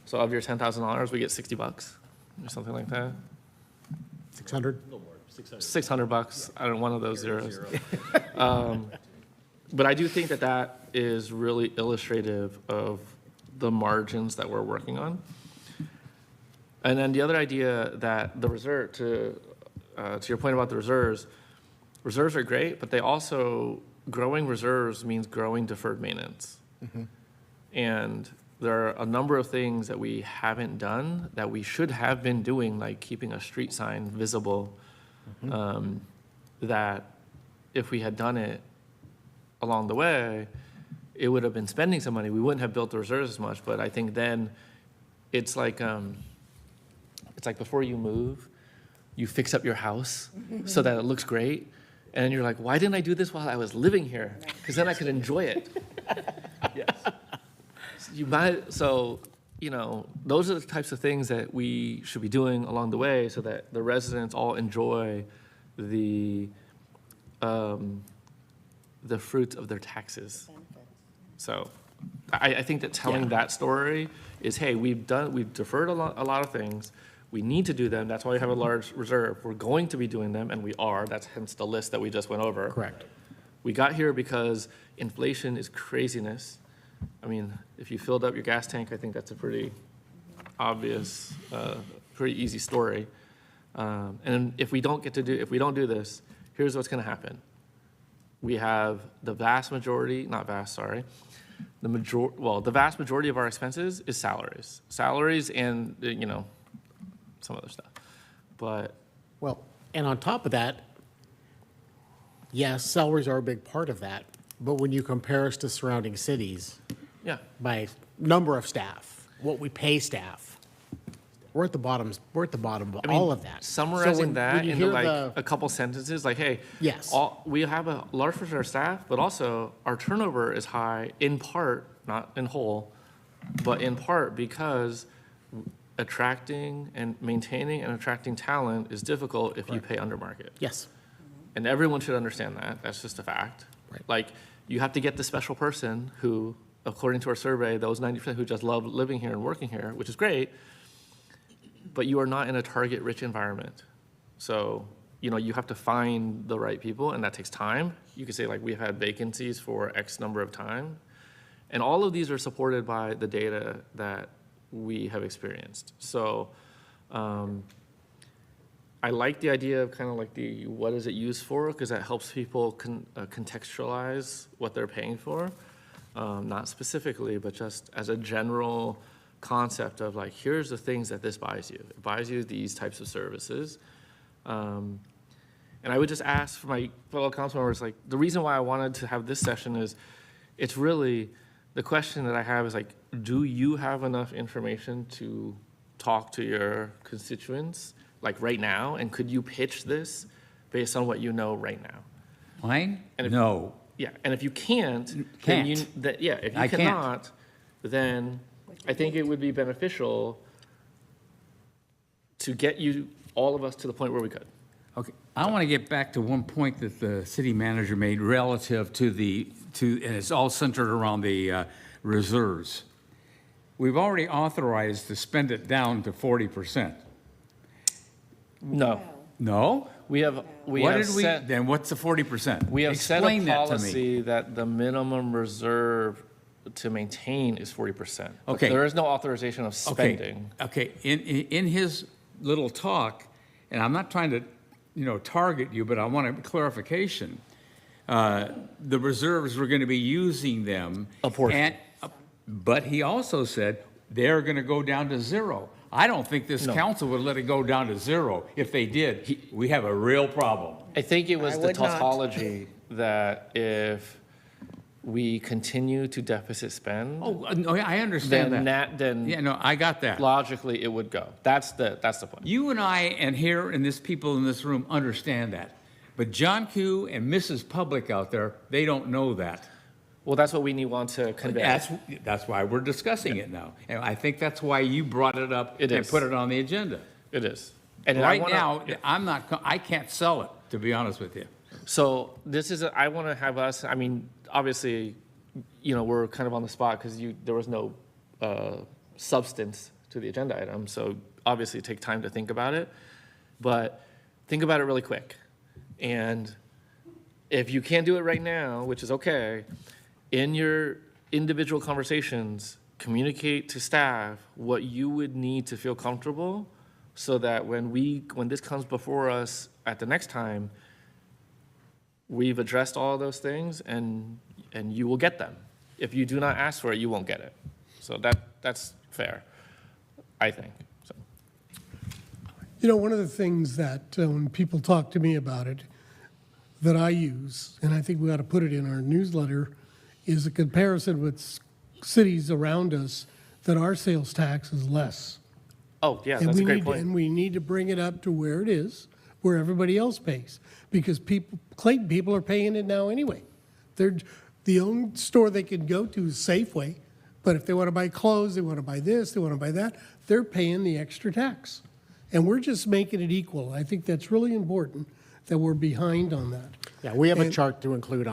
So of your $10,000, we get $60 or something like that. 600? $600, I don't, one of those zeros. But I do think that is really illustrative of the margins that we're working on. And then the other idea that the reserve, to your point about the reserves are great, but they also, growing reserves means growing deferred maintenance. And there are a number of things that we haven't done that we should have been doing, like keeping a street sign visible, that if we had done it along the way, it would have been spending some money. We wouldn't have built the reserves as much, but I think then it's like before you move, you fix up your house so that it looks great. And you're like, why didn't I do this while I was living here? Because then I could enjoy it. Yes. Those are the types of things that we should be doing along the way so that the residents all enjoy the fruit of their taxes. So I think that telling that story is, hey, we've deferred a lot of things. We need to do them. That's why we have a large reserve. We're going to be doing them, and we are. That's hence the list that we just went over. Correct. We got here because inflation is craziness. I mean, if you filled up your gas tank, I think that's a pretty obvious, pretty easy story. And if we don't do this, here's what's going to happen. We have the vast majority of our expenses is salaries and, some other stuff. But Well, and on top of that, yes, salaries are a big part of that, but when you compare us to surrounding cities, Yeah. by number of staff, what we pay staff. We're at the bottom of I mean, all of that. Summarizing So when that you into hear like the- a couple sentences, like, hey, Yes. we have a large percent of our staff, but also our turnover is high in part, not in whole, but in part because attracting and maintaining and attracting talent is difficult if you pay under market. Yes. And everyone should understand that. That's just a fact. Like, you have to get the special person who, according to our survey, those 90% who just love living here and working here, which is great, but you are not in a target-rich environment. So, you have to find the right people, and that takes time. You could say, like, we've had vacancies for X number of time. And all of these are supported by the data that we have experienced. So, I like the idea of kind of like the what is it used for, because that helps people contextualize what they're paying for. Not specifically, but just as a general concept of like, here's the things that this buys you. It buys you these types of services. And I would just ask for my fellow council members, like, the reason why I wanted to have this session is, it's really, the question that I have is like, do you have enough information to talk to your constituents, like right now? And could you pitch this based on what you know right now? Mine? And if- No. Yeah, and if you can't, then Can't. if you I can't. cannot, then I think it would be beneficial to get you, all of us, to the point where we could. Okay, I want to get back to one point that the city manager made relative to and it's all centered around the reserves. We've already authorized to spend it down to 40%. No, No? we have What did we, set, then what's the 40%? we have set Explain a that to me. policy that the minimum reserve to maintain is 40%. But Okay. there is no authorization of Okay, spending. okay, in his little talk, and I'm not trying to, target you, but I want a clarification. The reserves, we're going to be using them. A portion. But he also said they're going to go down to zero. I don't think this No. council would let it go down to zero. If they did, we have a real problem. I think it was I the would not. tautology that if we continue to deficit spend, Oh, no, I understand that. then Yeah, no, I got that. logically it would go. That's the point. You and I and here and this people in this room understand that. But John Q. and Mrs. Public out there, they don't know that. Well, that's what we want to convey. That's why we're discussing it now. And I think that's why you brought it up It and is. put it on the agenda. It is. And I Right wanna- now, I can't sell it, to be honest with you. So this is, I want to have us, I mean, obviously, we're kind of on the spot because there was no substance to the agenda item. So obviously take time to think about it, but think about it really quick. And if you can't do it right now, which is okay, in your individual conversations, communicate to staff what you would need to feel comfortable so that when this comes before us at the next time, we've addressed all of those things and you will get them. If you do not ask for it, you won't get it. So that's fair, I think. So. One of the things that when people talk to me about it, that I use, and I think we ought to put it in our newsletter, is a comparison with cities around us that our sales tax is less. Oh, yeah, And that's we a great need, point. and we need to bring it up to where it is, where everybody else pays. Because Clayton people are paying it now anyway. The only store they can go to is Safeway, but if they want to buy clothes, they want to buy this, they want to buy that, they're paying the extra tax. And we're just making it equal. I think that's really important, that we're behind on that. Yeah, we have a And- chart to include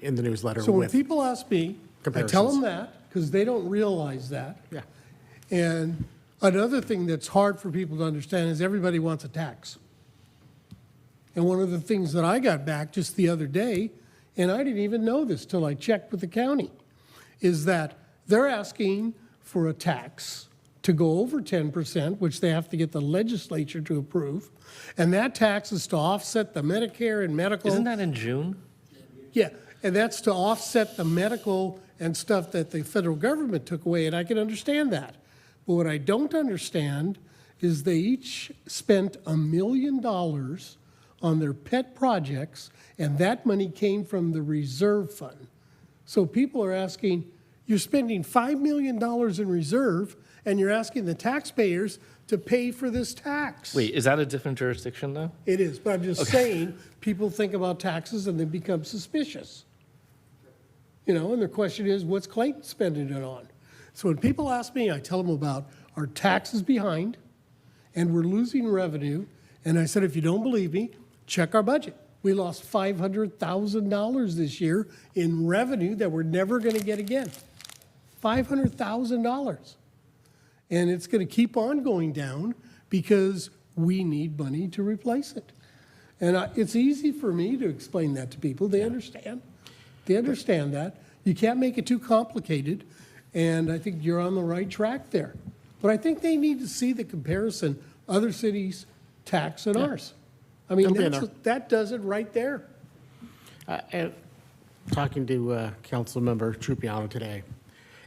in the newsletter So when with, people ask me, I tell comparisons. them that, because they don't realize that. yeah. And another thing that's hard for people to understand is everybody wants a tax. And one of the things that I got back just the other day, and I didn't even know this till I checked with the county, is that they're asking for a tax to go over 10%, which they have to get the legislature to approve. And that tax is to offset the Medicare and medical. Isn't that in June? Yeah, and that's to offset the medical and stuff that the federal government took away, and I can understand that. But what I don't understand is they each spent $1 million on their pet projects, and that money came from the reserve fund. So people are asking, You're spending $5 million in reserve, and you're asking the taxpayers to pay for this tax. Wait, is that a different jurisdiction though? It is, but I'm just saying, people think about taxes and they become suspicious. You know, and the question is, what's Clayton spending it on? So when people ask me, I tell them about our taxes behind, and we're losing revenue. And I said, if you don't believe me, check our budget. We lost $500,000 this year in revenue that we're never going to get again. $500,000. And it's going to keep on going down because we need money to replace it. And it's easy for me to explain that to people. They understand. They understand that. You can't make it too complicated. And I think you're on the right track there. But I think they need to see the comparison, other cities' tax and ours. I mean, that does it right there. And talking to Councilmember Trupiano today,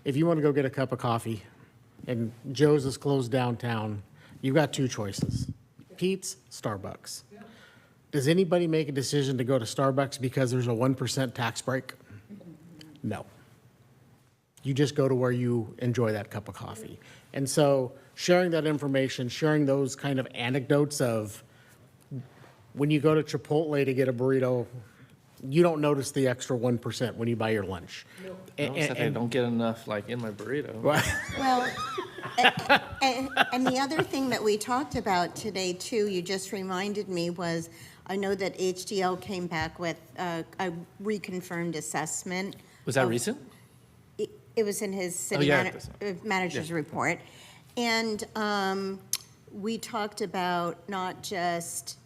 if you want to go get a cup of coffee and Joe's is closed downtown, you've got two choices, Pete's, Starbucks. Does anybody make a decision to go to Starbucks because there's a 1% tax break? No. You just go to where you enjoy that cup of coffee. And so sharing that information, sharing those kind of anecdotes of when you go to Chipotle to get a burrito, you don't notice the extra 1% when you buy your lunch. I don't get enough like in my burrito. Well, and the other thing that we talked about today too, you just reminded me, was I know that HDL came back with a reconfirmed assessment. Was that recent? It was in his city manager's report. And we talked about not just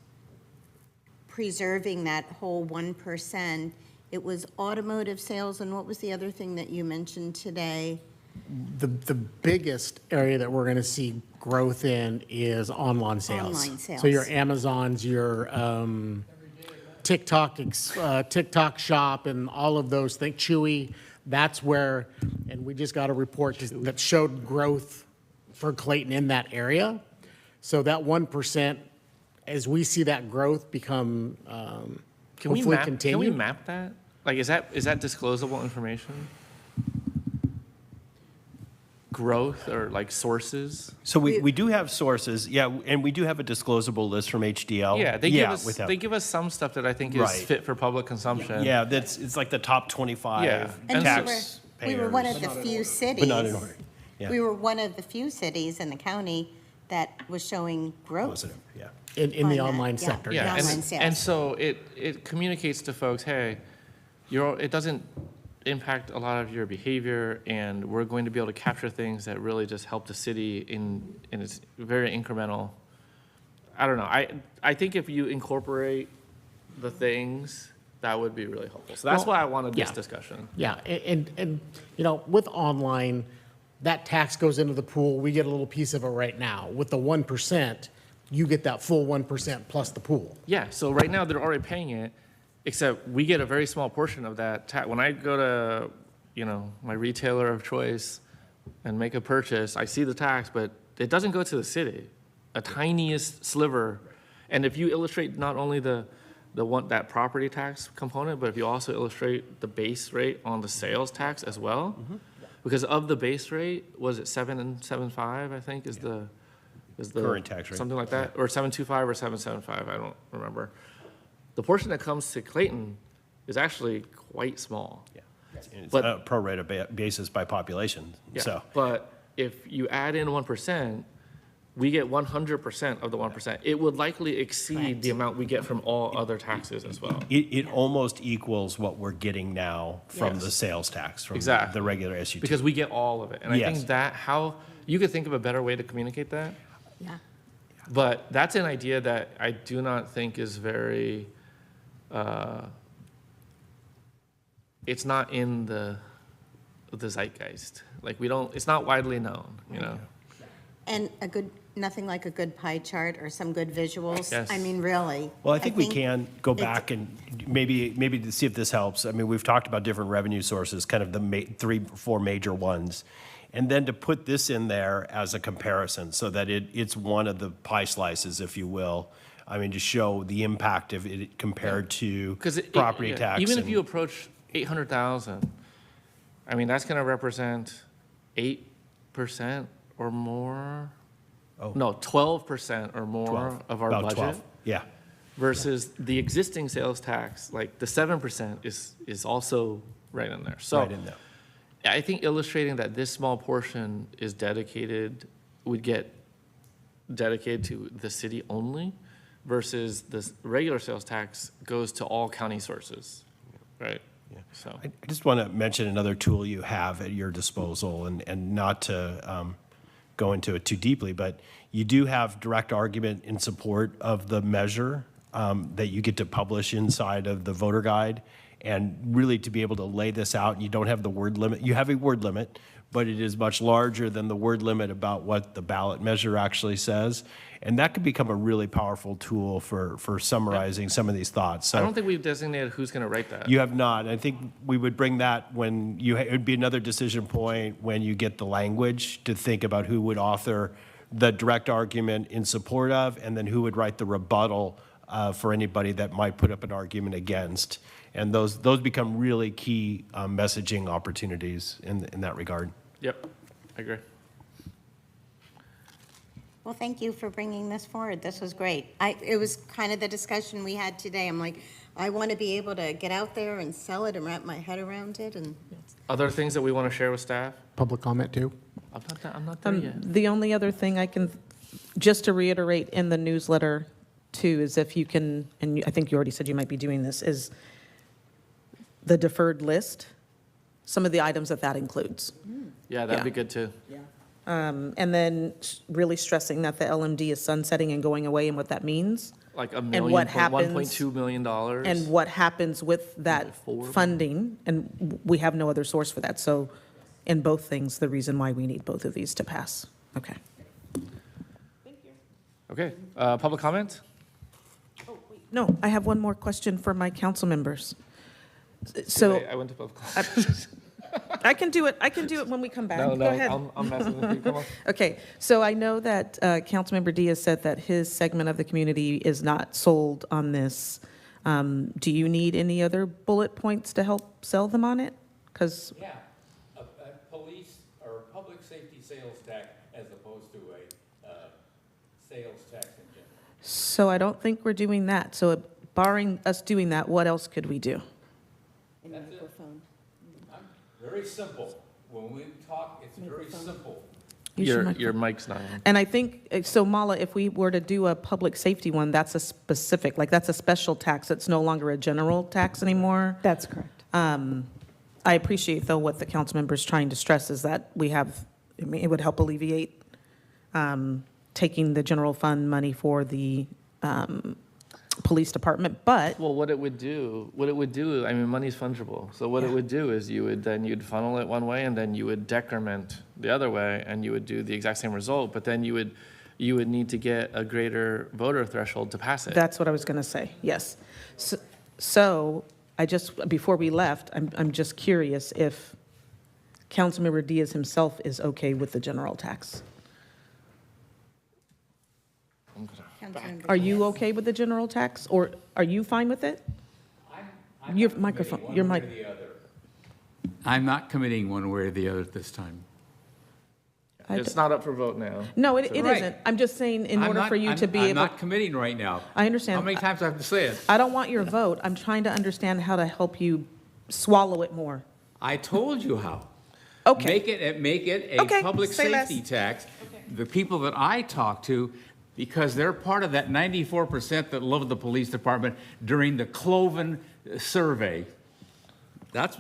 preserving that whole 1%, it was automotive sales, and what was the other thing that you mentioned today? The biggest area that we're going to see growth in is online sales. Online sales. So your Amazons, your TikTok shop, and all of those things, Chewy, that's where, and we just got a report that showed growth for Clayton in that area. So that 1%, as we see that growth become, hopefully continue. Can we map that? Like, is that disclosable information? Growth or like sources? So we do have sources, yeah, and we do have a disclosable list from HDL. Yeah, they give us some stuff that I think is fit for public consumption. Yeah, it's like the top 25 And tax we were one of the few cities. But not in order. Yeah. We were one of the few cities in the county that was showing growth. Positive, yeah. In the online sector. Yeah, online sales. and so it communicates to folks, hey, it doesn't impact a lot of your behavior, and we're going to be able to capture things that really just help the city in its very incremental. I don't know. I think if you incorporate the things, that would be really helpful. So that's why I wanted this discussion. Yeah, and you know, with online, that tax goes into the pool. We get a little piece of it right now. With the 1%, you get that full 1% plus the pool. Yeah, so right now they're already paying it, except we get a very small portion of that tax. When I go to, my retailer of choice and make a purchase, I see the tax, but it doesn't go to the city. A tiniest sliver. And if you illustrate not only that property tax component, but if you also illustrate the base rate on the sales tax as well, because of the base rate, was it 7.75? I think is the Current tax rate. something like that, or 7.25 or 7.75. I don't remember. The portion that comes to Clayton is actually quite small. Yeah. It's a pro rata basis by population. Yeah. So, but if you add in 1%, we get 100% of the 1%. It would likely exceed the amount we get from all other taxes as well. it almost equals what we're getting now from Yes. the sales tax, from Exactly. the regular SUT. Because we get all of it. And I Yes. think that you could think of a better way to communicate that. Yeah. But that's an idea that I do not think is very, it's not in the zeitgeist. Like it's not widely known, And nothing like a good pie chart or some good visuals. Yes. I mean, really. Well, I think we can go back and maybe to see if this helps. I mean, we've talked about different revenue sources, kind of the 3-4 major ones. And then to put this in there as a comparison so that it's one of the pie slices, if you will. I mean, to show the impact of it compared to property tax. Even if you approach 800,000, I mean, that's gonna represent 8% or more. Oh. No, 12% or more 12. of our About budget. 12. Yeah. Versus the existing sales tax, like the 7% is also right in there. So Right in there. I think illustrating that this small portion is would get dedicated to the city only versus the regular sales tax goes to all county sources, right? So, I just want to mention another tool you have at your disposal, and not to go into it too deeply, but you do have direct argument in support of the measure that you get to publish inside of the voter guide, and really to be able to lay this out. You don't have the word limit. You have a word limit, but it is much larger than the word limit about what the ballot measure actually says. And that could become a really powerful tool for summarizing some of these thoughts. So I don't think we've designated who's gonna write that. you have not. I think we would bring that when it would be another decision point when you get the language to think about who would author the direct argument in support of, and then who would write the rebuttal for anybody that might put up an argument against. And those become really key messaging opportunities in that regard. Yep, I agree. Well, thank you for bringing this forward. This was great. It was kind of the discussion we had today. I'm like, I want to be able to get out there and sell it and wrap my head around it, and Other things that we wanna share with staff? Public comment too? I'm not there yet. The only other thing I can, just to reiterate in the newsletter too, is if you can, and I think you already said you might be doing this, is the deferred list, some of the items that includes. Yeah, that'd be good too. And then really stressing that the LMD is sunsetting and going away and what that means. Like what $1.2 happens- million. And what happens with that funding, and we have no other source for that. So in both things, the reason why we need both of these to pass. Okay. Okay, public comment? No, I have one more question for my council members. So I went to public comment. I can do it when we come back. No, Go ahead. I'm messing with you, come on. Okay, so I know that Councilmember Diaz said that his segment of the community is not sold on this. Do you need any other bullet points to help sell them on it? Because Yeah, a police or public safety sales tax as opposed to a sales tax in general. So I don't think we're doing that. So barring us doing that, what else could we do? Very simple. When we talk, it's very simple. Use Your mic's not on. And I think, so Mala, if we were to do a public safety one, that's a specific, like that's a special tax. It's no longer a general tax anymore. That's correct. I appreciate, though, what the council member is trying to stress is that we have, I mean, it would help alleviate taking the general fund money for the police department, but Well, what it would do, I mean, money's fungible. So what it would do is you'd funnel it one way and then you would decrement the other way and you would do the exact same result, but then you would need to get a greater voter threshold to pass it. that's what I was going to say, yes. So I just, before we left, I'm just curious if Councilmember Diaz himself is okay with the general tax. Are you okay with the general tax, or are you fine with it? I'm Your not microphone, committing your one mic. way or the other. I'm not committing one way or the other at this time. It's not up for vote now. No, it Right. isn't. I'm just saying, in I'm order not- for you to be I'm able, not committing right now. I understand. How many times do I have to say it? I don't want your vote. I'm trying to understand how to help you swallow it more. I told you how. Okay. Make it a Okay, public say less. safety tax. The people that I talk to, because they're part of that 94% that love the police department during the Cloven survey. That's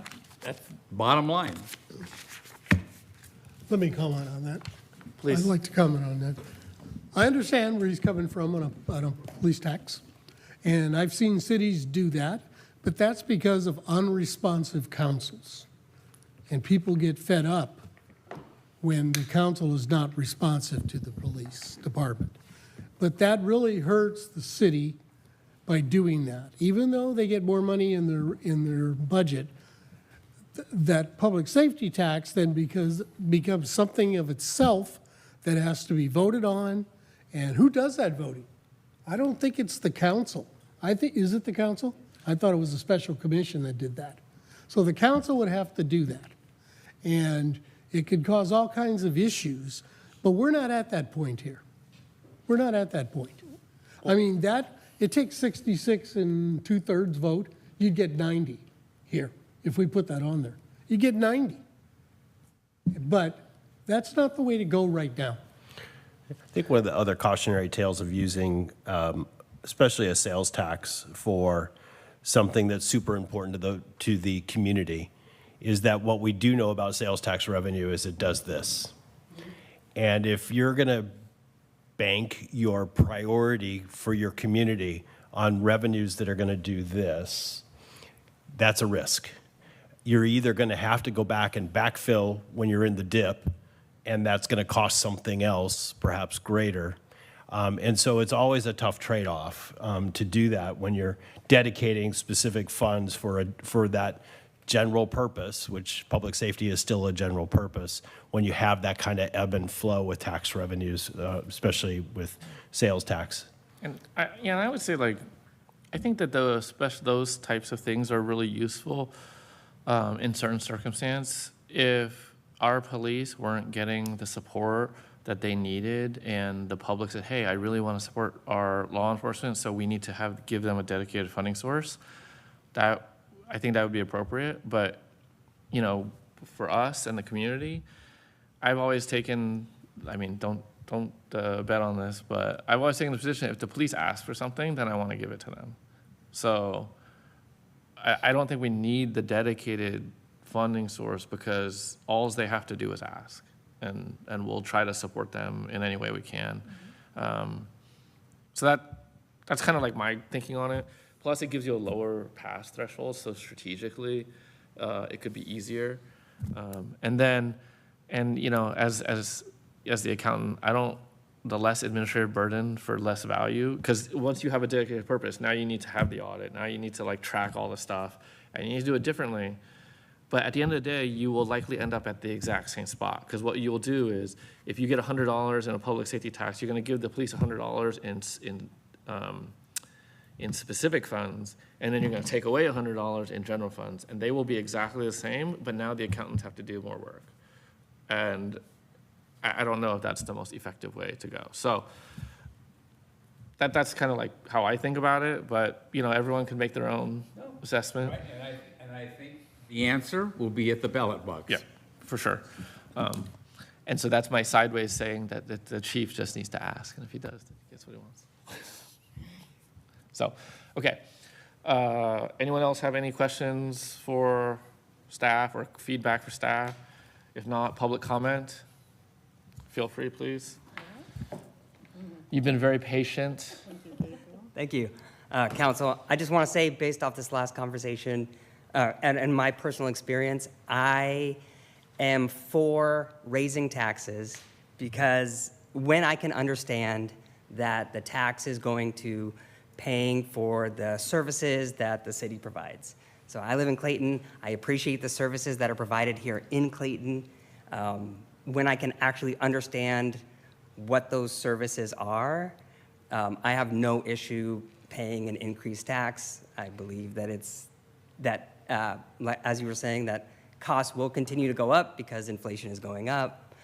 bottom line. let me comment on that. Please. I'd like to comment on that. I understand where he's coming from on a police tax, and I've seen cities do that, but that's because of unresponsive councils. And people get fed up when the council is not responsive to the police department. But that really hurts the city by doing that. Even though they get more money in their budget, that public safety tax then becomes something of itself that has to be voted on. And who does that voting? I don't think it's the council. Is it the council? I thought it was a special commission that did that. So the council would have to do that. and it could cause all kinds of issues, but we're not at that point here. We're not at that point. I mean, it takes 66 and 2/3 vote, you'd get 90 here, if we put that on there. You get 90. But that's not the way to go right now. I think one of the other cautionary tales of using, especially a sales tax for something that's super important to the community, is that what we do know about sales tax revenue is it does this. And if you're going to bank your priority for your community on revenues that are going to do this, that's a risk. You're either going to have to go back and backfill when you're in the dip, and that's going to cost something else, perhaps greater. And so it's always a tough trade-off to do that when you're dedicating specific funds for that general purpose, which public safety is still a general purpose, when you have that kind of ebb and flow with tax revenues, especially with sales tax. And I would say, like, I think that those types of things are really useful in certain circumstances. If our police weren't getting the support that they needed and the public said, hey, I really want to support our law enforcement, so we need to give them a dedicated funding source, I think that would be appropriate. But, for us and the community, I've always taken, don't bet on this, but I've always taken the position, if the police ask for something, then I want to give it to them. So I don't think we need the dedicated funding source, because all they have to do is ask, and we'll try to support them in any way we can. So that's kind of like my thinking on it. Plus, it gives you a lower pass threshold, so strategically, it could be easier. And as the accountant, the less administrative burden for less value, because once you have a dedicated purpose, now you need to have the audit, now you need to track all the stuff, and you need to do it differently. But at the end of the day, you will likely end up at the exact same spot, because what you will do is, if you get $100 in a public safety tax, you're going to give the police $100 in specific funds, and then you're going to take away $100 in general funds, and they will be exactly the same, but now the accountants have to do more work. And I don't know if that's the most effective way to go. So that's kind of like how I think about it, but everyone can make their own assessment. Right, and I think the answer will be at the ballot box. Yeah, for sure. And so that's my sideways saying that the chief just needs to ask, and if he does, then he gets what he wants. So, okay. Anyone else have any questions for staff or feedback for staff? If not, public comment. Feel free, please. You've been very patient. Thank you. Council, I just want to say, based off this last conversation and my personal experience, I am for raising taxes, because when I can understand that the tax is going to paying for the services that the city provides. So I live in Clayton. I appreciate the services that are provided here in Clayton. When I can actually understand what those services are, I have no issue paying an increased tax. I believe that as you were saying, that costs will continue to go up because inflation is going up.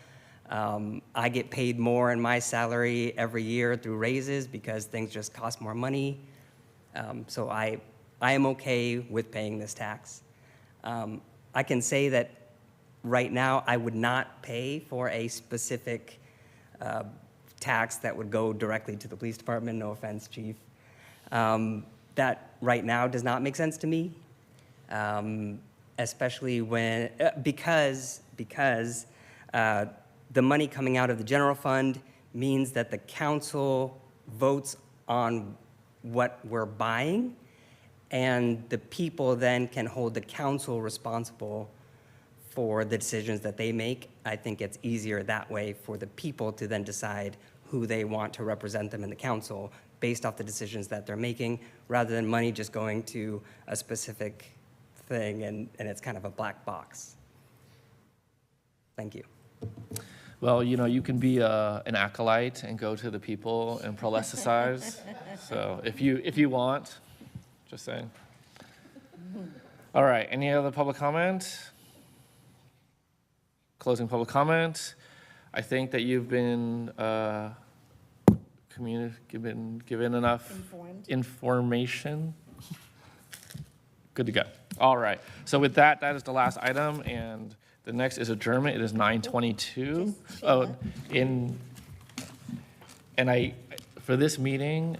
I get paid more in my salary every year through raises because things just cost more money. So I am okay with paying this tax. I can say that right now I would not pay for a specific tax that would go directly to the police department. No offense, Chief. That right now does not make sense to me, especially when because the money coming out of the general fund means that the council votes on what we're buying, and the people then can hold the council responsible for the decisions that they make. I think it's easier that way for the people to then decide who they want to represent them in the council based off the decisions that they're making, rather than money just going to a specific thing and it's kind of a black box. Thank you. Well, you can be an acolyte and go to the people and prolesticize. So if you want, just saying. All right, any other public comment? closing public comment. I think that you've been given enough information. Good to go. All right. So with that, that is the last item, and the next is adjournment. It is 9:22. Oh, for this meeting,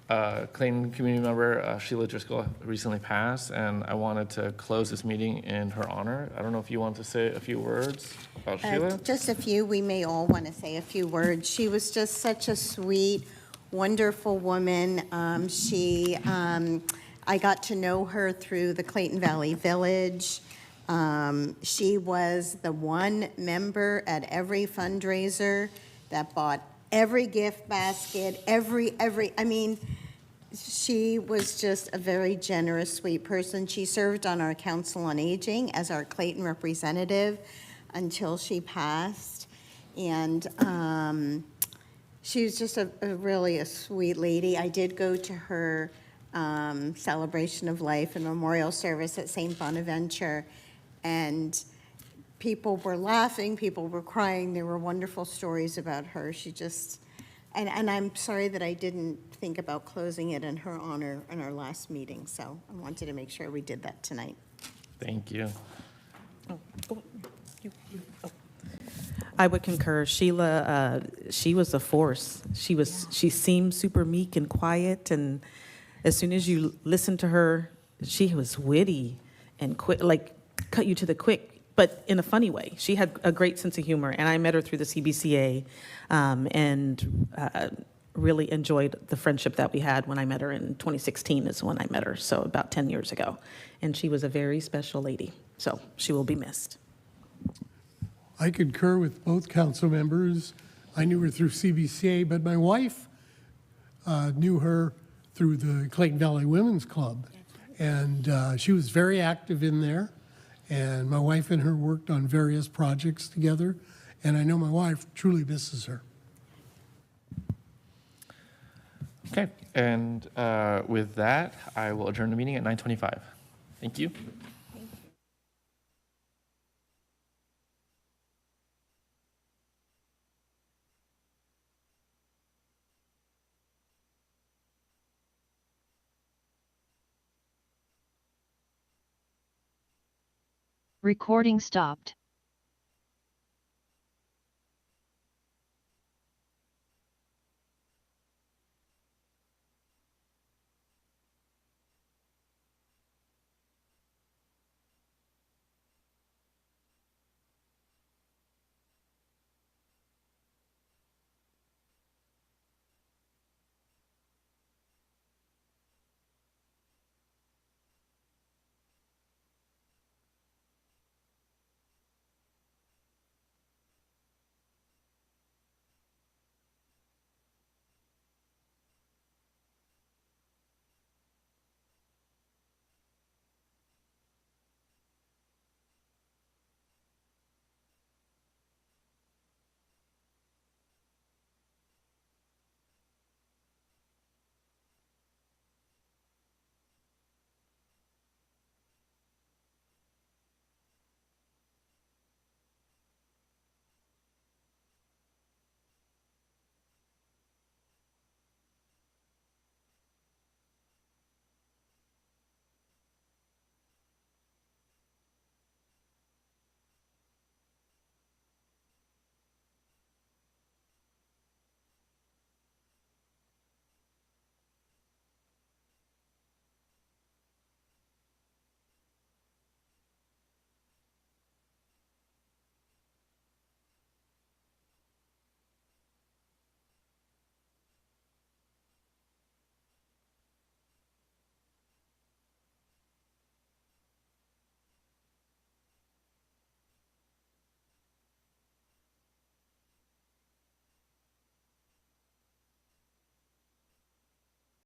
Clayton community member Sheila Driscoll recently passed, and I wanted to close this meeting in her honor. I don't know if you want to say a few words about Sheila? Just a few. We may all want to say a few words. She was just such a sweet, wonderful woman. I got to know her through the Clayton Valley Village. She was the one member at every fundraiser that bought every gift basket, I mean, she was just a very generous, sweet person. She served on our Council on Aging as our Clayton representative until she passed. And she was just really a sweet lady. I did go to her celebration of life and memorial service at St. Bonaventure, and people were laughing, people were crying. There were wonderful stories about her. She just, and I'm sorry that I didn't think about closing it in her honor in our last meeting. So I wanted to make sure we did that tonight. Thank you. I would concur. Sheila, she was a force. She seemed super meek and quiet, and as soon as you listened to her, she was witty and quick, like cut you to the quick, but in a funny way. She had a great sense of humor, and I met her through the CBCA, and really enjoyed the friendship that we had. When I met her in 2016 is when I met her, so about 10 years ago. And she was a very special lady, so she will be missed. I concur with both council members. I knew her through CBCA, but my wife knew her through the Clayton Valley Women's Club. And she was very active in there. And my wife and her worked on various projects together. And I know my wife truly misses her. Okay, and with that, I will adjourn the meeting at 9:25. Thank you. Recording stopped.